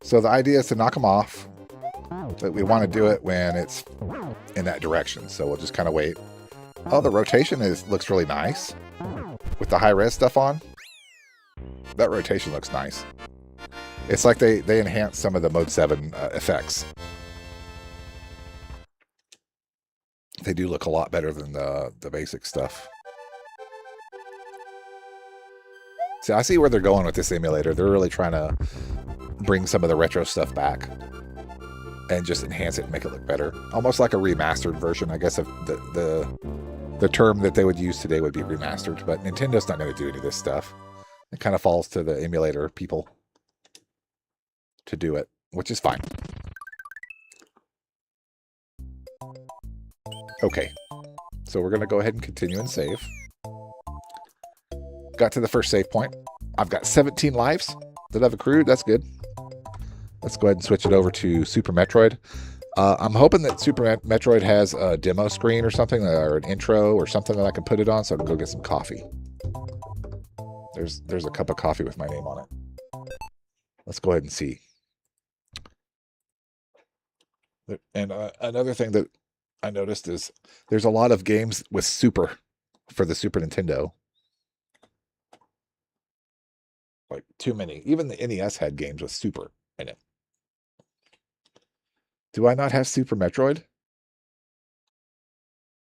So the idea is to knock them off, but we want to do it when it's in that direction. So we'll just kind of wait. Oh, the rotation looks really nice with the high res stuff on. That rotation looks nice. It's like they enhanced some of the Mode 7 effects. They do look a lot better than the basic stuff. See, I see where they're going with this emulator. They're really trying to bring some of the retro stuff back and just enhance it and make it look better. Almost like a remastered version, I guess, of the term that they would use today would be remastered. But Nintendo's not going to do any of this stuff. It kind of falls to the emulator people to do it, which is fine. Okay, so we're going to go ahead and continue and save. Got to the first save point. I've got 17 lives that I've accrued. That's good. Let's go ahead and switch it over to Super Metroid. I'm hoping that Super Metroid has a demo screen or something, or an intro or something that I can put it on so I can go get some coffee. There's a cup of coffee with my name on it. Let's go ahead and see. And another thing that I noticed is there's a lot of games with Super for the Super Nintendo. Like, too many. Even the NES had games with Super in it. Do I not have Super Metroid?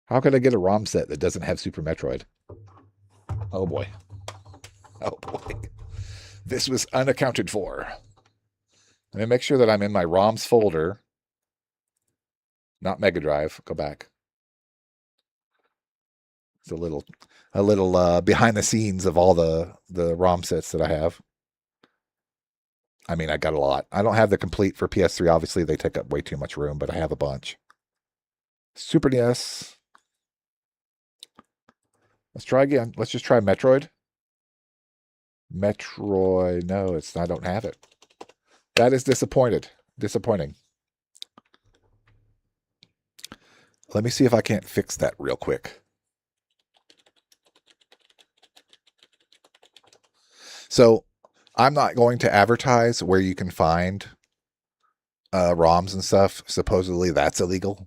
How could I get a ROM set that doesn't have Super Metroid? Oh boy. Oh boy. This was unaccounted for. Let me make sure that I'm in my ROMs folder. Not Mega Drive. Go back. It's a little behind the scenes of all the ROM sets that I have. I mean, I got a lot. I don't have the complete for PS3. Obviously, they take up way too much room, but I have a bunch. Super NES. Let's try again. Let's just try Metroid. Metroid. No, it's I don't have it. That is disappointing. Let me see if I can't fix that real quick. So I'm not going to advertise where you can find ROMs and stuff. Supposedly that's illegal.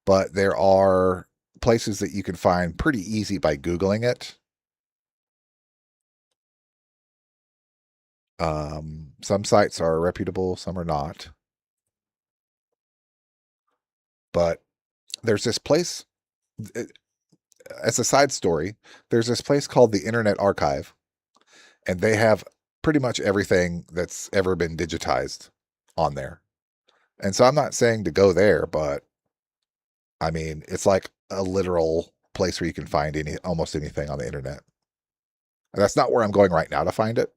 But there are places that you can find pretty easy by Googling it. Some sites are reputable, some are not. But there's this place, as a side story, there's this place called the Internet Archive, and they have pretty much everything that's ever been digitized on there. And so I'm not saying to go there, but I mean, it's like a literal place where you can find almost anything on the internet. And that's not where I'm going right now to find it.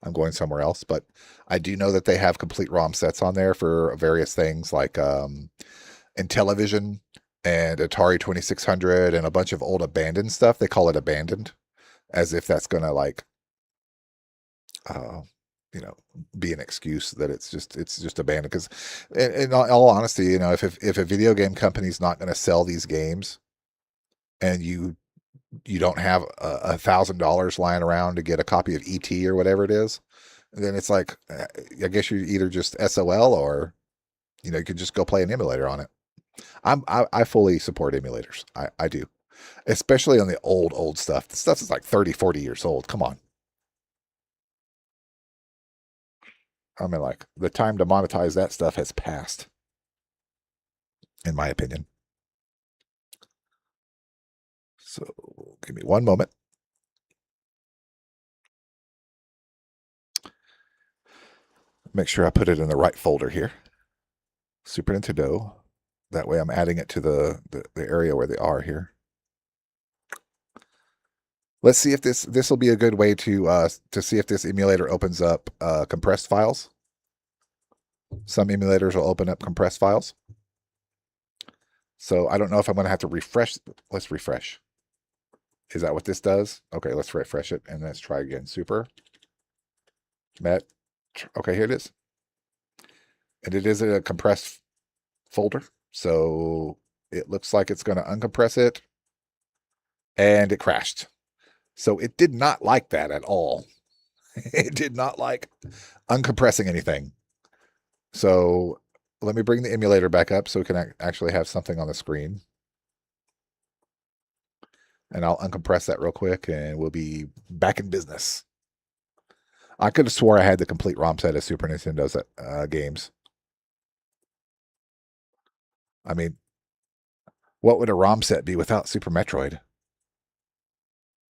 I'm going somewhere else, but I do know that they have complete ROM sets on there for various things like Intellivision and Atari 2600 and a bunch of old abandoned stuff. They call it abandoned, as if that's going to like, uh, be an excuse that it's just abandoned. Because in all honesty, if a video game company's not going to sell these games, and you don't have $1,000 lying around to get a copy of ET or whatever it is, then it's like, I guess you're either just SOL or, you could just go play an emulator on it. I fully support emulators. I do, especially on the old stuff. The stuff is like 30, 40 years old. Come on. I mean, like, the time to monetize that stuff has passed, in my opinion. So give me one moment. Make sure I put it in the right folder here. Super Nintendo. That way I'm adding it to the area where they are here. Let's see if this will be a good way to see if this emulator opens up compressed files. Some emulators will open up compressed files. So I don't know if I'm going to have to refresh. Let's refresh. Is that what this does? Okay, let's refresh it and let's try again. Super. Okay, here it is. And it is a compressed folder. So it looks like it's going to uncompress it. And it crashed. So it did not like that at all. It did not like uncompressing anything. So let me bring the emulator back up so we can actually have something on the screen. And I'll uncompress that real quick and we'll be back in business. I could have swore I had the complete ROM set of Super Nintendo's games. I mean, what would a ROM set be without Super Metroid?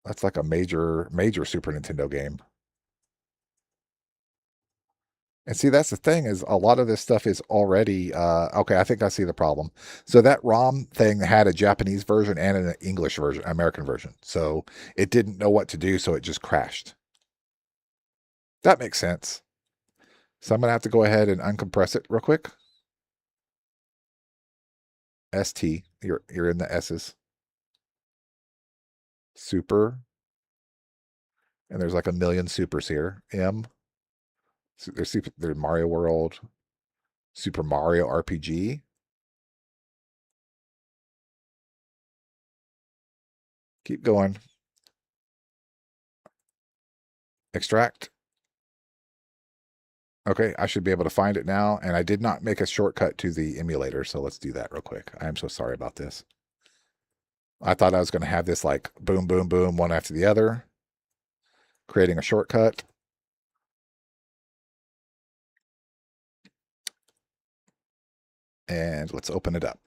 That's like a major Super Nintendo game. And see, that's the thing, is a lot of this stuff is already okay. I think I see the problem. So that ROM thing had a Japanese version and an English version, American version. So it didn't know what to do, so it just crashed. That makes sense. So I'm gonna have to go ahead and uncompress it real quick. ST, you're in the S's. Super, and there's like a million supers here. M. There's Mario World, Super Mario RPG. Keep going. Extract. Okay, I should be able to find it now, and I did not make a shortcut to the emulator, so let's do that real quick. I am so sorry about this. I thought I was going to have this like boom, boom, boom, one after the other, creating a shortcut. And let's open it up.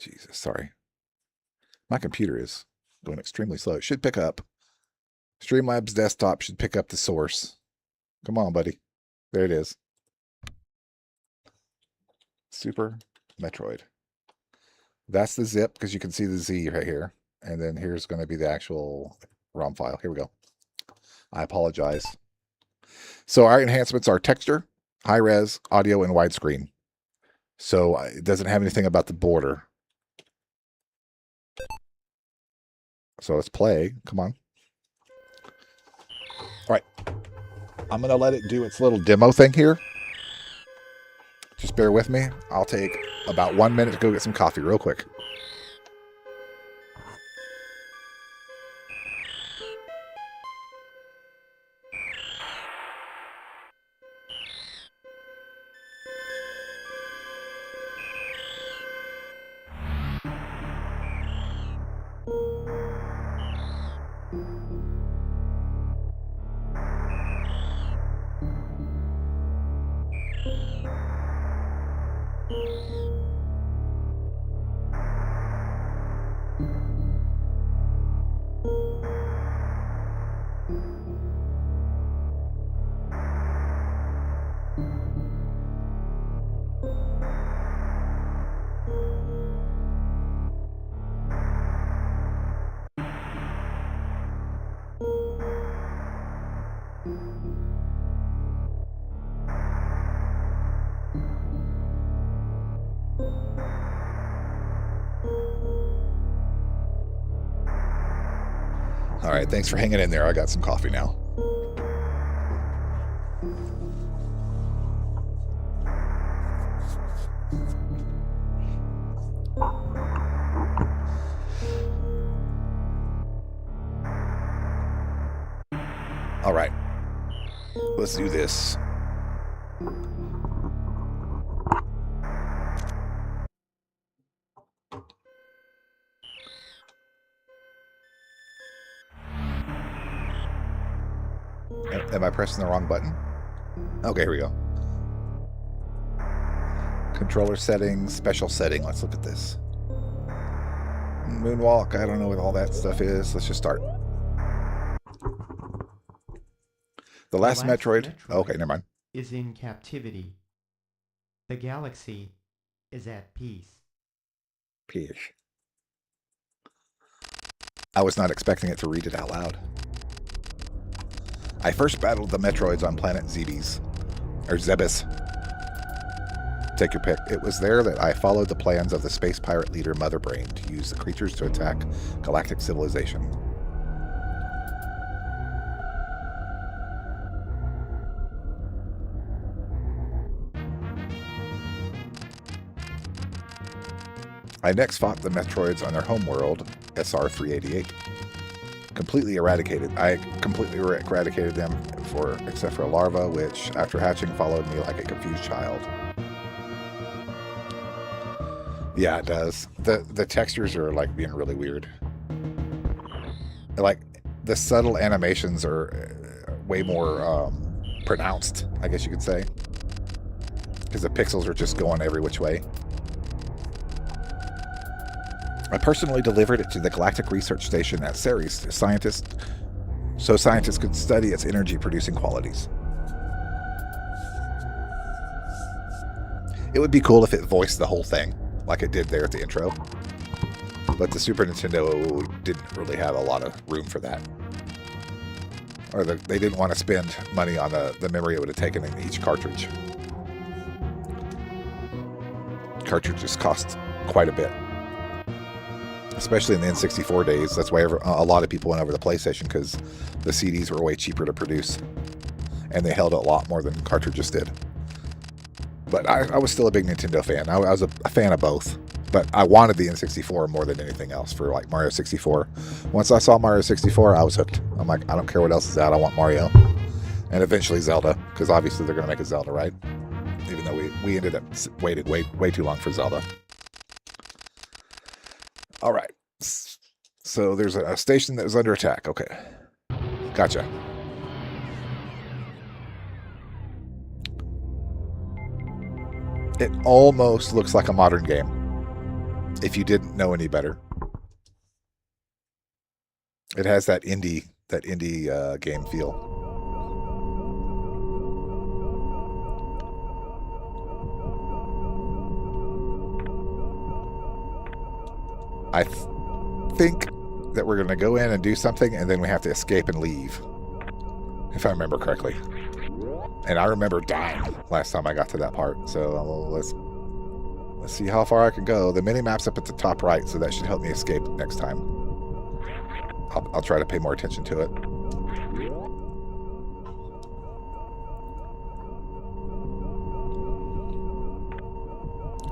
Jesus, sorry. My computer is going extremely slow. It should pick up. Streamlabs desktop should pick up the source. Come on, buddy. There it is. Super Metroid. That's the zip, because you can see the Z right here. And then here's going to be the actual ROM file. Here we go. I apologize. So our enhancements are texture, high res, audio, and widescreen. So it doesn't have anything about the border. So let's play. Come on. All right. I'm going to let it do its little demo thing here. Just bear with me. I'll take about 1 minute to go get some coffee real quick. All right, thanks for hanging in there. I got some coffee now. All right, let's do this. Am I pressing the wrong button? Okay, here we go. Controller settings, special setting. Let's look at this. Moonwalk, I don't know what all that stuff is. Let's just start. The last Metroid. Okay, never mind. Is in captivity. The galaxy is at peace. Peace. I was not expecting it to read it out loud. I first battled the Metroids on planet Zebes, or Zebes. Take your pick. It was there that I followed the plans of the space pirate leader Mother Brain to use the creatures to attack galactic civilization. I next fought the Metroids on their homeworld, SR-388. Completely eradicated. I completely eradicated them, except for a larva, which, after hatching, followed me like a confused child. Yeah, it does. The textures are like being really weird. Like the subtle animations are way more pronounced, I guess you could say, because the pixels are just going every which way. I personally delivered it to the Galactic Research Station at Ceres, so scientists could study its energy-producing qualities. It would be cool if it voiced the whole thing, like it did there at the intro. But the Super Nintendo didn't really have a lot of room for that. Or they didn't want to spend money on the memory it would have taken in each cartridge. Cartridges cost quite a bit. Especially in the N64 days. That's why a lot of people went over to PlayStation, because the CDs were way cheaper to produce. And they held a lot more than cartridges did. But I was still a big Nintendo fan. I was a fan of both. But I wanted the N64 more than anything else for like Mario 64. Once I saw Mario 64, I was hooked. I'm like, I don't care what else is out. I want Mario. And eventually Zelda, because obviously they're going to make a Zelda, right? Even though we ended up waiting way too long for Zelda. All right. So there's a station that was under attack. Okay. Gotcha. It almost looks like a modern game. If you didn't know any better. It has that indie game feel. I think that we're going to go in and do something, and then we have to escape and leave, if I remember correctly. And I remember dying last time I got to that part, so let's see how far I can go. The mini-map's up at the top right, so that should help me escape next time. I'll try to pay more attention to it.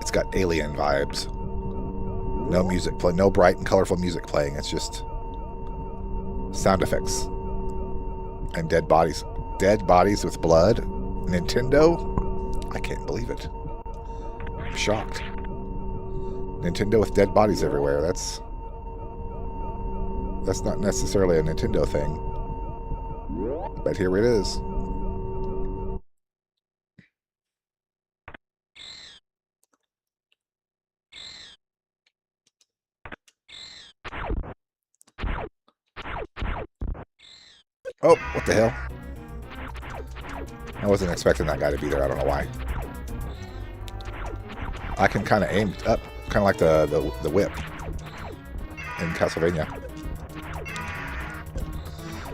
It's got alien vibes. No music play, no bright and colorful music playing. It's just sound effects and dead bodies. Dead bodies with blood. Nintendo? I can't believe it. I'm shocked. Nintendo with dead bodies everywhere. That's not necessarily a Nintendo thing. But here it is. Oh, what the hell? I wasn't expecting that guy to be there. I don't know why. I can kind of aim up, kind of like the whip in Castlevania.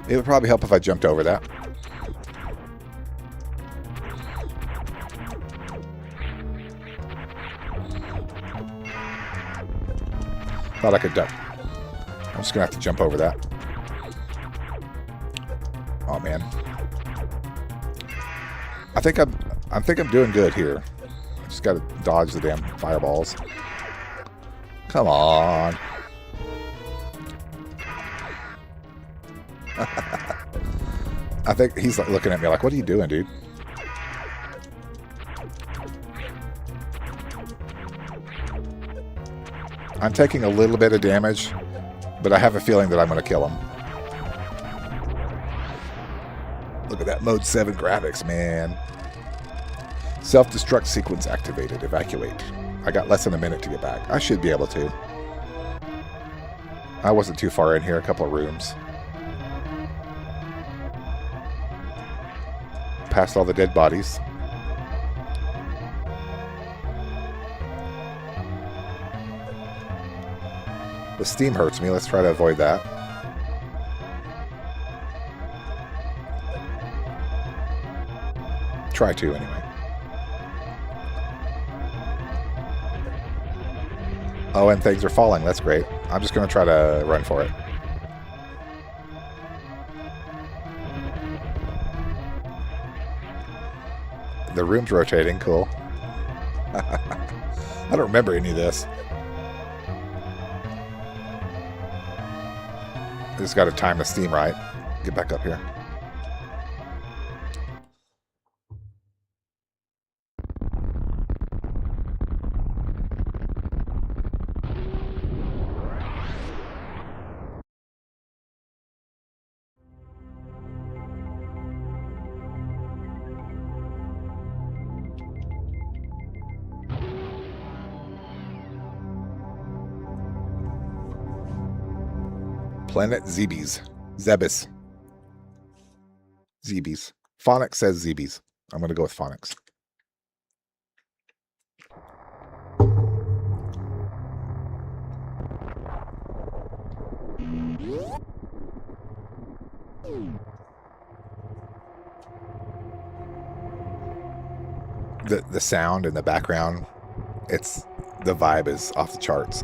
It would probably help if I jumped over that. Thought I could duck. I'm just gonna have to jump over that. Oh man. I think I'm doing good here. I just gotta dodge the damn fireballs. Come on. I think he's like looking at me like, what are you doing, dude? I'm taking a little bit of damage, but I have a feeling that I'm going to kill him. Look at that Mode 7 graphics, man. Self-destruct sequence activated. Evacuate. I got less than a minute to get back. I should be able to. I wasn't too far in here. A couple of rooms. Past all the dead bodies. The steam hurts me. Let's try to avoid that. Try to, anyway. Oh, and things are falling. That's great. I'm just going to try to run for it. The room's rotating. Cool. I don't remember any of this. I just got to time the steam right. Get back up here. Planet Zebes. Zebes. Zebes. Phonics says Zebes. I'm going to go with Phonics. The sound in the background, the vibe is off the charts.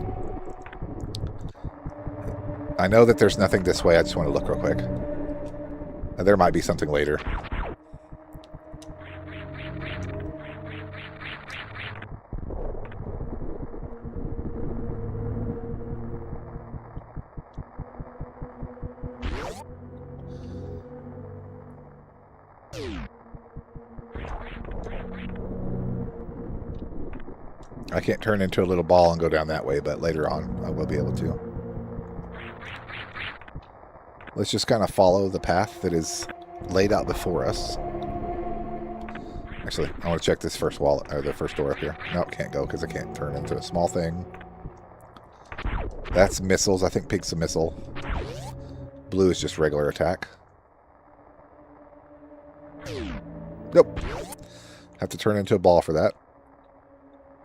I know that there's nothing this way. I just want to look real quick. There might be something later. I can't turn into a little ball and go down that way, but later on I will be able to. Let's just kind of follow the path that is laid out before us. Actually, I want to check this first wall, or the first door up here. No, can't go because I can't turn into a small thing. That's missiles. I think pink's a missile. Blue is just regular attack. Nope. Have to turn into a ball for that.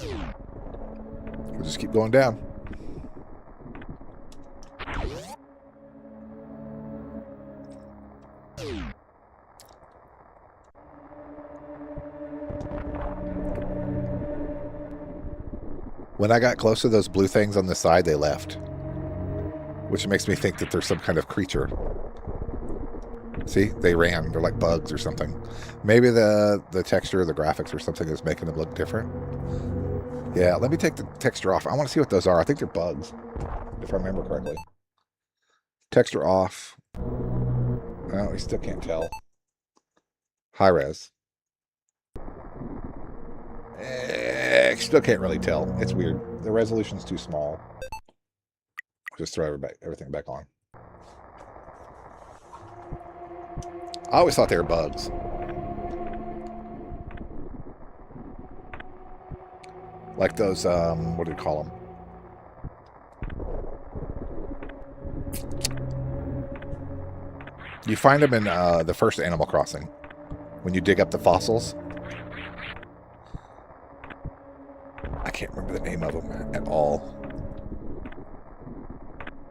We'll just keep going down. When I got close to those blue things on the side, they left. Which makes me think that there's some kind of creature. See? They ran. They're like bugs or something. Maybe the texture, the graphics or something is making them look different. Yeah, let me take the texture off. I want to see what those are. I think they're bugs, if I remember correctly. Texture off. Oh, we still can't tell. High res. Still can't really tell. It's weird. The resolution's too small. Just throw everything back on. I always thought they were bugs. Like those, what do you call them? You find them in the first Animal Crossing. When you dig up the fossils. I can't remember the name of them at all.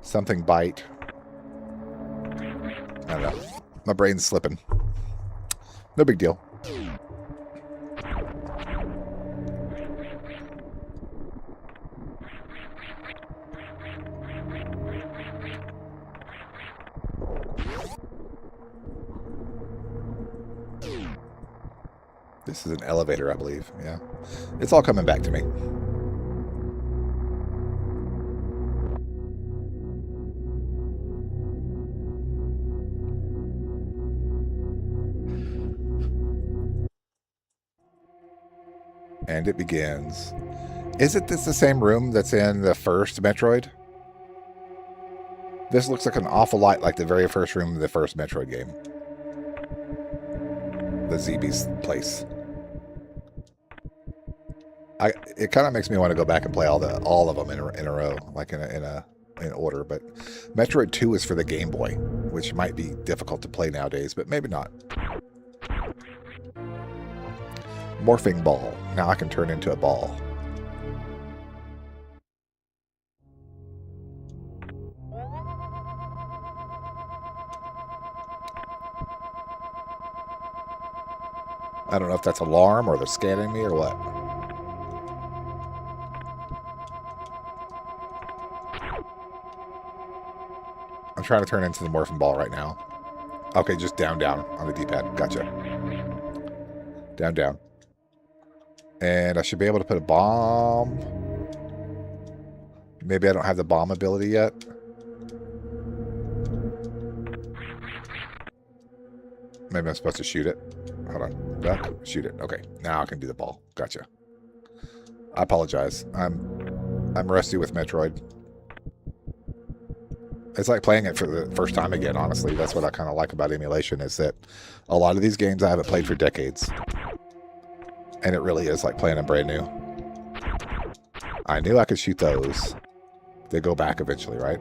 Something bite. I don't know. My brain's slipping. No big deal. This is an elevator, I believe. Yeah. It's all coming back to me. And it begins. Isn't this the same room that's in the first Metroid? This looks like an awful lot like the very first room of the first Metroid game. The ZB's place. It kind of makes me want to go back and play all of them in a row, like in order. But Metroid 2 is for the Game Boy, which might be difficult to play nowadays, but maybe not. Morphing ball. Now I can turn into a ball. I don't know if that's alarm or they're scanning me or what. I'm trying to turn into the morphing ball right now. Okay, just down on the D-pad. Gotcha. Down. And I should be able to put a bomb. Maybe I don't have the bomb ability yet. Maybe I'm supposed to shoot it. Hold on. Duck. Shoot it. Okay. Now I can do the ball. Gotcha. I apologize. I'm rusty with Metroid. It's like playing it for the first time again, honestly. That's what I kind of like about emulation, is that a lot of these games I haven't played for decades. And it really is like playing them brand new. I knew I could shoot those. They go back eventually, right?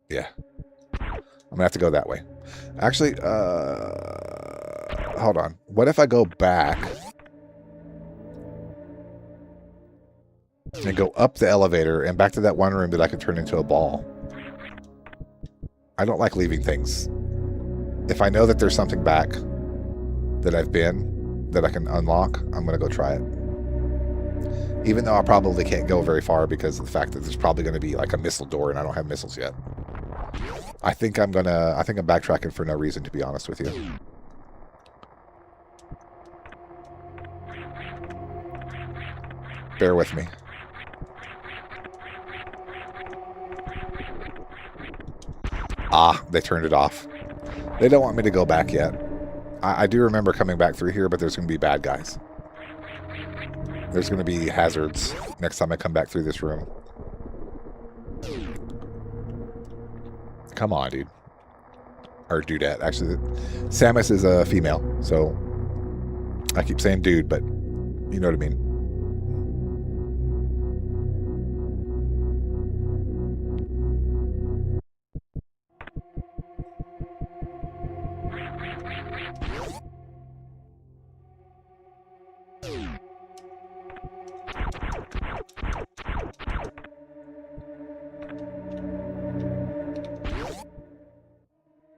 Yeah. I'm going to have to go that way. Actually, hold on. What if I go back and go up the elevator and back to that one room that I could turn into a ball? I don't like leaving things. If I know that there's something back that I've been, that I can unlock, I'm going to go try it. Even though I probably can't go very far because of the fact that there's probably going to be like a missile door and I don't have missiles yet. I think I'm backtracking for no reason, to be honest with you. Bear with me. Ah, they turned it off. They don't want me to go back yet. I do remember coming back through here, but there's going to be bad guys. There's going to be hazards next time I come back through this room. Come on, dude. Or dudette. Actually, Samus is a female, so I keep saying dude, but you know what I mean.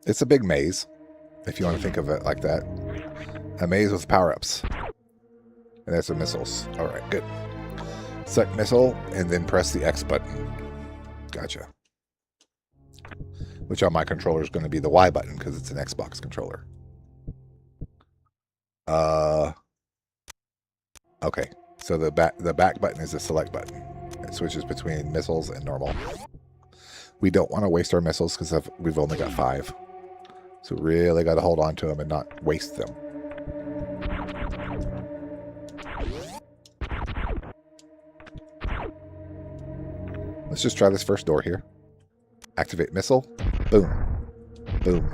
It's a big maze, if you want to think of it like that. A maze with power-ups. And there's the missiles. All right, good. Select missile, and then press the X button. Gotcha. Which on my controller is going to be the Y button, because it's an Xbox controller. Okay, so the back button is the select button. It switches between missiles and normal. We don't want to waste our missiles because we've only got 5. So really got to hold on to them and not waste them. Let's just try this first door here. Activate missile. Boom. Boom.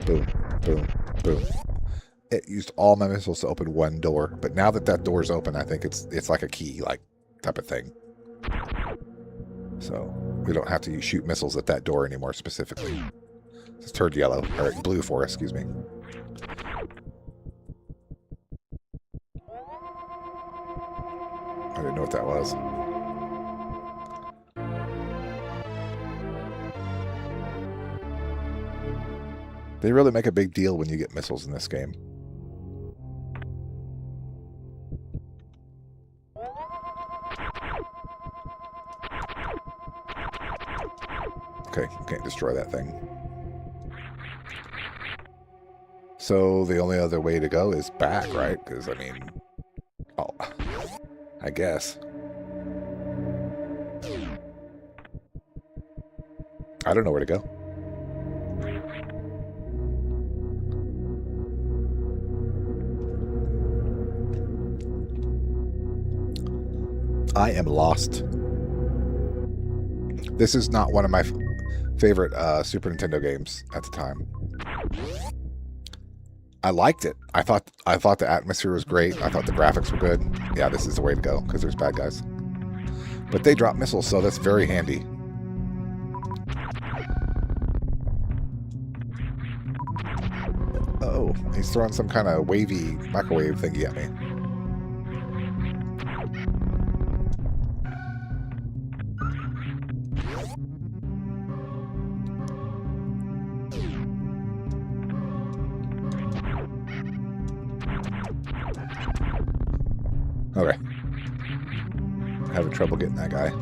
Boom. Boom. Boom. It used all my missiles to open one door, but now that that door's open, I think it's like a key, like type of thing. So we don't have to shoot missiles at that door anymore specifically. It's turned yellow, or blue for us, excuse me. I didn't know what that was. They really make a big deal when you get missiles in this game. Okay, can't destroy that thing. So the only other way to go is back, right? Because, I mean... Oh, I guess. I don't know where to go. I am lost. This is not one of my favorite Super Nintendo games at the time. I liked it. I thought the atmosphere was great. I thought the graphics were good. Yeah, this is the way to go because there's bad guys. But they drop missiles, so that's very handy. Uh-oh, he's throwing some kind of wavy microwave thingy at me. Okay. Having trouble getting that guy.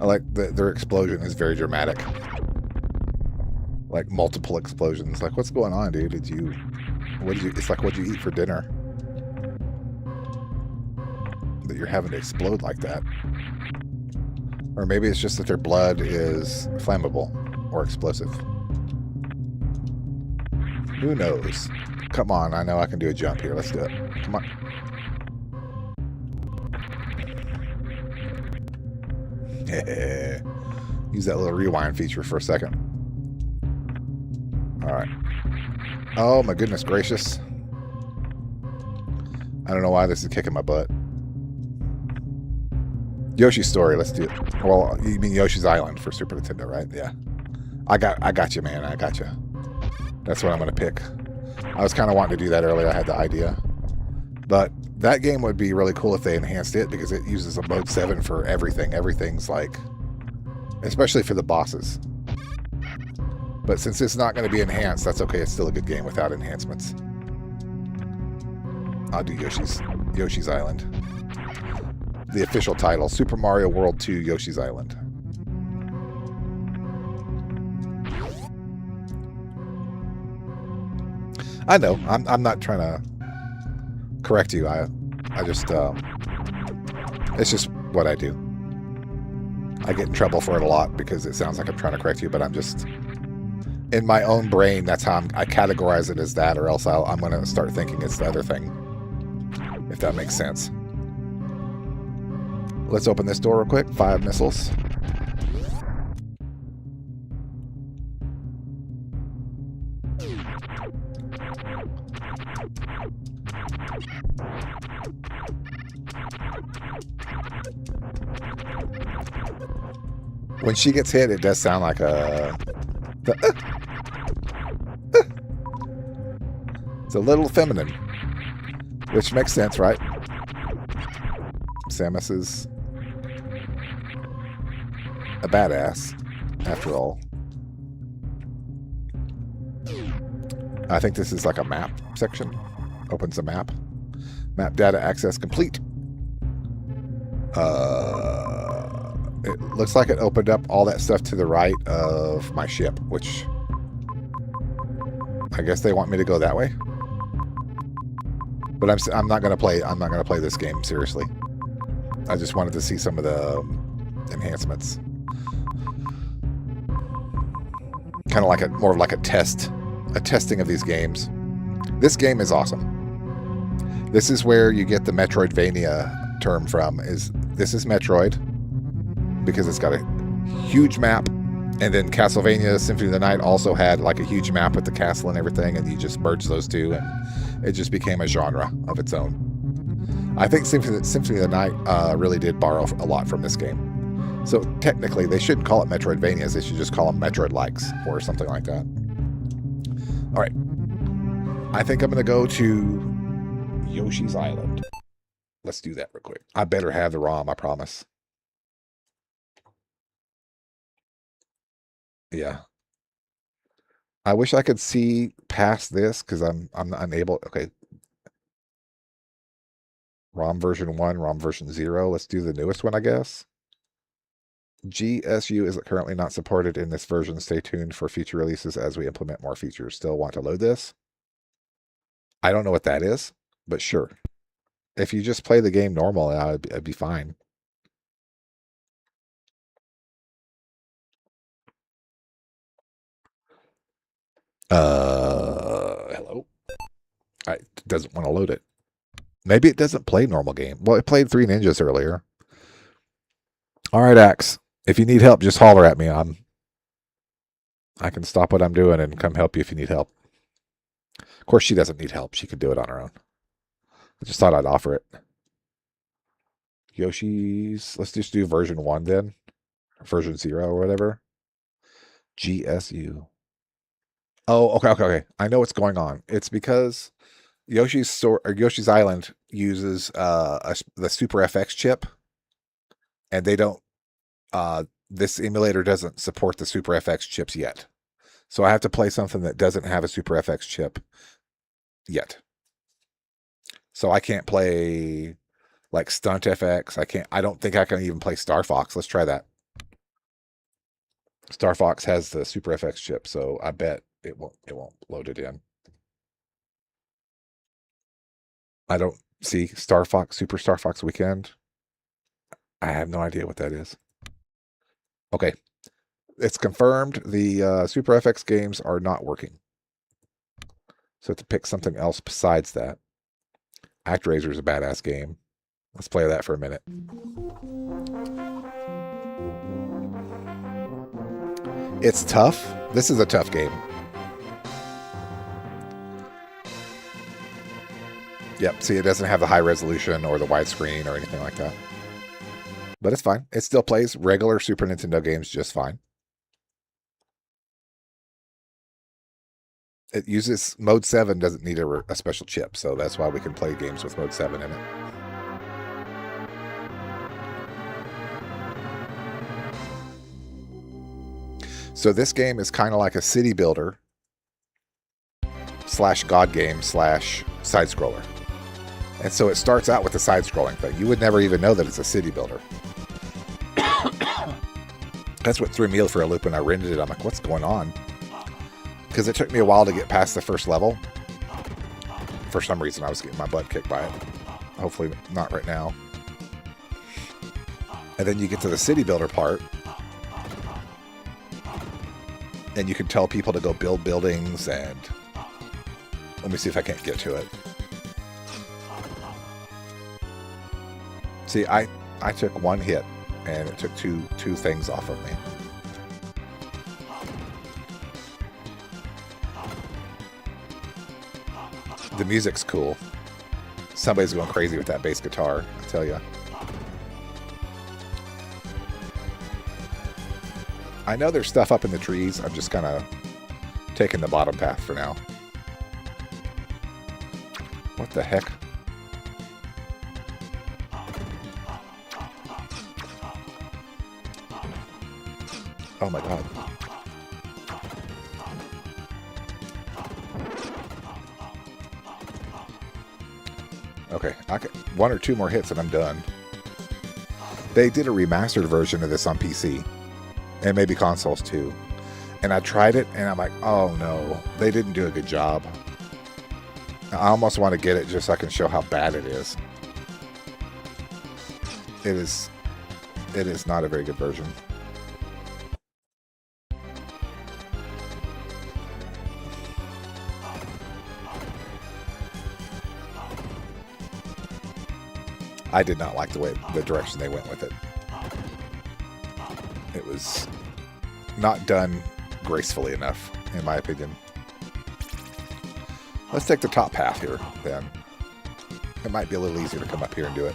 I like their explosion is very dramatic. Like multiple explosions. Like, what's going on, dude? It's like, what'd you eat for dinner? That you're having to explode like that. Or maybe it's just that their blood is flammable or explosive. Who knows? Come on, I know I can do a jump here. Let's do it. Come on. Use that little rewind feature for a second. Alright. Oh my goodness gracious. I don't know why this is kicking my butt. Yoshi's Story, let's do it. Well, you mean Yoshi's Island for Super Nintendo, right? Yeah. I got you, man. I got you. That's what I'm going to pick. I was kind of wanting to do that earlier. I had the idea. But that game would be really cool if they enhanced it because it uses a mode 7 for everything. Everything's like... Especially for the bosses. But since it's not going to be enhanced, that's okay. It's still a good game without enhancements. I'll do Yoshi's Island. The official title, Super Mario World 2 Yoshi's Island. I know, I'm not trying to correct you. I just, it's just what I do. I get in trouble for it a lot because it sounds like I'm trying to correct you, but I'm just, in my own brain, that's how I categorize it as that, or else I'm going to start thinking it's the other thing, if that makes sense. Let's open this door real quick. 5 missiles. When she gets hit, it does sound like a... It's a little feminine. Which makes sense, right? Samus is a badass, after all. I think this is like a map section. Opens a map. Map data access complete. It looks like it opened up all that stuff to the right of my ship, which I guess they want me to go that way. But I'm not gonna play. I'm not gonna play this game seriously. I just wanted to see some of the enhancements. Kind of like more of like a testing of these games. This game is awesome. This is where you get the Metroidvania term from. This is Metroid because it's got a huge map, and then Castlevania Symphony of the Night also had like a huge map with the castle and everything, and you just merged those two, and it just became a genre of its own. I think Symphony of the Night really did borrow a lot from this game. So technically, they shouldn't call it Metroidvanias. They should just call them Metroid-likes or something like that. All right. I think I'm going to go to Yoshi's Island. Let's do that real quick. I better have the ROM, I promise. Yeah. I wish I could see past this because I'm unable. Okay. ROM version 1, ROM version 0. Let's do the newest one, I guess. GSU is currently not supported in this version. Stay tuned for future releases as we implement more features. Still want to load this? I don't know what that is, but sure. If you just play the game normal, I'd be fine. Hello? It doesn't want to load it. Maybe it doesn't play normal game. Well, it played Three Ninjas earlier. All right, Axe. If you need help, just holler at me. I can stop what I'm doing and come help you if you need help. Of course, she doesn't need help. She can do it on her own. I just thought I'd offer it. Yoshi's. Let's just do version 1 then. Version 0 or whatever. GSU. Oh, okay. I know what's going on. It's because Yoshi's Island uses the Super FX chip, and they don't. This emulator doesn't support the Super FX chips yet, so I have to play something that doesn't have a Super FX chip yet. So I can't play like Stunt FX. I don't think I can even play Star Fox. Let's try that. Star Fox has the Super FX chip, so I bet it won't load it in. I don't see Super Star Fox Weekend. I have no idea what that is. Okay. It's confirmed the Super FX games are not working. So I have to pick something else besides that. ActRaiser is a badass game. Let's play that for a minute. It's tough. This is a tough game. Yep, see, it doesn't have the high resolution or the widescreen or anything like that. But it's fine. It still plays regular Super Nintendo games just fine. It uses Mode 7, doesn't need a special chip, so that's why we can play games with Mode 7 in it. So this game is kind of like a city builder / god game / side scroller. And so it starts out with a side scrolling thing. You would never even know that it's a city builder. That's what threw me for a loop when I rented it. I'm like, what's going on? Because it took me a while to get past the first level. For some reason, I was getting my butt kicked by it. Hopefully not right now. And then you get to the city builder part. And you can tell people to go build buildings and... Let me see if I can't get to it. See, I took one hit, and it took two things off of me. The music's cool. Somebody's going crazy with that bass guitar, I tell you. I know there's stuff up in the trees. I'm just kind of taking the bottom path for now. What the heck? Oh my god. Okay, one or two more hits and I'm done. They did a remastered version of this on PC. And maybe consoles too. And I tried it and I'm like, oh no, they didn't do a good job. I almost want to get it just so I can show how bad it is. It is not a very good version. I did not like the direction they went with it. It was not done gracefully enough, in my opinion. Let's take the top path here, then. It might be a little easier to come up here and do it.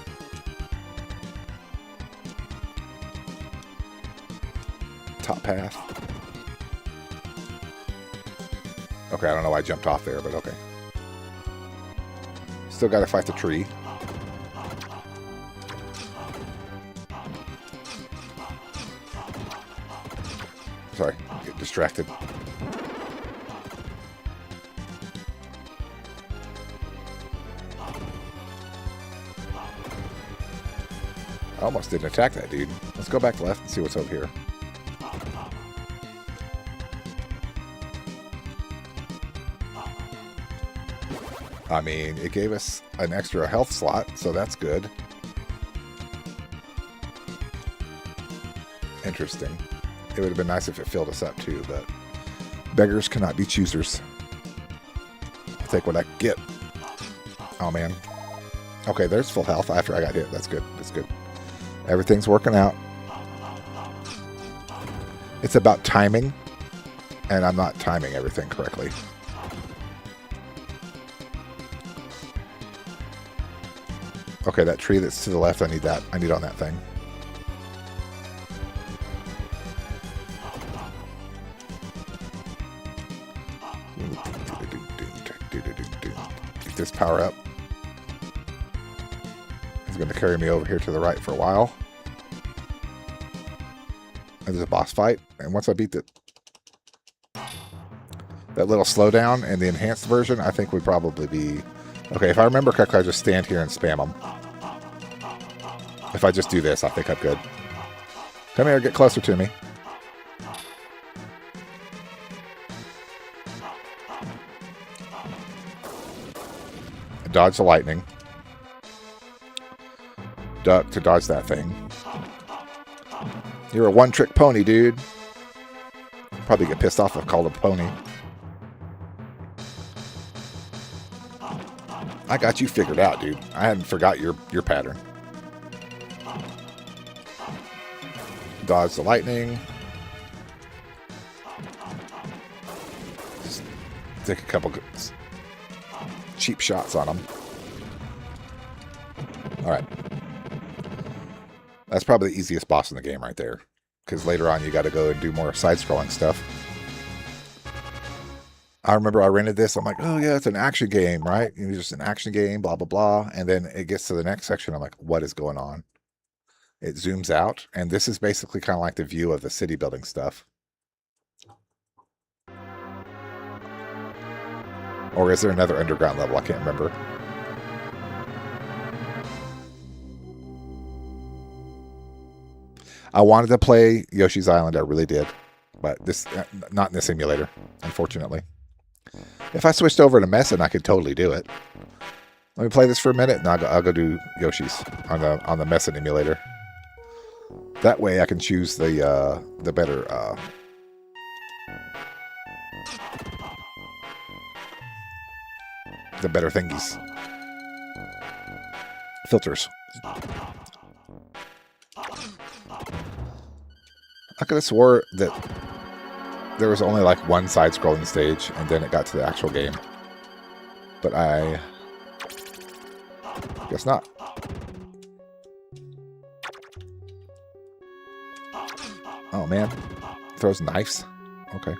Top path. Okay, I don't know why I jumped off there, but okay. Still got to fight the tree. Sorry, get distracted. I almost didn't attack that dude. Let's go back left and see what's over here. I mean, it gave us an extra health slot, so that's good. Interesting. It would have been nice if it filled us up too, but beggars cannot be choosers. I'll take what I can get. Oh man. Okay, there's full health after I got hit. That's good. That's good. Everything's working out. It's about timing, and I'm not timing everything correctly. Okay, that tree that's to the left, I need that. I need on that thing. Get this power up. It's going to carry me over here to the right for a while. And there's a boss fight. And once I beat that little slowdown in the enhanced version, I think would probably be... Okay, if I remember correctly, I just stand here and spam them. If I just do this, I think I'm good. Come here, get closer to me. Dodge the lightning. Duck to dodge that thing. You're a one-trick pony, dude. Probably get pissed off if I called a pony. I got you figured out, dude. I hadn't forgot your pattern. Dodge the lightning. Just take a couple cheap shots on them. Alright. That's probably the easiest boss in the game right there. Because later on you got to go and do more side-scrolling stuff. I remember I rented this. I'm like, oh yeah, it's an action game, right? It's just an action game, blah, blah, blah. And then it gets to the next section. I'm like, what is going on? It zooms out. And this is basically kind of like the view of the city building stuff. Or is there another underground level? I can't remember. I wanted to play Yoshi's Island. I really did. But this, not in this emulator, unfortunately. If I switched over to Messen, I could totally do it. Let me play this for a minute, and I'll go do Yoshi's on the Messen emulator. That way, I can choose the better thingies, filters. I could have swore that there was only like one side-scrolling stage, and then it got to the actual game. But I guess not. Oh man, throws knives. Okay.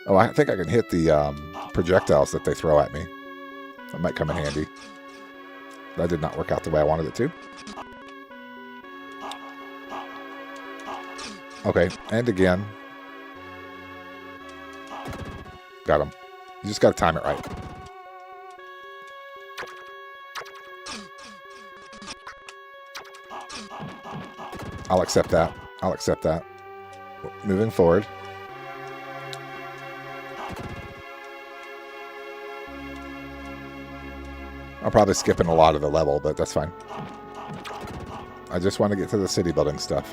Oh, I think I can hit the projectiles that they throw at me. That might come in handy. That did not work out the way I wanted it to. Okay, and again. Got him. You just got to time it right. I'll accept that. I'll accept that. Moving forward. I'm probably skipping a lot of the level, but that's fine. I just want to get to the city building stuff.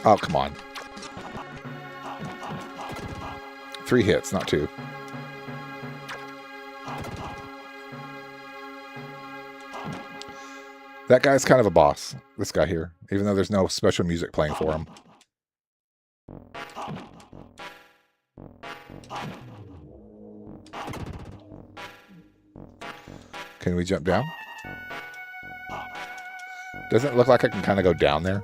Oh, come on. 3 hits, not 2. That guy's kind of a boss, this guy here, even though there's no special music playing for him. Can we jump down? Doesn't it look like I can kind of go down there?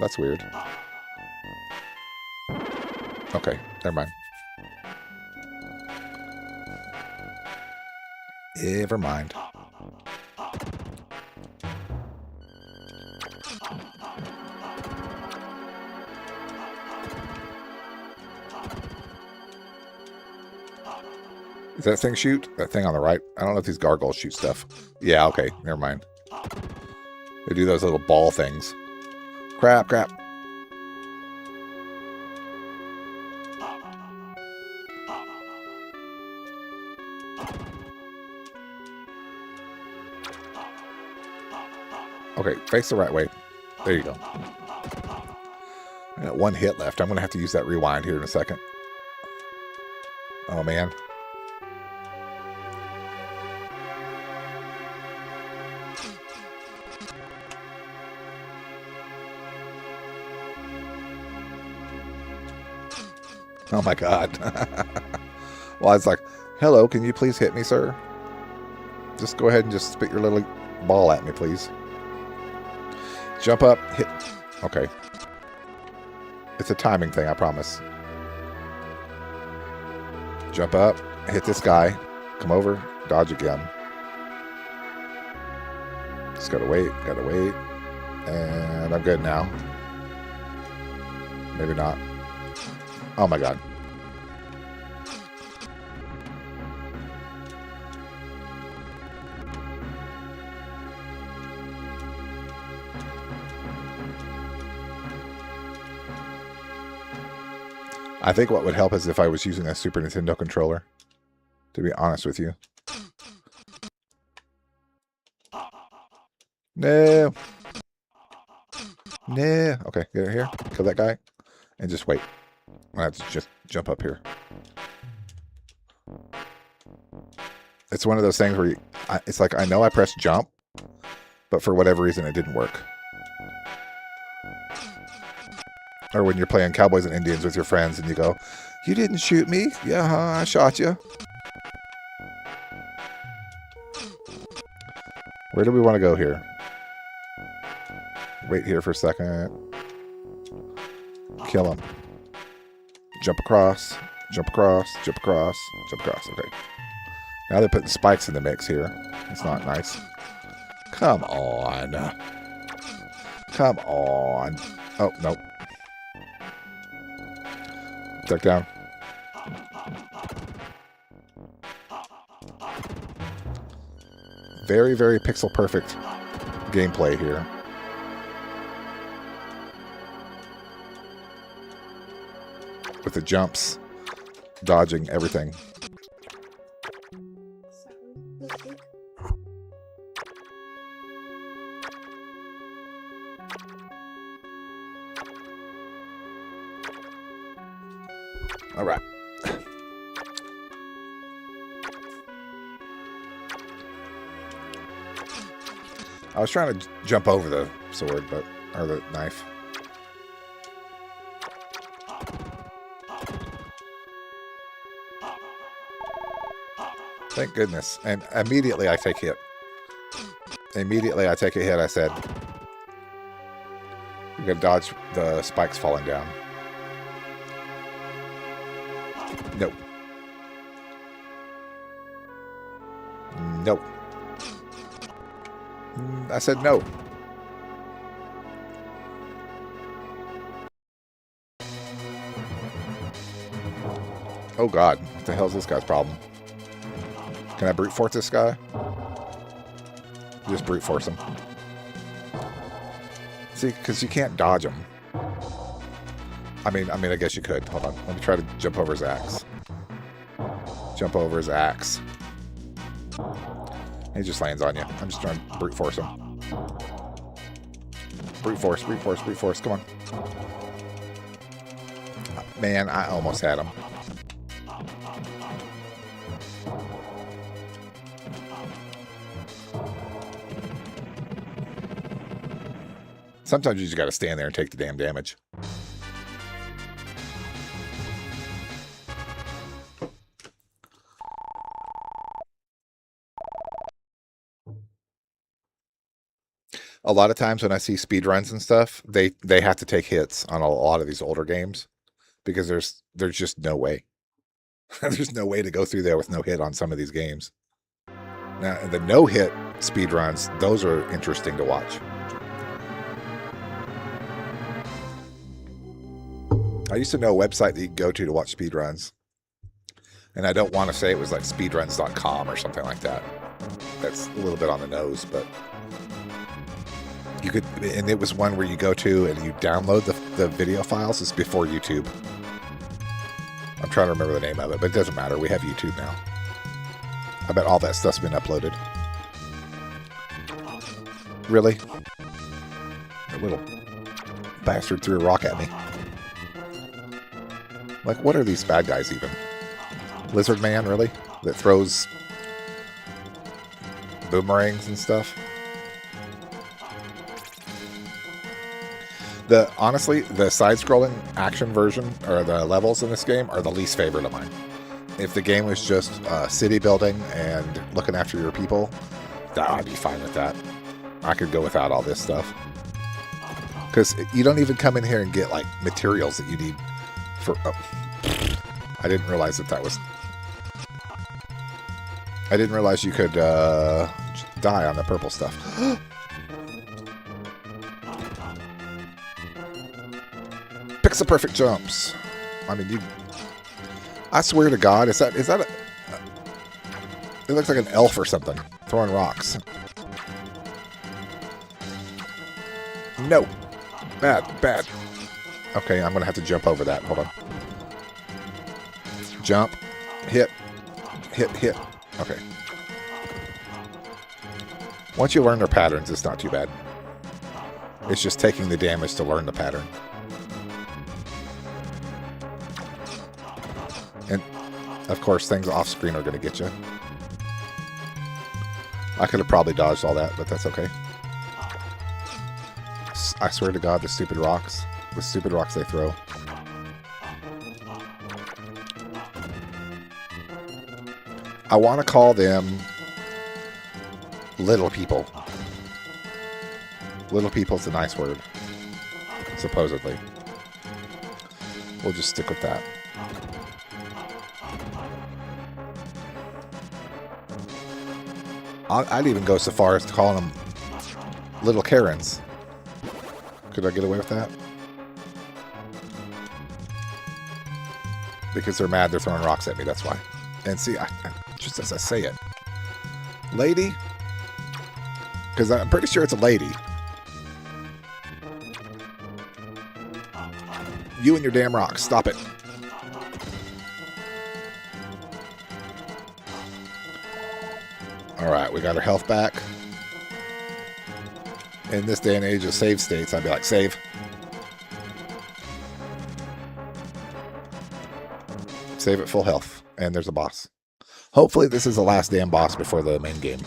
That's weird. Okay, never mind. Never mind. Does that thing shoot? That thing on the right? I don't know if these gargoyles shoot stuff. Yeah, okay, never mind. They do those little ball things. Crap, crap. Okay, face the right way. There you go. I got 1 hit left. I'm going to have to use that rewind here in a second. Oh, man. Oh my god. Well, I was like, hello, can you please hit me, sir? Just go ahead and just spit your little ball at me, please. Jump up, hit. Okay. It's a timing thing, I promise. Jump up, hit this guy, come over, dodge again. Just gotta wait, and I'm good now. Maybe not. Oh my god. I think what would help is if I was using a Super Nintendo controller, to be honest with you. No. No. Okay, get it here. Kill that guy. And just wait. I have to just jump up here. It's one of those things where it's like I know I pressed jump, but for whatever reason it didn't work. Or when you're playing Cowboys and Indians with your friends and you go, you didn't shoot me? Yeah, I shot you. Where do we want to go here? Wait here for a second. Kill him. Jump across, jump across, jump across, jump across. Okay. Now they're putting spikes in the mix here. It's not nice. Come on. Come on. Oh, nope. Duck down. Very, very pixel perfect gameplay here. With the jumps, dodging, everything. All right. I was trying to jump over the sword, or the knife. Thank goodness. And immediately I take hit. Immediately I take a hit, I said. I'm going to dodge the spikes falling down. Nope. Nope. I said no. Oh god, what the hell is this guy's problem? Can I brute force this guy? Just brute force him. See, because you can't dodge him. I mean, I guess you could. Hold on. Let me try to jump over his axe. Jump over his axe. He just lands on you. I'm just trying to brute force him. Brute force, brute force, brute force. Come on. Man, I almost had him. Sometimes you just got to stand there and take the damn damage. A lot of times when I see speedruns and stuff, they have to take hits on a lot of these older games because there's just no way. There's no way to go through there with no hit on some of these games. Now, the no-hit speedruns, those are interesting to watch. I used to know a website that you could go to watch speedruns. And I don't want to say it was like speedruns.com or something like that. That's a little bit on the nose, but you could, and it was one where you go to and you download the video files. It's before YouTube. I'm trying to remember the name of it, but it doesn't matter. We have YouTube now. I bet all that stuff's been uploaded. Really? A little bastard threw a rock at me. Like, what are these bad guys even? Lizard Man, really? That throws boomerangs and stuff? Honestly, the side-scrolling action version, or the levels in this game, are the least favorite of mine. If the game was just city building and looking after your people, I'd be fine with that. I could go without all this stuff. Because you don't even come in here and get, like, materials that you need for... Oh. I didn't realize that was... I didn't realize you could die on the purple stuff. Pixel-perfect jumps. I mean, you... I swear to God, is that a... It looks like an elf or something, throwing rocks. No. Bad. Okay, I'm going to have to jump over that. Hold on. Jump. Hit. Okay. Once you learn their patterns, it's not too bad. It's just taking the damage to learn the pattern. And, of course, things off-screen are going to get you. I could have probably dodged all that, but that's okay. I swear to God, the stupid rocks they throw. I want to call them little people. Little people's a nice word, supposedly. We'll just stick with that. I'd even go so far as to call them little Karens. Could I get away with that? Because they're mad, they're throwing rocks at me, that's why. And see, just as I say it. Lady? Because I'm pretty sure it's a lady. You and your damn rocks, stop it. Alright, we got our health back. In this day and age of save states, I'd be like, save. Save at full health. And there's a boss. Hopefully this is the last damn boss before the main game.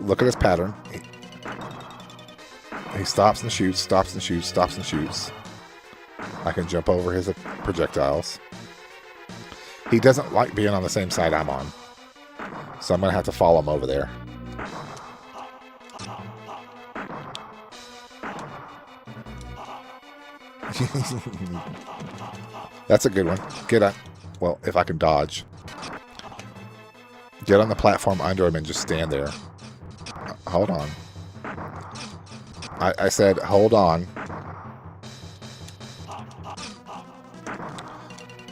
Look at his pattern. He stops and shoots, stops and shoots, stops and shoots. I can jump over his projectiles. He doesn't like being on the same side I'm on. So I'm going to have to follow him over there. That's a good one. Get on. Well, if I can dodge. Get on the platform under him and just stand there. Hold on. I said, hold on.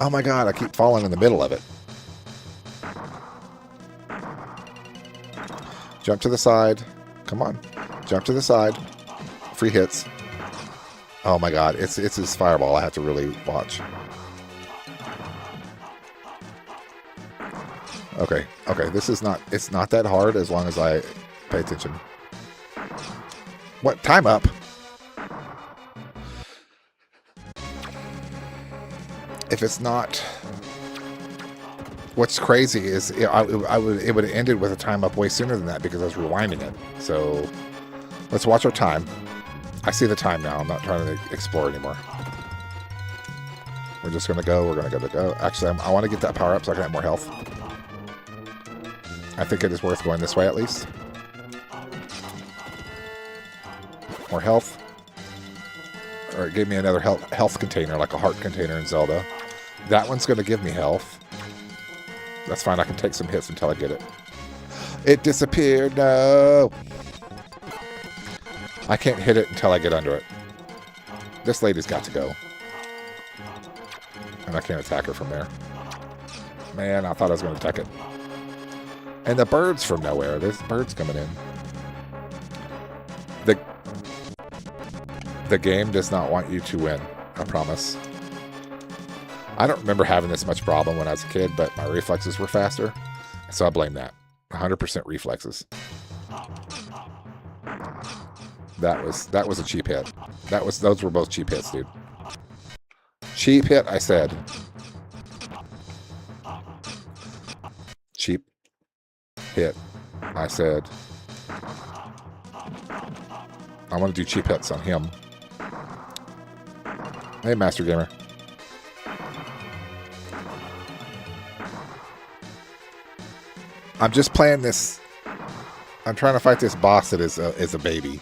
Oh my god, I keep falling in the middle of it. Jump to the side. Come on. Jump to the side. Free hits. Oh my god, it's his fireball. I have to really watch. Okay, okay, this is not, it's not that hard as long as I pay attention. What? Time up. If it's not, what's crazy is it would have ended with a time up way sooner than that because I was rewinding it. So let's watch our time. I see the time now. I'm not trying to explore anymore. We're just going to go. We're going to go. Actually, I want to get that power up so I can have more health. I think it is worth going this way at least. More health. Or it gave me another health container, like a heart container in Zelda. That one's going to give me health. That's fine. I can take some hits until I get it. It disappeared. No. I can't hit it until I get under it. This lady's got to go. And I can't attack her from there. Man, I thought I was going to attack it. And the bird's from nowhere. There's birds coming in. The game does not want you to win. I promise. I don't remember having this much problem when I was a kid, but my reflexes were faster. So I blame that. 100% reflexes. That was a cheap hit. Those were both cheap hits, dude. Cheap hit, I said. Cheap hit, I said. I want to do cheap hits on him. Hey, Master Gamer. I'm just playing this. I'm trying to fight this boss that is a baby.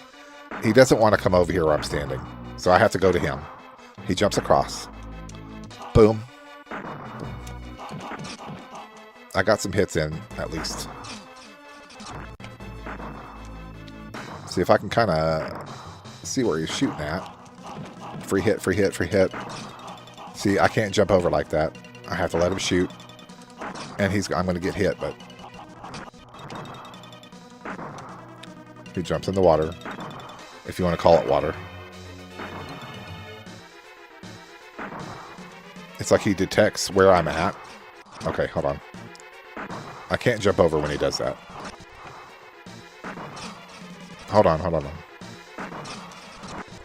He doesn't want to come over here where I'm standing. So I have to go to him. He jumps across. Boom. I got some hits in, at least. See if I can kind of see where he's shooting at. Free hit, free hit, free hit. See, I can't jump over like that. I have to let him shoot. And I'm going to get hit, but... He jumps in the water. If you want to call it water. It's like he detects where I'm at. Okay, hold on. I can't jump over when he does that. Hold on, hold on.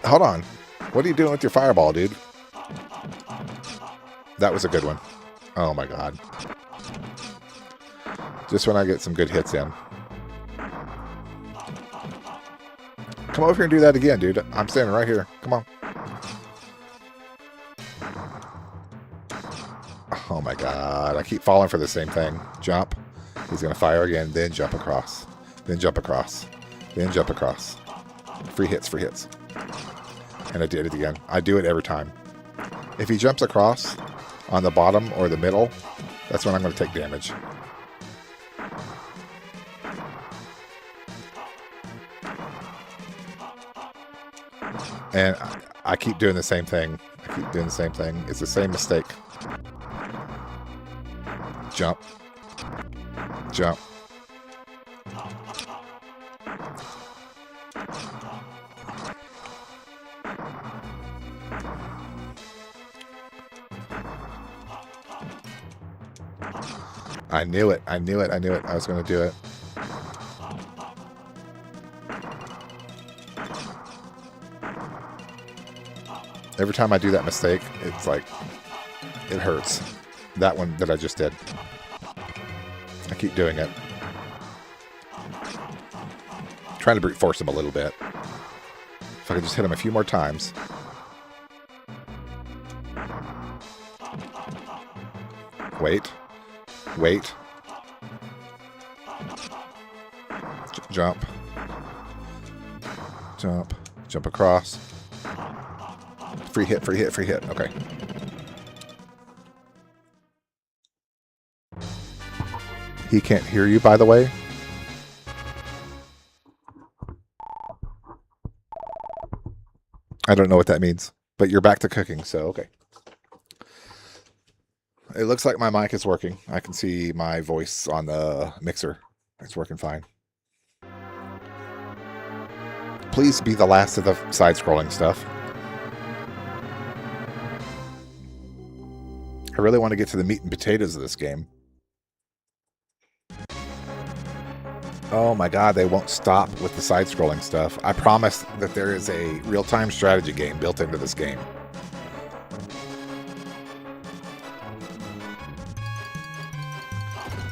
Hold on. What are you doing with your fireball, dude? That was a good one. Oh my god. Just when I get some good hits in. Come over here and do that again, dude. I'm standing right here. Come on. Oh my god. I keep falling for the same thing. Jump. He's going to fire again, then jump across. Then jump across. Then jump across. Free hits, free hits. And I did it again. I do it every time. If he jumps across on the bottom or the middle, that's when I'm going to take damage. And I keep doing the same thing. I keep doing the same thing. It's the same mistake. Jump. Jump. I knew it. I knew it. I knew it. I was going to do it. Every time I do that mistake, it's like, it hurts. That one that I just did. I keep doing it. Trying to brute force him a little bit. If I could just hit him a few more times. Wait. Wait. Jump. Jump. Jump across. Free hit, free hit, free hit. Okay. He can't hear you, by the way. I don't know what that means, but you're back to cooking, so okay. It looks like my mic is working. I can see my voice on the mixer. It's working fine. Please be the last of the side-scrolling stuff. I really want to get to the meat and potatoes of this game. Oh my god, they won't stop with the side-scrolling stuff. I promise that there is a real-time strategy game built into this game.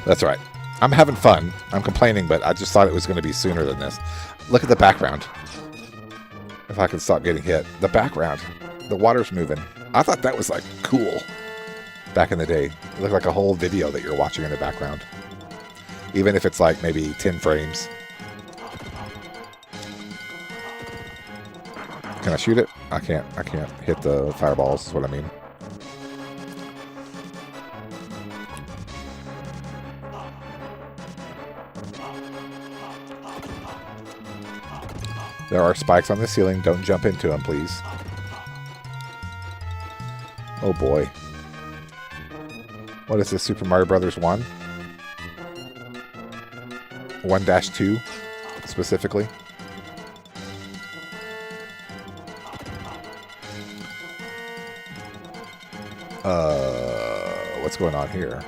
That's right. I'm having fun. I'm complaining, but I just thought it was going to be sooner than this. Look at the background. If I can stop getting hit. The background. The water's moving. I thought that was, like, cool back in the day. It looked like a whole video that you're watching in the background. Even if it's, like, maybe 10 frames. Can I shoot it? I can't. I can't hit the fireballs, is what I mean. There are spikes on the ceiling. Don't jump into them, please. Oh boy. What is this, Super Mario Brothers 1? 1-2, specifically. What's going on here?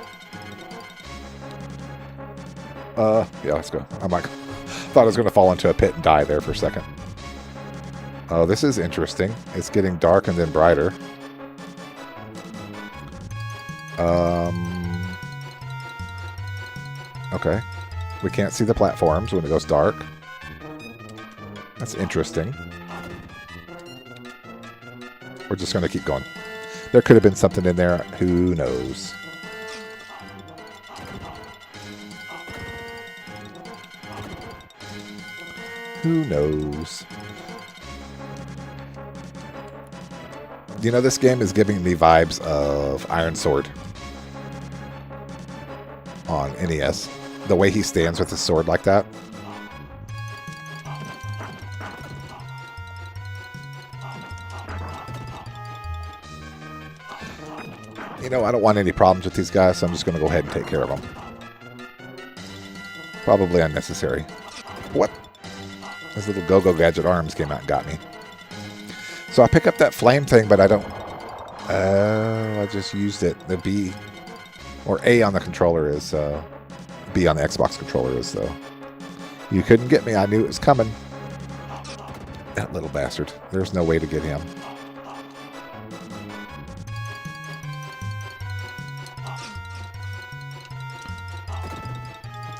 Yeah, let's go. I'm like, thought I was going to fall into a pit and die there for a second. Oh, this is interesting. It's getting dark and then brighter. Okay. We can't see the platforms when it goes dark. That's interesting. We're just going to keep going. There could have been something in there. Who knows? Who knows? You know, this game is giving me vibes of Iron Sword on NES. The way he stands with his sword like that. You know, I don't want any problems with these guys, so I'm just going to go ahead and take care of them. Probably unnecessary. What? His little go-go gadget arms came out and got me. So I pick up that flame thing, but I don't... I just used it. The B or A on the controller is... B on the Xbox controller is, though. You couldn't get me. I knew it was coming. That little bastard. There's no way to get him.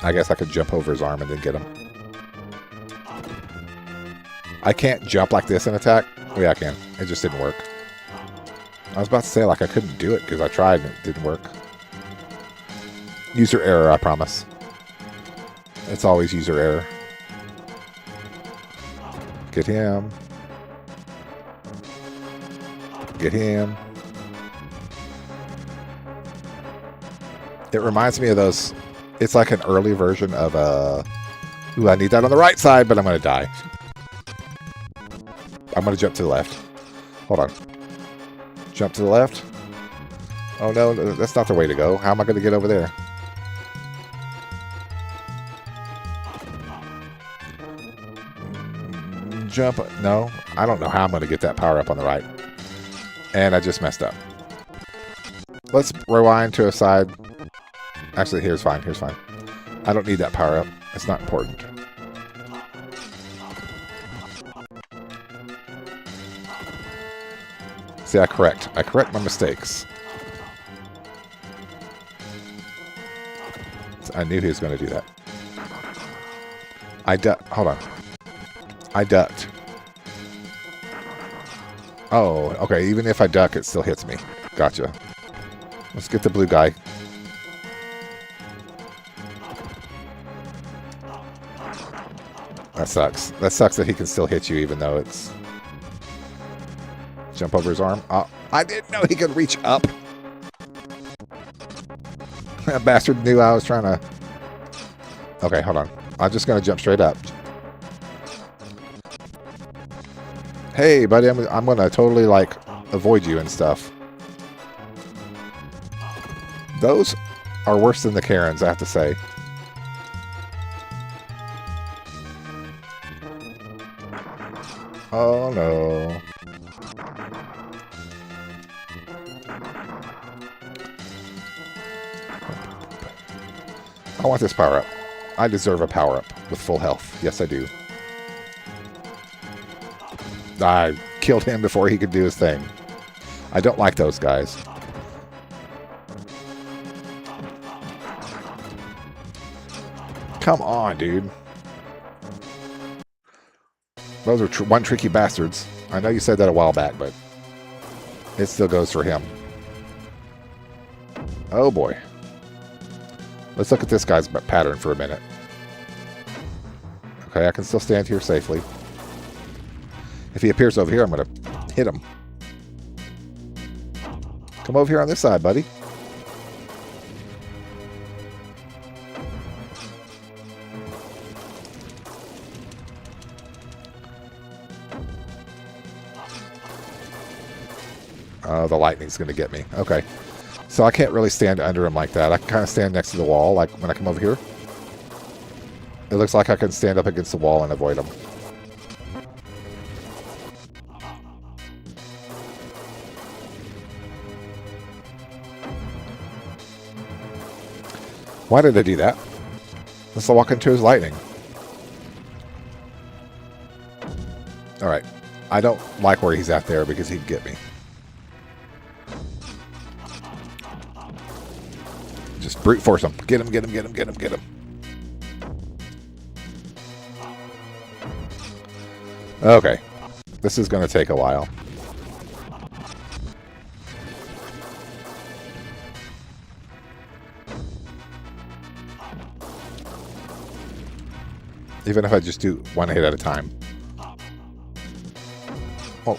I guess I could jump over his arm and then get him. I can't jump like this and attack. Oh, yeah, I can. It just didn't work. I was about to say, like, I couldn't do it because I tried and it didn't work. User error, I promise. It's always user error. Get him. Get him. It reminds me of those... It's like an early version of Ooh, I need that on the right side, but I'm going to die. I'm going to jump to the left. Hold on. Jump to the left. Oh, no, that's not the way to go. How am I going to get over there? Jump. No, I don't know how I'm going to get that power up on the right. And I just messed up. Let's rewind to a side. Actually, here's fine. Here's fine. I don't need that power up. It's not important. See, I correct my mistakes. I knew he was going to do that. Hold on. I ducked. Oh, okay. Even if I duck, it still hits me. Gotcha. Let's get the blue guy. That sucks. That sucks that he can still hit you even though it's... Jump over his arm. Oh, I didn't know he could reach up. That bastard knew I was trying to... Okay, hold on. I'm just going to jump straight up. Hey, buddy, I'm going to totally, like, avoid you and stuff. Those are worse than the Karens, I have to say. Oh, no. I want this power-up. I deserve a power-up with full health. Yes, I do. I killed him before he could do his thing. I don't like those guys. Come on, dude. Those are one tricky bastards. I know you said that a while back, but it still goes for him. Oh, boy. Let's look at this guy's pattern for a minute. Okay, I can still stand here safely. If he appears over here, I'm going to hit him. Come over here on this side, buddy. The lightning's going to get me. Okay. So I can't really stand under him like that. I can kind of stand next to the wall, like when I come over here. It looks like I can stand up against the wall and avoid him. Why did I do that? Let's walk into his lightning. Alright. I don't like where he's at there because he'd get me. Just brute force him. Get him, get him, get him, get him, get him. Okay. This is going to take a while. Even if I just do one hit at a time. Oh.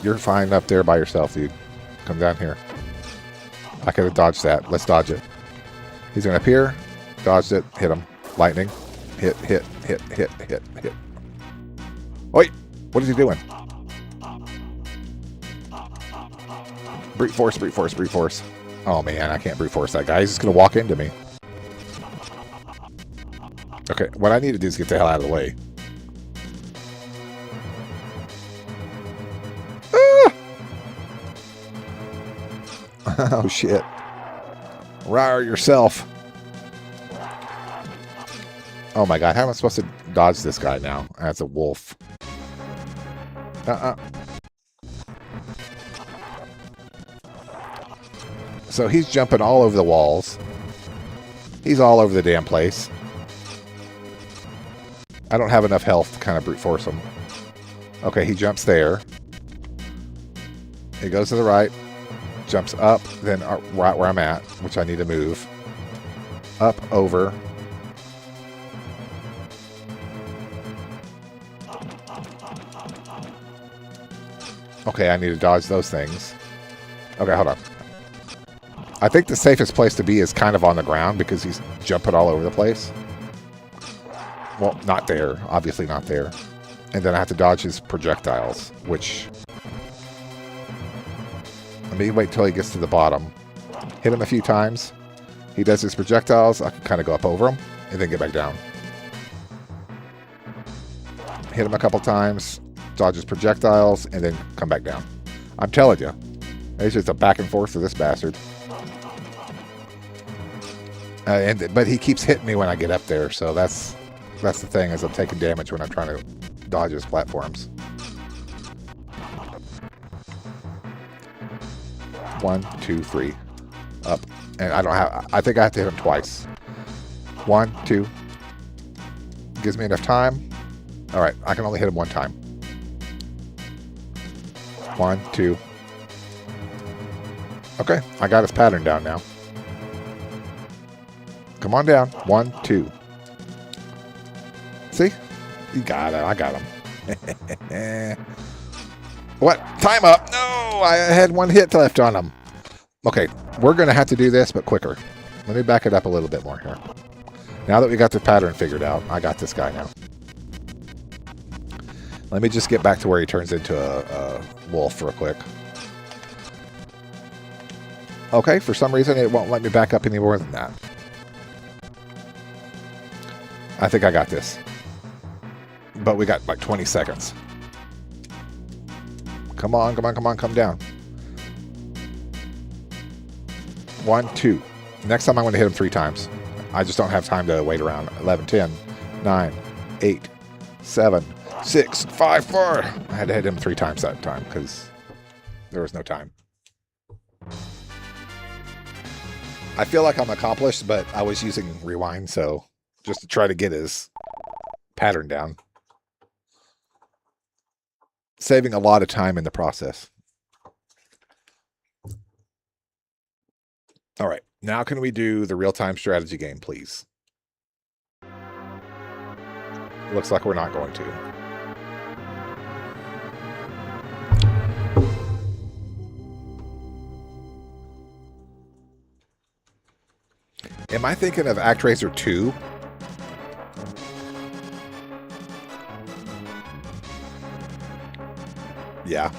You're fine up there by yourself, dude. Come down here. I could have dodged that. Let's dodge it. He's going to appear. Dodged it. Hit him. Lightning. Hit, hit, hit, hit, hit, hit. Wait! What is he doing? Brute force, brute force, brute force. Oh man, I can't brute force that guy. He's just going to walk into me. Okay, what I need to do is get the hell out of the way. Ah! Oh shit. Rawr yourself. Oh my god, how am I supposed to dodge this guy now? That's a wolf. So he's jumping all over the walls. He's all over the damn place. I don't have enough health to kind of brute force him. Okay, he jumps there. He goes to the right. Jumps up, then right where I'm at, which I need to move. Up, over. Okay, I need to dodge those things. Okay, hold on. I think the safest place to be is kind of on the ground because he's jumping all over the place. Well, not there. Obviously not there. And then I have to dodge his projectiles, which... Let me wait till he gets to the bottom. Hit him a few times. He does his projectiles. I can kind of go up over him and then get back down. Hit him a couple times. Dodge his projectiles and then come back down. I'm telling you. It's just a back and forth for this bastard. But he keeps hitting me when I get up there, so that's the thing, is I'm taking damage when I'm trying to dodge his platforms. 1, 2, 3. Up. And I think I have to hit him twice. 1, 2. Gives me enough time. Alright, I can only hit him one time. 1, 2. Okay, I got his pattern down now. Come on down. 1, 2. See? You got it. I got him. What? Time up. No, I had 1 hit left on him. Okay, we're going to have to do this, but quicker. Let me back it up a little bit more here. Now that we got the pattern figured out, I got this guy now. Let me just get back to where he turns into a wolf real quick. Okay, for some reason it won't let me back up any more than that. I think I got this. But we got like 20 seconds. Come on, come on, come on, come down. 1, 2. Next time I'm going to hit him 3 times. I just don't have time to wait around. 11, 10, 9, 8, 7, 6, 5, 4. I had to hit him 3 times that time because there was no time. I feel like I'm accomplished, but I was using rewind, so just to try to get his pattern down. Saving a lot of time in the process. All right, now can we do the real-time strategy game, please? Looks like we're not going to. Am I thinking of ActRaiser 2? Yeah.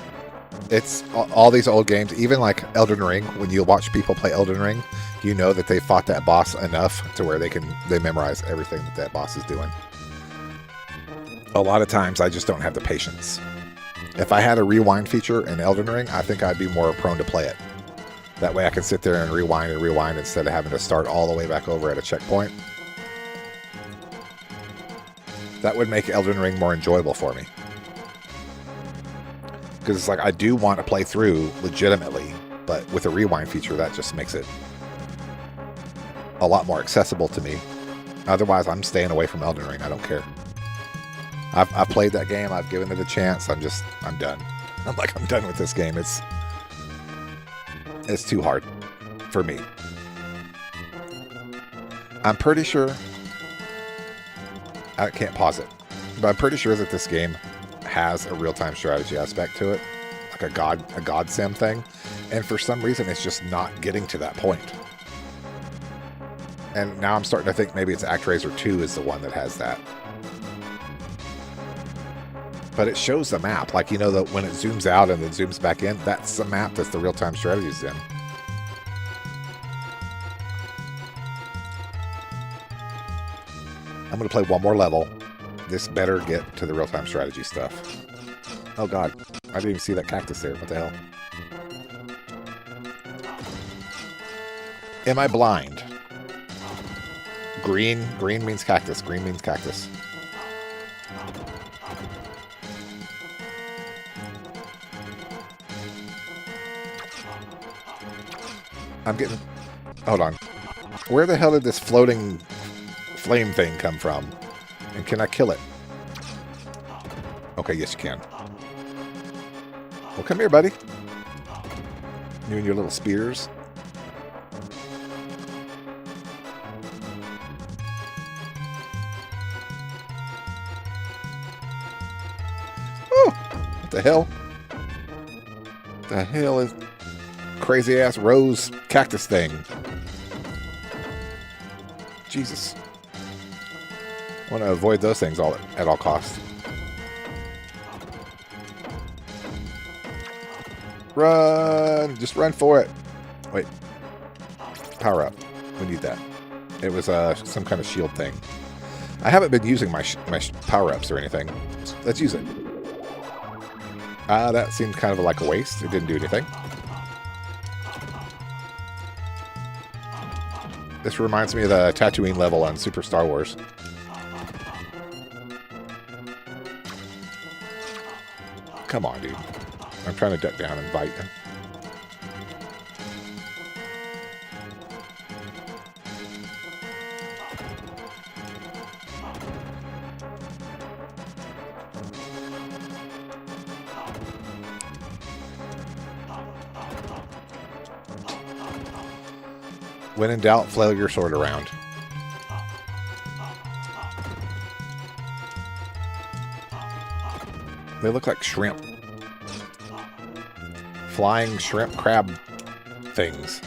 It's all these old games, even like Elden Ring. When you watch people play Elden Ring, you know that they fought that boss enough to where they memorize everything that boss is doing. A lot of times I just don't have the patience. If I had a rewind feature in Elden Ring, I think I'd be more prone to play it. That way I can sit there and rewind instead of having to start all the way back over at a checkpoint. That would make Elden Ring more enjoyable for me. Because it's like, I do want to play through legitimately, but with a rewind feature, that just makes it a lot more accessible to me. Otherwise, I'm staying away from Elden Ring. I don't care. I've played that game. I've given it a chance. I'm done. I'm done with this game. It's too hard for me. I'm pretty sure, I can't pause it, but I'm pretty sure that this game has a real-time strategy aspect to it, like a god sim thing, and for some reason it's just not getting to that point. And now I'm starting to think maybe it's ActRaiser 2 is the one that has that. But it shows the map, like, you know, that when it zooms out and then zooms back in, that's the map that's the real-time strategies in. I'm going to play one more level. This better get to the real-time strategy stuff. Oh god, I didn't even see that cactus there. What the hell? Am I blind? Green means cactus. Green means cactus. I'm getting... Hold on. Where the hell did this floating flame thing come from? And can I kill it? Okay, yes you can. Well, come here, buddy. You and your little spears. Oh! What the hell? The hell is... crazy-ass rose cactus thing. Jesus. I want to avoid those things at all costs. Run! Just run for it. Wait. Power up. We need that. It was some kind of shield thing. I haven't been using my power-ups or anything. Let's use it. That seemed kind of like a waste. It didn't do anything. This reminds me of the Tatooine level on Super Star Wars. Come on, dude. I'm trying to duck down and bite him. When in doubt, flail your sword around. They look like shrimp. Flying shrimp crab things.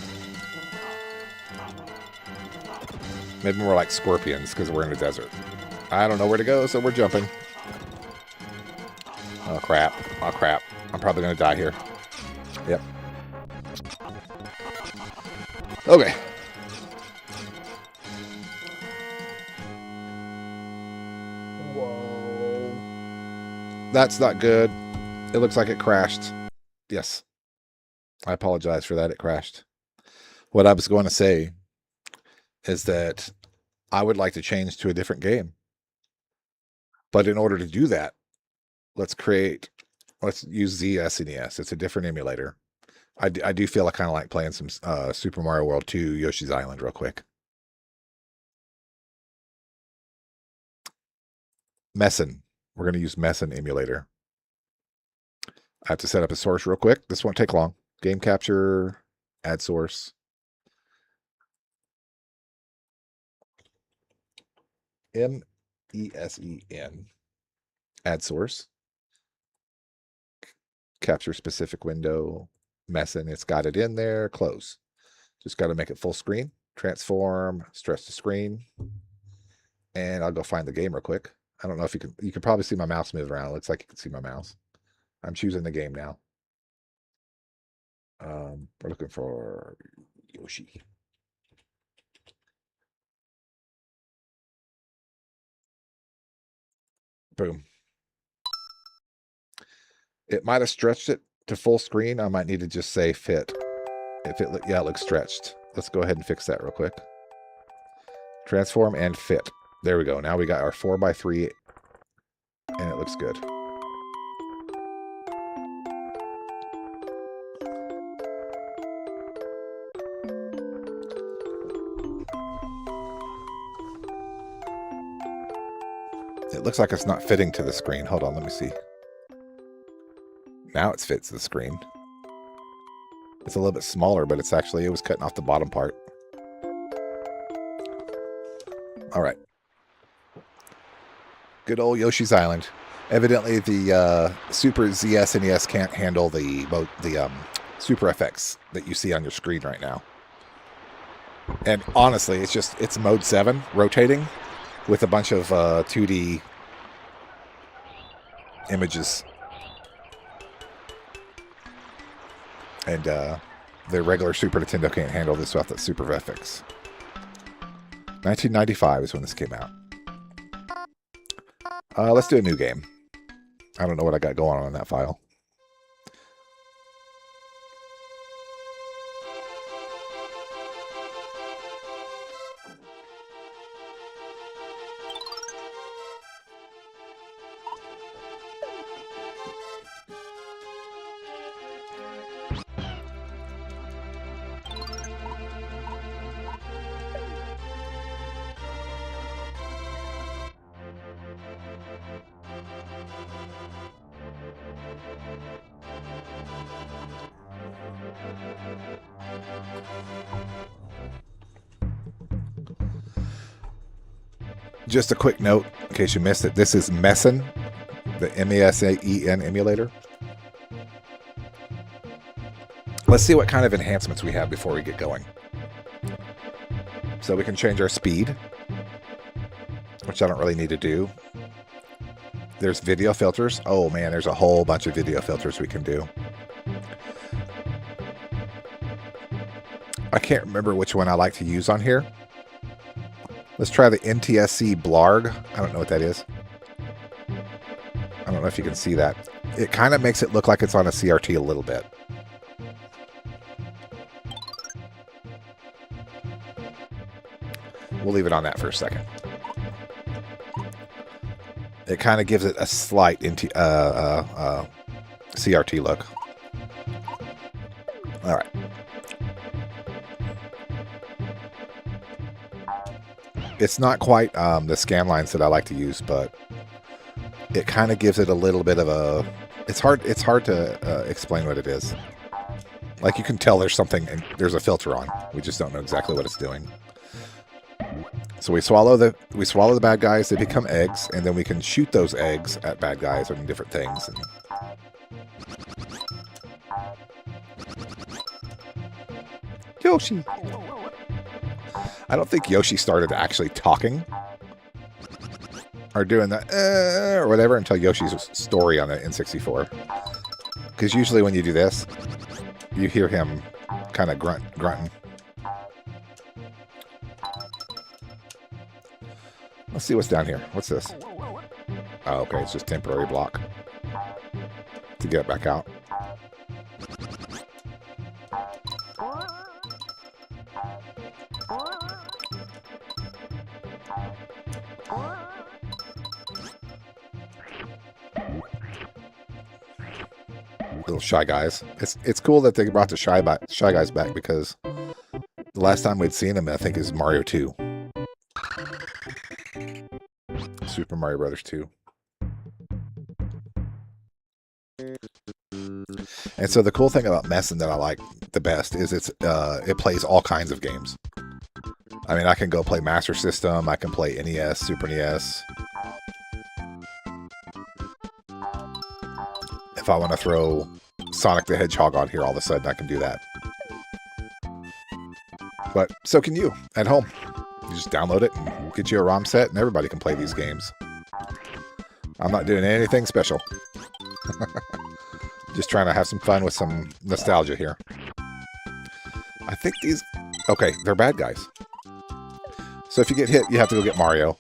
Maybe more like scorpions because we're in the desert. I don't know where to go, so we're jumping. Oh, crap. Oh, crap. I'm probably going to die here. Yep. Okay. Whoa. That's not good. It looks like it crashed. Yes. I apologize for that. It crashed. What I was going to say is that I would like to change to a different game. But in order to do that, let's use ZSNES. It's a different emulator. I do feel I kind of like playing some Super Mario World 2 Yoshi's Island real quick. Messin. We're going to use Messin emulator. I have to set up a source real quick. This won't take long. Game capture, add source. MESEN. Add source. Capture specific window. Messin. It's got it in there. Close. Just got to make it full screen. Transform. Stretch the screen. And I'll go find the game real quick. I don't know if you can probably see my mouse move around. It looks like you can see my mouse. I'm choosing the game now. We're looking for Yoshi. Boom. It might have stretched it to full screen. I might need to just say fit. Yeah, it looks stretched. Let's go ahead and fix that real quick. Transform and fit. There we go. Now we got our 4x3 and it looks good. It looks like it's not fitting to the screen. Hold on, let me see. Now it fits the screen. It's a little bit smaller, but it was cutting off the bottom part. All right. Good old Yoshi's Island. Evidently, the Super ZSNES can't handle the Super FX that you see on your screen right now. And honestly, it's mode 7, rotating, with a bunch of 2D images. And the regular Super Nintendo can't handle this without the Super FX. 1995 is when this came out. Let's do a new game. I don't know what I got going on in that file. Just a quick note, in case you missed it, this is Messin, the MESEN emulator. Let's see what kind of enhancements we have before we get going. So we can change our speed, which I don't really need to do. There's video filters. Oh man, there's a whole bunch of video filters we can do. I can't remember which one I like to use on here. Let's try the NTSC Blarg. I don't know what that is. I don't know if you can see that. It kind of makes it look like it's on a CRT a little bit. We'll leave it on that for a second. It kind of gives it a slight CRT look. All right. It's not quite the scan lines that I like to use, but it kind of gives it a little bit of a... It's hard to explain what it is. Like you can tell there's something, and there's a filter on. We just don't know exactly what it's doing. So we swallow the bad guys. They become eggs, and then we can shoot those eggs at bad guys and different things. And Yoshi. I don't think Yoshi started actually talking or doing that or whatever until Yoshi's Story on the N64. Because usually when you do this, you hear him kind of grunting. Let's see what's down here. What's this? Oh, okay. It's just temporary block to get it back out. Little Shy Guys. It's cool that they brought the Shy Guys back because the last time we'd seen them, I think, is Mario 2. Super Mario Brothers 2. And so the cool thing about Messin that I like the best is it plays all kinds of games. I mean, I can go play Master System, I can play NES, Super NES. If I want to throw Sonic the Hedgehog on here all of a sudden, I can do that. But so can you at home. You just download it and get you a ROM set, and everybody can play these games. I'm not doing anything special. Just trying to have some fun with some nostalgia here. I think these... Okay, they're bad guys. So if you get hit, you have to go get Mario.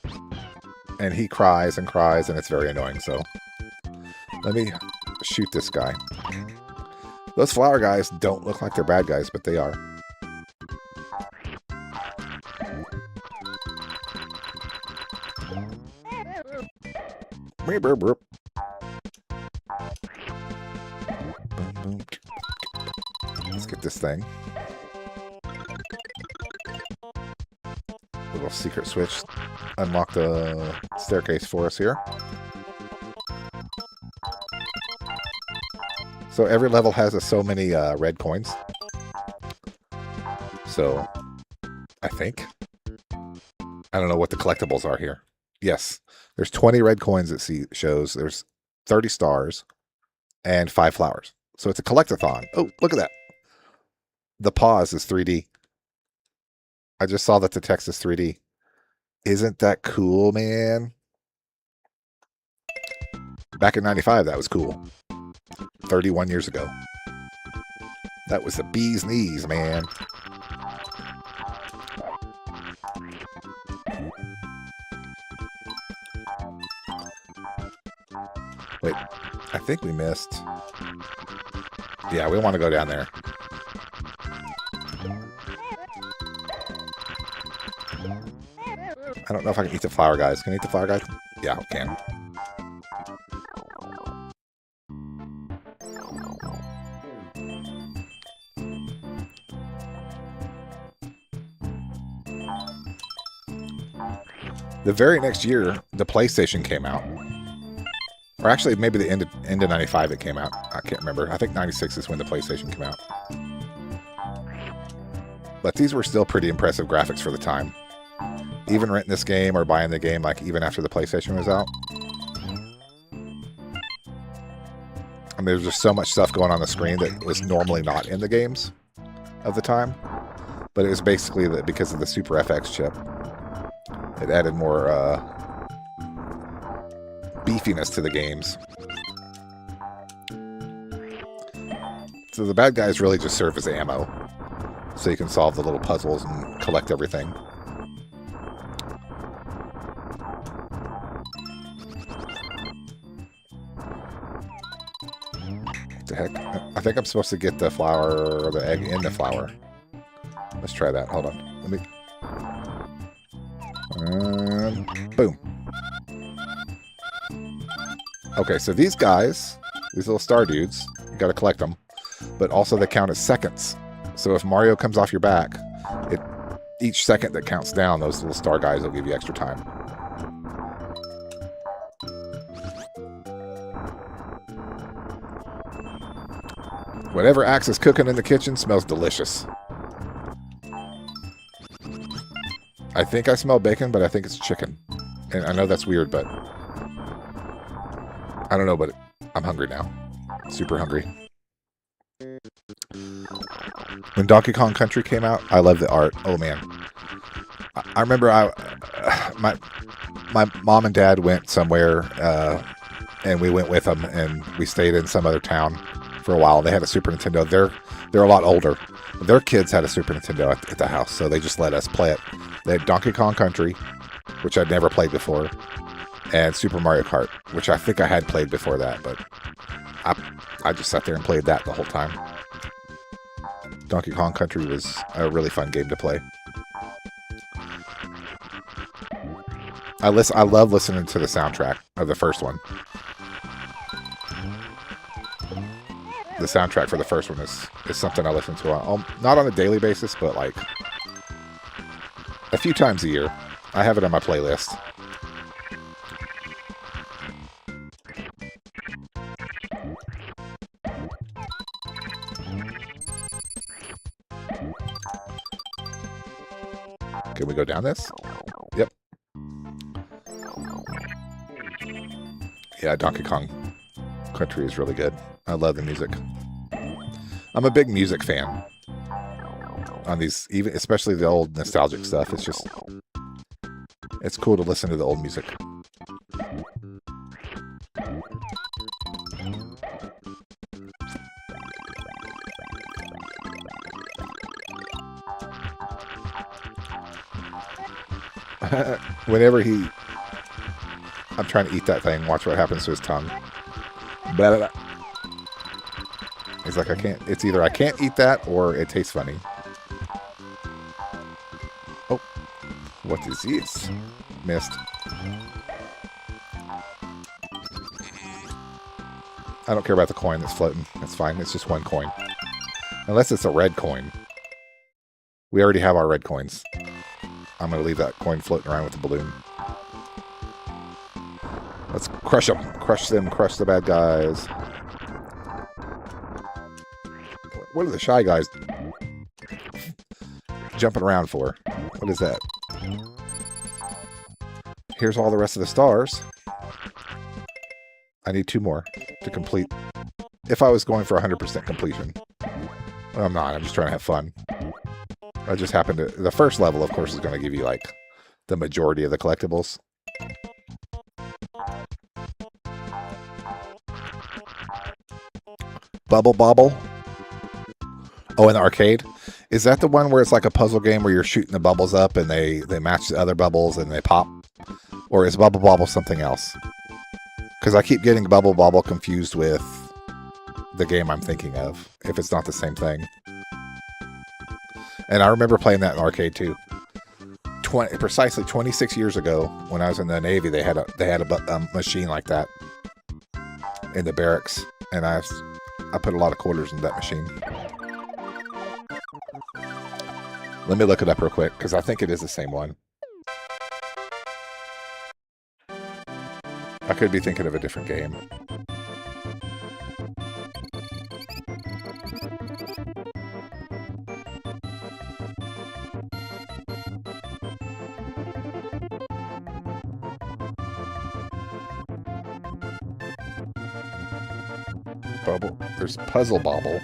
And he cries and cries, and it's very annoying, so... Let me shoot this guy. Those flower guys don't look like they're bad guys, but they are. Let's get this thing. Little secret switch. Unlock the staircase for us here. So every level has so many red coins. So, I think. I don't know what the collectibles are here. Yes, there's 20 red coins it shows. There's 30 stars and 5 flowers. So it's a collectathon. Oh, look at that. The pause is 3D. I just saw that the text is 3D. Isn't that cool, man? Back in 95, that was cool. 31 years ago. That was the bee's knees, man. Wait, I think we missed. Yeah, we want to go down there. I don't know if I can eat the flower guys. Can I eat the flower guys? Yeah, I can. The very next year, the PlayStation came out. Or actually, maybe the end of 95 it came out. I can't remember. I think 96 is when the PlayStation came out. But these were still pretty impressive graphics for the time. Even renting this game or buying the game, like even after the PlayStation was out. I mean, there's just so much stuff going on the screen that was normally not in the games of the time. But it was basically because of the Super FX chip. It added more beefiness to the games. So the bad guys really just serve as ammo. So you can solve the little puzzles and collect everything. What the heck? I think I'm supposed to get the flower or the egg in the flower. Let's try that. Hold on. Let me... boom. Okay, so these guys, these little star dudes, you gotta collect them, but also they count as seconds. So if Mario comes off your back, each second that counts down, those little star guys will give you extra time. Whatever Axe is cooking in the kitchen smells delicious. I think I smell bacon, but I think it's chicken. And I know that's weird, but I don't know, but I'm hungry now. Super hungry. When Donkey Kong Country came out, I loved the art. Oh man. I remember my mom and dad went somewhere and we went with them, and we stayed in some other town for a while. They had a Super Nintendo. They're a lot older. Their kids had a Super Nintendo at the house, so they just let us play it. They had Donkey Kong Country, which I'd never played before, and Super Mario Kart, which I think I had played before that, but I just sat there and played that the whole time. Donkey Kong Country was a really fun game to play. I love listening to the soundtrack of the first one. The soundtrack for the first one is something I listen to not on a daily basis, but like a few times a year. I have it on my playlist. Can we go down this? Yep. Yeah, Donkey Kong Country is really good. I love the music. I'm a big music fan on these, even especially the old nostalgic stuff. It's cool to listen to the old music. Whenever I'm trying to eat that thing, watch what happens to his tongue. Blah, blah, blah. He's like, it's either I can't eat that or it tastes funny. Oh, what is this? Missed. I don't care about the coin that's floating. That's fine. It's just one coin. Unless it's a red coin. We already have our red coins. I'm going to leave that coin floating around with the balloon. Let's crush them. Crush them. Crush the bad guys. What are the shy guys jumping around for? What is that? Here's all the rest of the stars. I need 2 more to complete. If I was going for 100% completion. Well, I'm not. I'm just trying to have fun. I just happened to... The first level, of course, is going to give you, like, the majority of the collectibles. Bubble Bobble. Oh, in the arcade? Is that the one where it's like a puzzle game where you're shooting the bubbles up and they match the other bubbles and they pop? Or is Bubble Bobble something else? Because I keep getting Bubble Bobble confused with the game I'm thinking of, if it's not the same thing. And I remember playing that in the arcade too. Precisely 26 years ago, when I was in the Navy, they had a machine like that in the barracks, and I put a lot of quarters in that machine. Let me look it up real quick, because I think it is the same one. I could be thinking of a different game. There's Puzzle Bobble.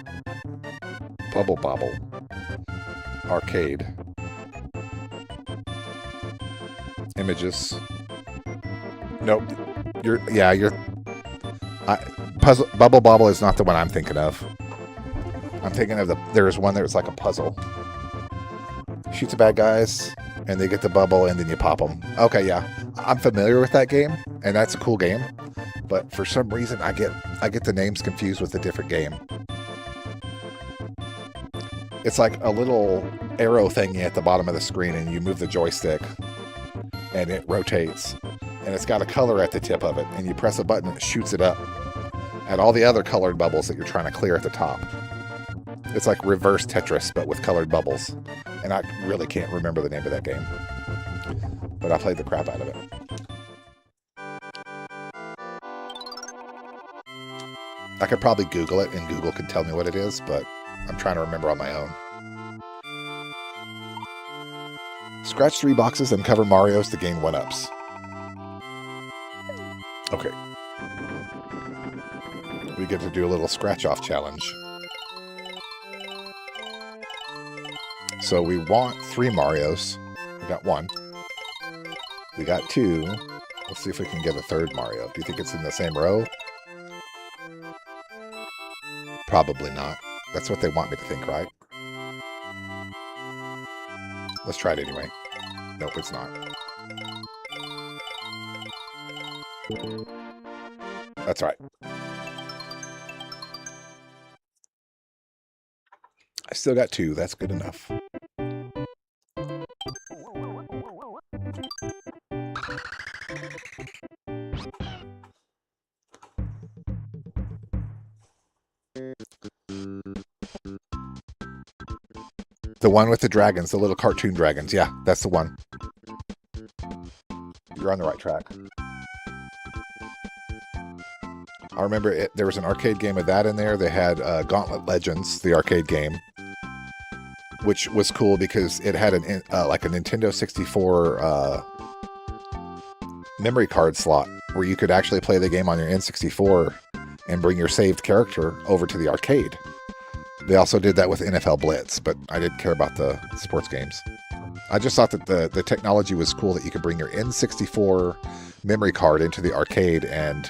Bubble Bobble. Arcade. Images. Nope. Bubble Bobble is not the one I'm thinking of. I'm thinking of there's one that's like a puzzle. Shoots the bad guys, and they get the bubble, and then you pop them. Okay, yeah. I'm familiar with that game, and that's a cool game. But for some reason, I get the names confused with a different game. It's like a little arrow thingy at the bottom of the screen, and you move the joystick, and it rotates. And it's got a color at the tip of it, and you press a button, and it shoots it up at all the other colored bubbles that you're trying to clear at the top. It's like reverse Tetris, but with colored bubbles. And I really can't remember the name of that game. But I played the crap out of it. I could probably Google it, and Google could tell me what it is, but I'm trying to remember on my own. Scratch 3 boxes and cover Marios to gain 1-ups. Okay. We get to do a little scratch-off challenge. So we want 3 Marios. We got 1. We got 2. Let's see if we can get a 3rd Mario. Do you think it's in the same row? Probably not. That's what they want me to think, right? Let's try it anyway. Nope, it's not. That's right. I still got 2. That's good enough. The one with the dragons, the little cartoon dragons. Yeah, that's the one. You're on the right track. I remember there was an arcade game of that in there. They had Gauntlet Legends, the arcade game, which was cool because it had like a Nintendo 64 memory card slot where you could actually play the game on your N64 and bring your saved character over to the arcade. They also did that with NFL Blitz, but I didn't care about the sports games. I just thought that the technology was cool that you could bring your N64 memory card into the arcade and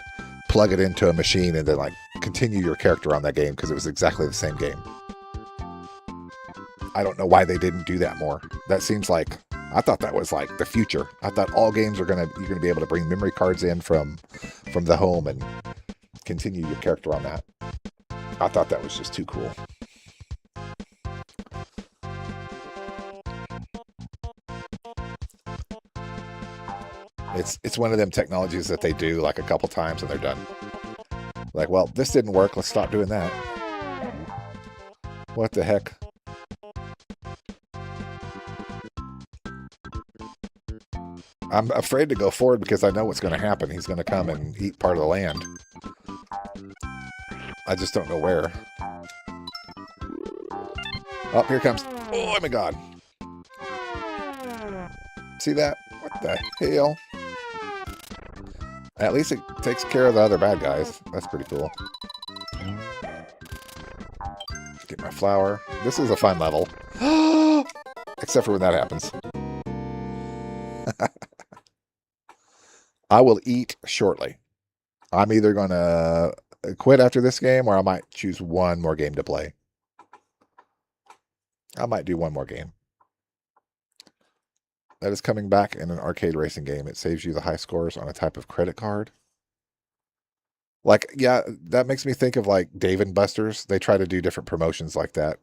plug it into a machine and then like continue your character on that game because it was exactly the same game. I don't know why they didn't do that more. That seems like, I thought that was like the future. I thought all games you're gonna be able to bring memory cards in from the home and continue your character on that. I thought that was just too cool. It's one of them technologies that they do like a couple times and they're done. Like, well, this didn't work. Let's stop doing that. What the heck? I'm afraid to go forward because I know what's going to happen. He's going to come and eat part of the land. I just don't know where. Oh, here comes. Oh my God. See that? What the hell? At least it takes care of the other bad guys. That's pretty cool. Get my flower. This is a fun level. Except for when that happens. I will eat shortly. I'm either going to quit after this game or I might choose one more game to play. I might do one more game. That is coming back in an arcade racing game. It saves you the high scores on a type of credit card. Like, yeah, that makes me think of like Dave & Buster's. They try to do different promotions like that.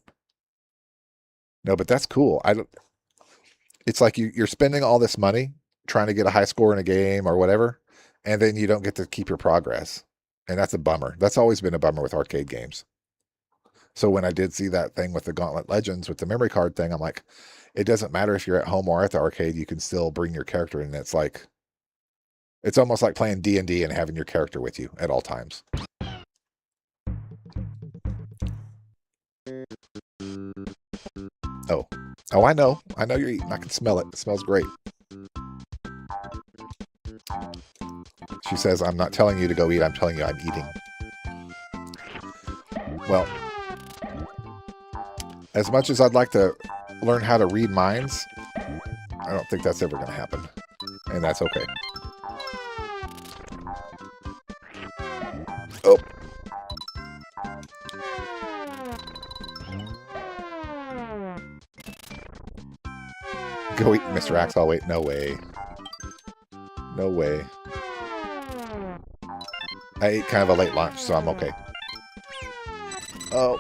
No, but that's cool. It's like you're spending all this money trying to get a high score in a game or whatever, and then you don't get to keep your progress. And that's a bummer. That's always been a bummer with arcade games. So when I did see that thing with the Gauntlet Legends with the memory card thing, I'm like, it doesn't matter if you're at home or at the arcade, you can still bring your character in. It's like, it's almost like playing D&D and having your character with you at all times. Oh, I know. I know you're eating. I can smell it. It smells great. She says, I'm not telling you to go eat. I'm telling you I'm eating. Well, as much as I'd like to learn how to read minds, I don't think that's ever going to happen. And that's okay. Oh. Go eat, Mr. Axel. Wait, no way. No way. I ate kind of a late lunch, so I'm okay. Oh.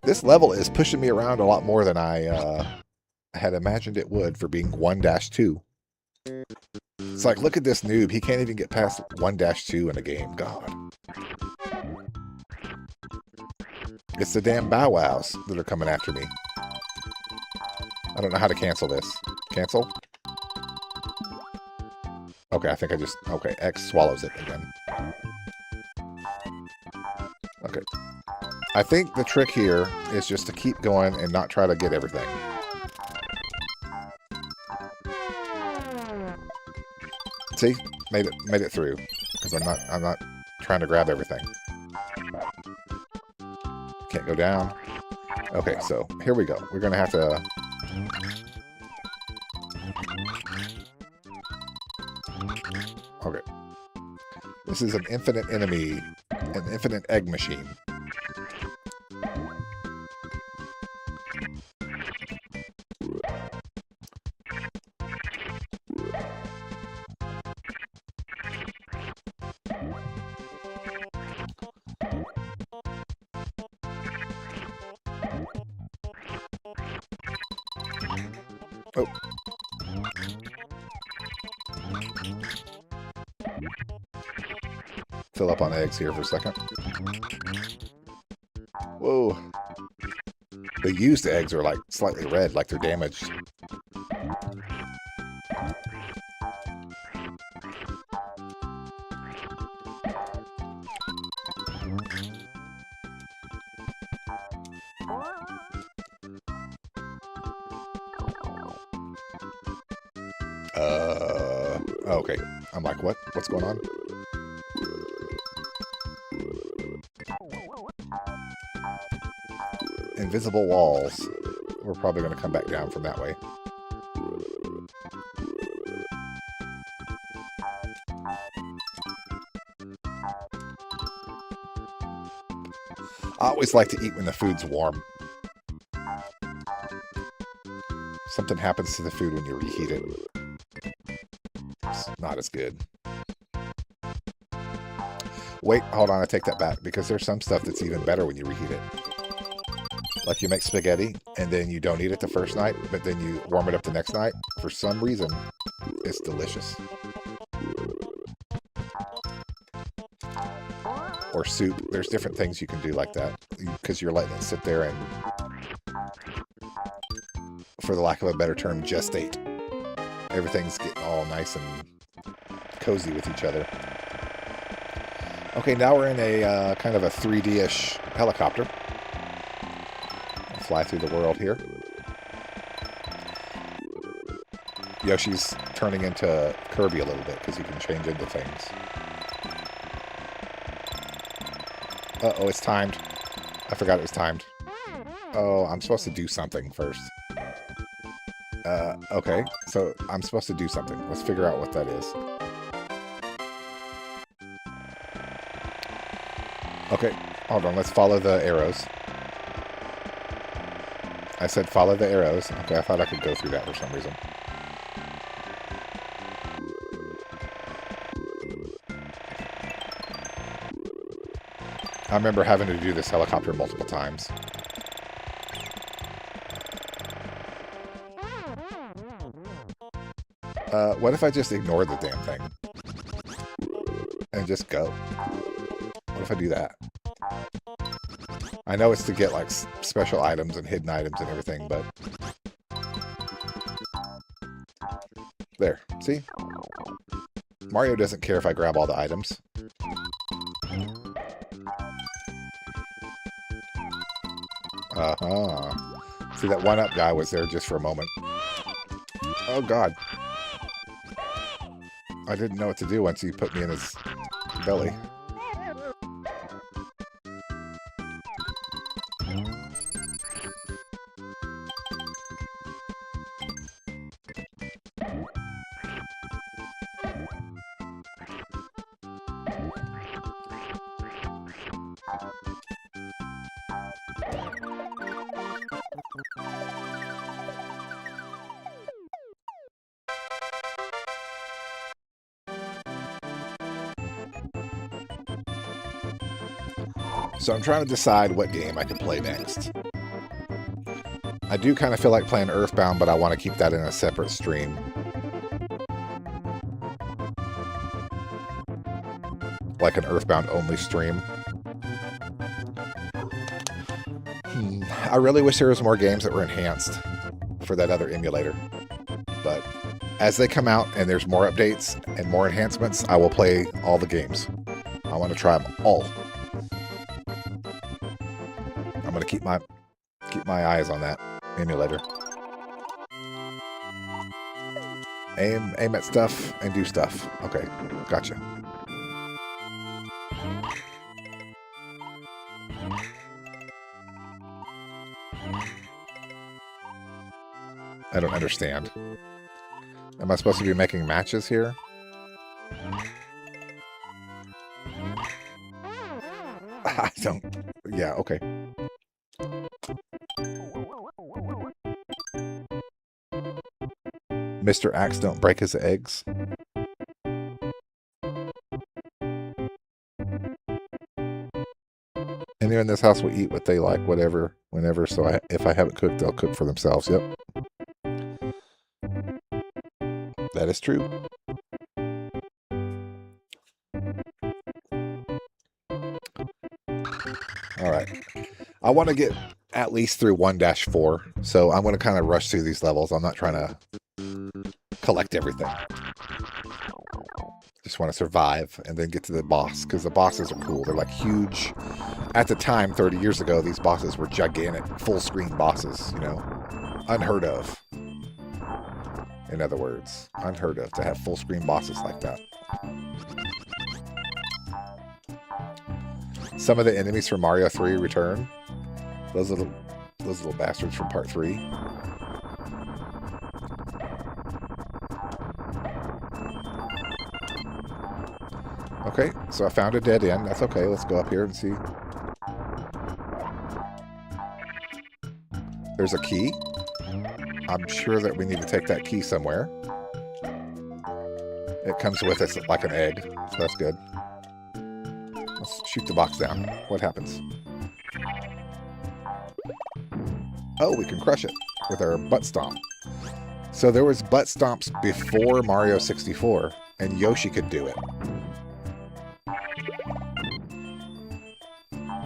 This level is pushing me around a lot more than I had imagined it would for being 1-2. It's like, look at this noob. He can't even get past 1-2 in a game. God. It's the damn Bow Wows that are coming after me. I don't know how to cancel this. Cancel? Okay, I think I just... Okay, X swallows it again. I think the trick here is just to keep going and not try to get everything. See? Made it through. Because I'm not trying to grab everything. Can't go down. Okay, so here we go. We're gonna have to okay. This is an infinite enemy, an infinite egg machine. Oh. Fill up on eggs here for a second. Whoa. The used eggs are like slightly red, like they're damaged. Okay. I'm like, what? What's going on? Invisible walls. We're probably going to come back down from that way. I always like to eat when the food's warm. Something happens to the food when you reheat it. It's not as good. Wait, hold on, I take that back, because there's some stuff that's even better when you reheat it. Like you make spaghetti, and then you don't eat it the first night, but then you warm it up the next night. For some reason, it's delicious. Or soup. There's different things you can do like that, because you're letting it sit there and, for the lack of a better term, gestate. Everything's getting all nice and cozy with each other. Okay, now we're in a kind of a 3D-ish helicopter. We'll fly through the world here. Yoshi's turning into Kirby a little bit because he can change into things. Uh-oh, it's timed. I forgot it was timed. Oh, I'm supposed to do something first. Okay, so I'm supposed to do something. Let's figure out what that is. Okay, hold on, let's follow the arrows. I said follow the arrows. Okay, I thought I could go through that for some reason. I remember having to do this helicopter multiple times. What if I just ignore the damn thing? And just go? What if I do that? I know it's to get, like, special items and hidden items and everything, but... There. See? Mario doesn't care if I grab all the items. Uh-huh. See, that one-up guy was there just for a moment. Oh, God. I didn't know what to do once he put me in his belly. So I'm trying to decide what game I can play next. I do kind of feel like playing Earthbound, but I want to keep that in a separate stream. Like an Earthbound only stream. I really wish there was more games that were enhanced for that other emulator. But as they come out and there's more updates and more enhancements, I will play all the games. I want to try them all. keep my eyes on that emulator. Aim at stuff and do stuff. Okay, gotcha. I don't understand. Am I supposed to be making matches here? I don't... Yeah, okay. Mr. Axe don't break his eggs. Anyone in this house will eat what they like, whatever, whenever. So if I haven't cooked, they'll cook for themselves. Yep. That is true. All right. I want to get at least through 1-4, so I'm going to kind of rush through these levels. I'm not trying to collect everything. Just want to survive and then get to the boss, because the bosses are cool. They're like huge. At the time, 30 years ago, these bosses were gigantic, full-screen bosses, you know? Unheard of. In other words, unheard of to have full-screen bosses like that. Some of the enemies from Mario 3 return. Those little bastards from Part 3. Okay, so I found a dead end. That's okay. Let's go up here and see. There's a key. I'm sure that we need to take that key somewhere. It comes with us like an egg, so that's good. Let's shoot the box down. What happens? Oh, we can crush it with our butt stomp. So there was butt stomps before Mario 64, and Yoshi could do it.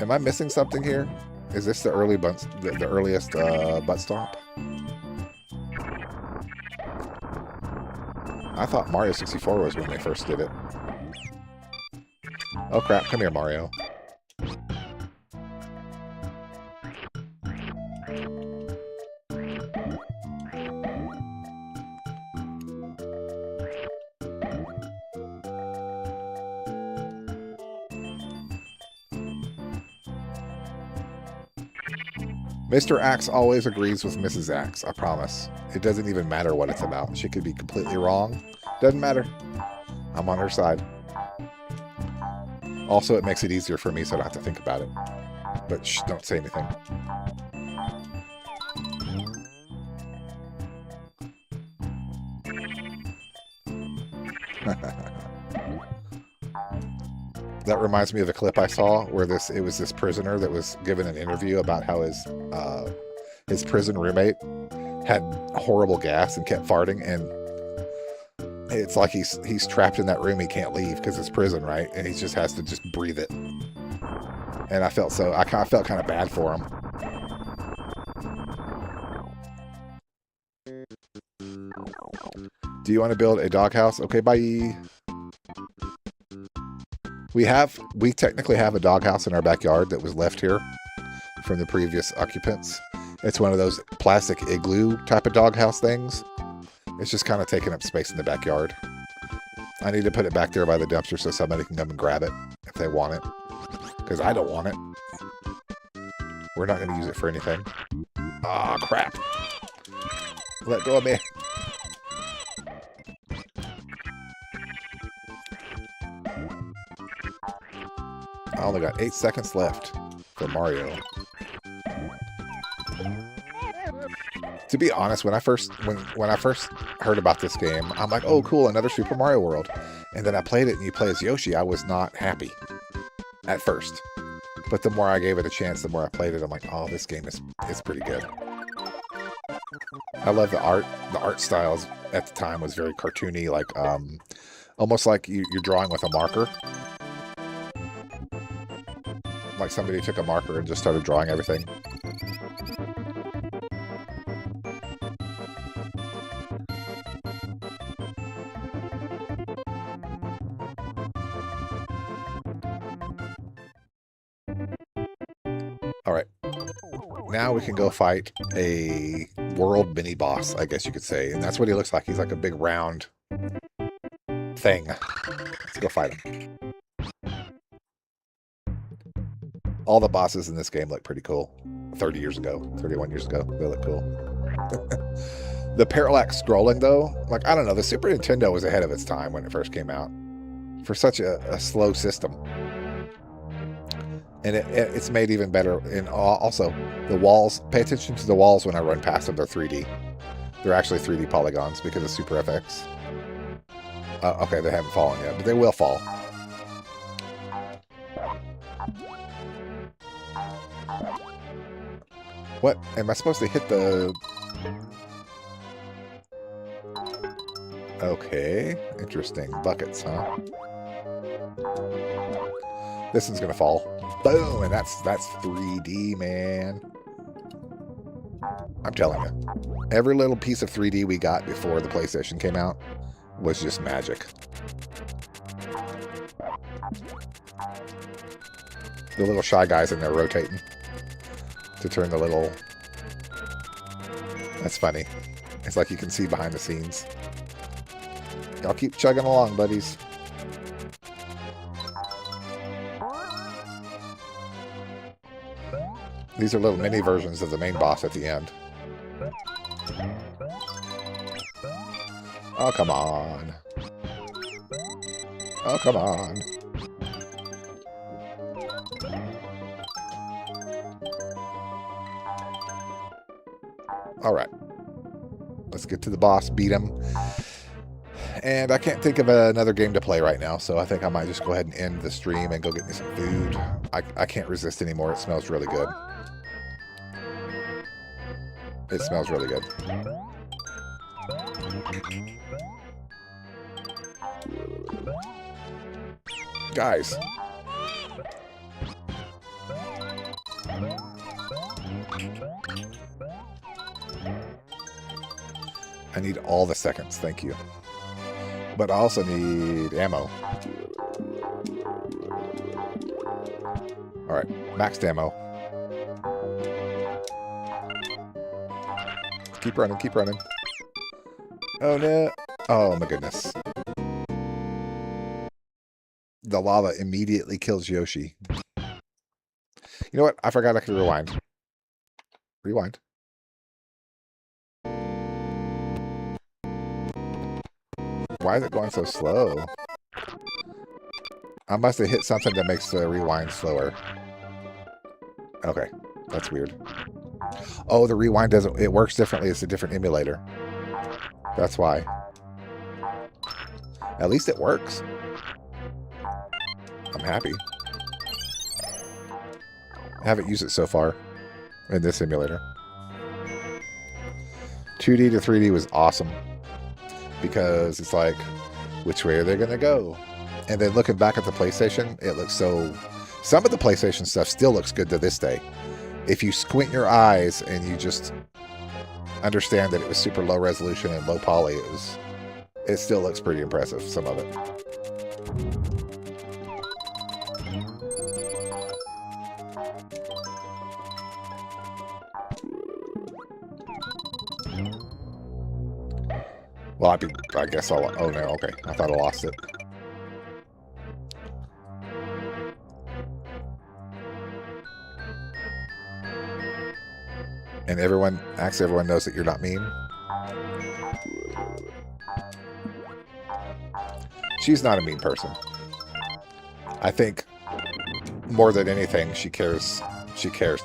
Am I missing something here? Is this the earliest butt stomp? I thought Mario 64 was when they first did it. Oh crap, come here, Mario. Mr. Axe always agrees with Mrs. Axe, I promise. It doesn't even matter what it's about. She could be completely wrong. Doesn't matter. I'm on her side. Also, it makes it easier for me so I don't have to think about it. But shh, don't say anything. That reminds me of a clip I saw where it was this prisoner that was given an interview about how his prison roommate had horrible gas and kept farting, and it's like he's trapped in that room. He can't leave because it's prison, right? And he just has to just breathe it. And I felt kind of bad for him. Do you want to build a doghouse? Okay, bye. We technically have a doghouse in our backyard that was left here from the previous occupants. It's one of those plastic igloo type of doghouse things. It's just kind of taking up space in the backyard. I need to put it back there by the dumpster so somebody can come and grab it if they want it. Because I don't want it. We're not going to use it for anything. Ah, crap. Let go of me. I only got 8 seconds left for Mario. To be honest, when I first heard about this game, I'm like, oh cool, another Super Mario World. And then I played it and you play as Yoshi. I was not happy at first. But the more I gave it a chance, the more I played it, I'm like, oh, this game is pretty good. I love the art. The art styles at the time was very cartoony, like almost like you're drawing with a marker. Like somebody took a marker and just started drawing everything. All right. now we can go fight a world mini boss, I guess you could say. And that's what he looks like. He's like a big round thing. Let's go fight him. All the bosses in this game look pretty cool. 30 years ago, 31 years ago, they look cool. The parallax scrolling, though, like, I don't know, the Super Nintendo was ahead of its time when it first came out for such a slow system. And it's made even better. And also, the walls, pay attention to the walls when I run past them, they're 3D. They're actually 3D polygons because of Super FX. Okay, they haven't fallen yet, but they will fall. What? Am I supposed to hit the... Okay, interesting. Buckets, huh? This one's gonna fall. Boom! And that's 3D, man. I'm telling you. Every little piece of 3D we got before the PlayStation came out was just magic. The little shy guys in there rotating to turn the little... That's funny. It's like you can see behind the scenes. Y'all keep chugging along, buddies. These are little mini versions of the main boss at the end. Oh, come on. Oh, come on. All right. Let's get to the boss, beat him. And I can't think of another game to play right now, so I think I might just go ahead and end the stream and go get me some food. I can't resist anymore. It smells really good. It smells really good. Guys. I need all the seconds, thank you. But I also need ammo. Alright, maxed ammo. Keep running, keep running. Oh no. Oh my goodness. The lava immediately kills Yoshi. You know what? I forgot I could rewind. Rewind. Why is it going so slow? I must have hit something that makes the rewind slower. Okay, that's weird. Oh, the rewind doesn't... It works differently. It's a different emulator. That's why. At least it works. I'm happy. I haven't used it so far in this emulator. 2D to 3D was awesome. Because it's like, which way are they going to go? And then looking back at the PlayStation, it looks so... Some of the PlayStation stuff still looks good to this day. If you squint your eyes and you just understand that it was super low resolution and low poly, it still looks pretty impressive, some of it. Well, I guess I'll... Oh, no, okay. I thought I lost it. And everyone knows that you're not mean. She's not a mean person. I think more than anything, she cares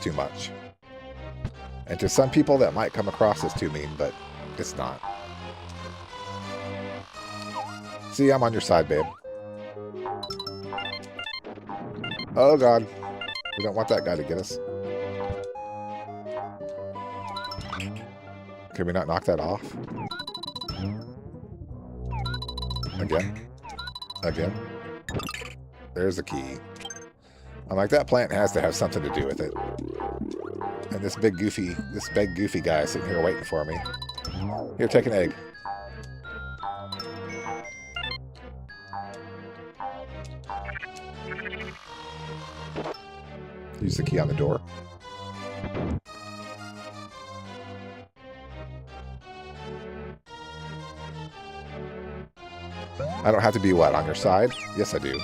too much. And to some people, that might come across as too mean, but it's not. See, I'm on your side, babe. Oh, God. We don't want that guy to get us. Can we not knock that off? Again? Again? There's the key. I'm like, that plant has to have something to do with it. And this big goofy guy is sitting here waiting for me. Here, take an egg. Use the key on the door. I don't have to be what, on your side? Yes, I do.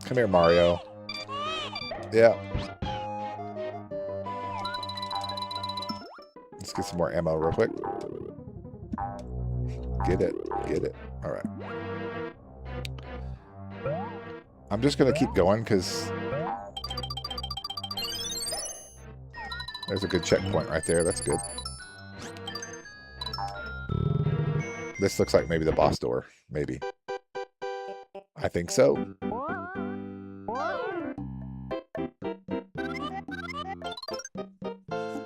Come here, Mario. Yeah. Let's get some more ammo real quick. Get it. Get it. All right. I'm just going to keep going because there's a good checkpoint right there. That's good. This looks like maybe the boss door. Maybe. I think so.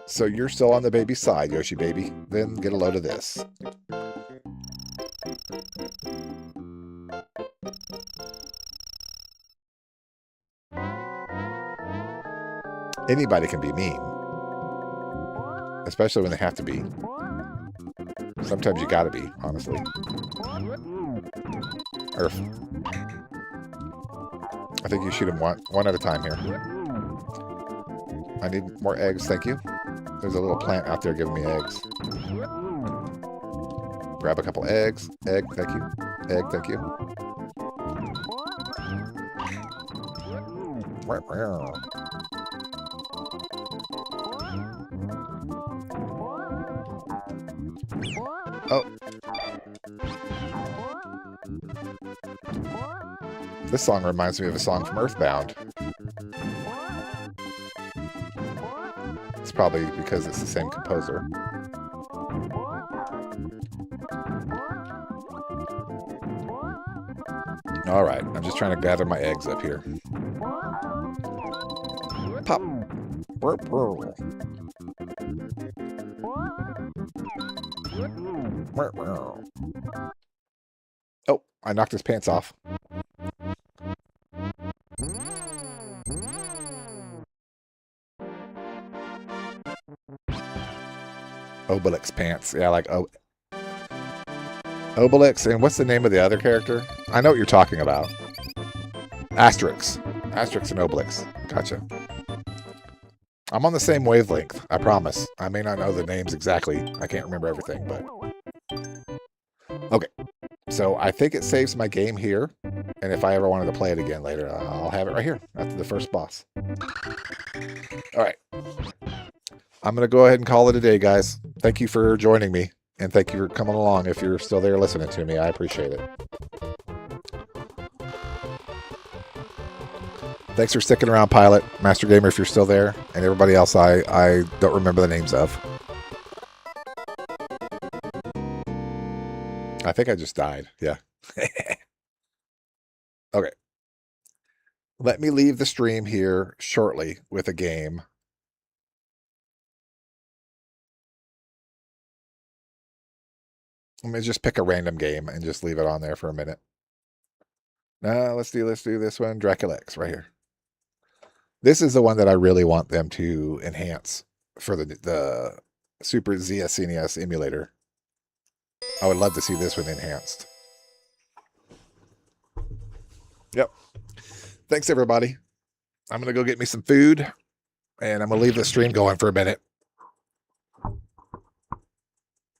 So you're still on the baby side, Yoshi baby. Then get a load of this. Anybody can be mean. Especially when they have to be. Sometimes you gotta be, honestly. Or I think you shoot them one at a time here. I need more eggs, thank you. There's a little plant out there giving me eggs. Grab a couple eggs. Egg, thank you. Egg, thank you. Oh. This song reminds me of a song from Earthbound. It's probably because it's the same composer. All right, I'm just trying to gather my eggs up here. Pop. Oh, I knocked his pants off. Obelix pants. Yeah, like Obelix. And what's the name of the other character? I know what you're talking about. Asterix. Asterix and Obelix. Gotcha. I'm on the same wavelength, I promise. I may not know the names exactly. I can't remember everything, but... Okay. So I think it saves my game here. And if I ever wanted to play it again later, I'll have it right here. That's the first boss. Alright. I'm going to go ahead and call it a day, guys. Thank you for joining me. And thank you for coming along. If you're still there listening to me, I appreciate it. Thanks for sticking around, Pilot, Master Gamer, if you're still there, and everybody else I don't remember the names of. I think I just died. Yeah. Okay. Let me leave the stream here shortly with a game. Let me just pick a random game and just leave it on there for a minute. Now, let's do this one. Dracula X right here. This is the one that I really want them to enhance for the Super ZSNES emulator. I would love to see this one enhanced. Yep. Thanks, everybody. I'm going to go get me some food, and I'm going to leave the stream going for a minute.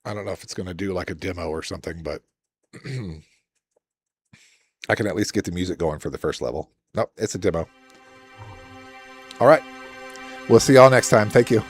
I don't know if it's going to do like a demo or something, but I can at least get the music going for the first level. Nope, it's a demo. All right. We'll see y'all next time. Thank you.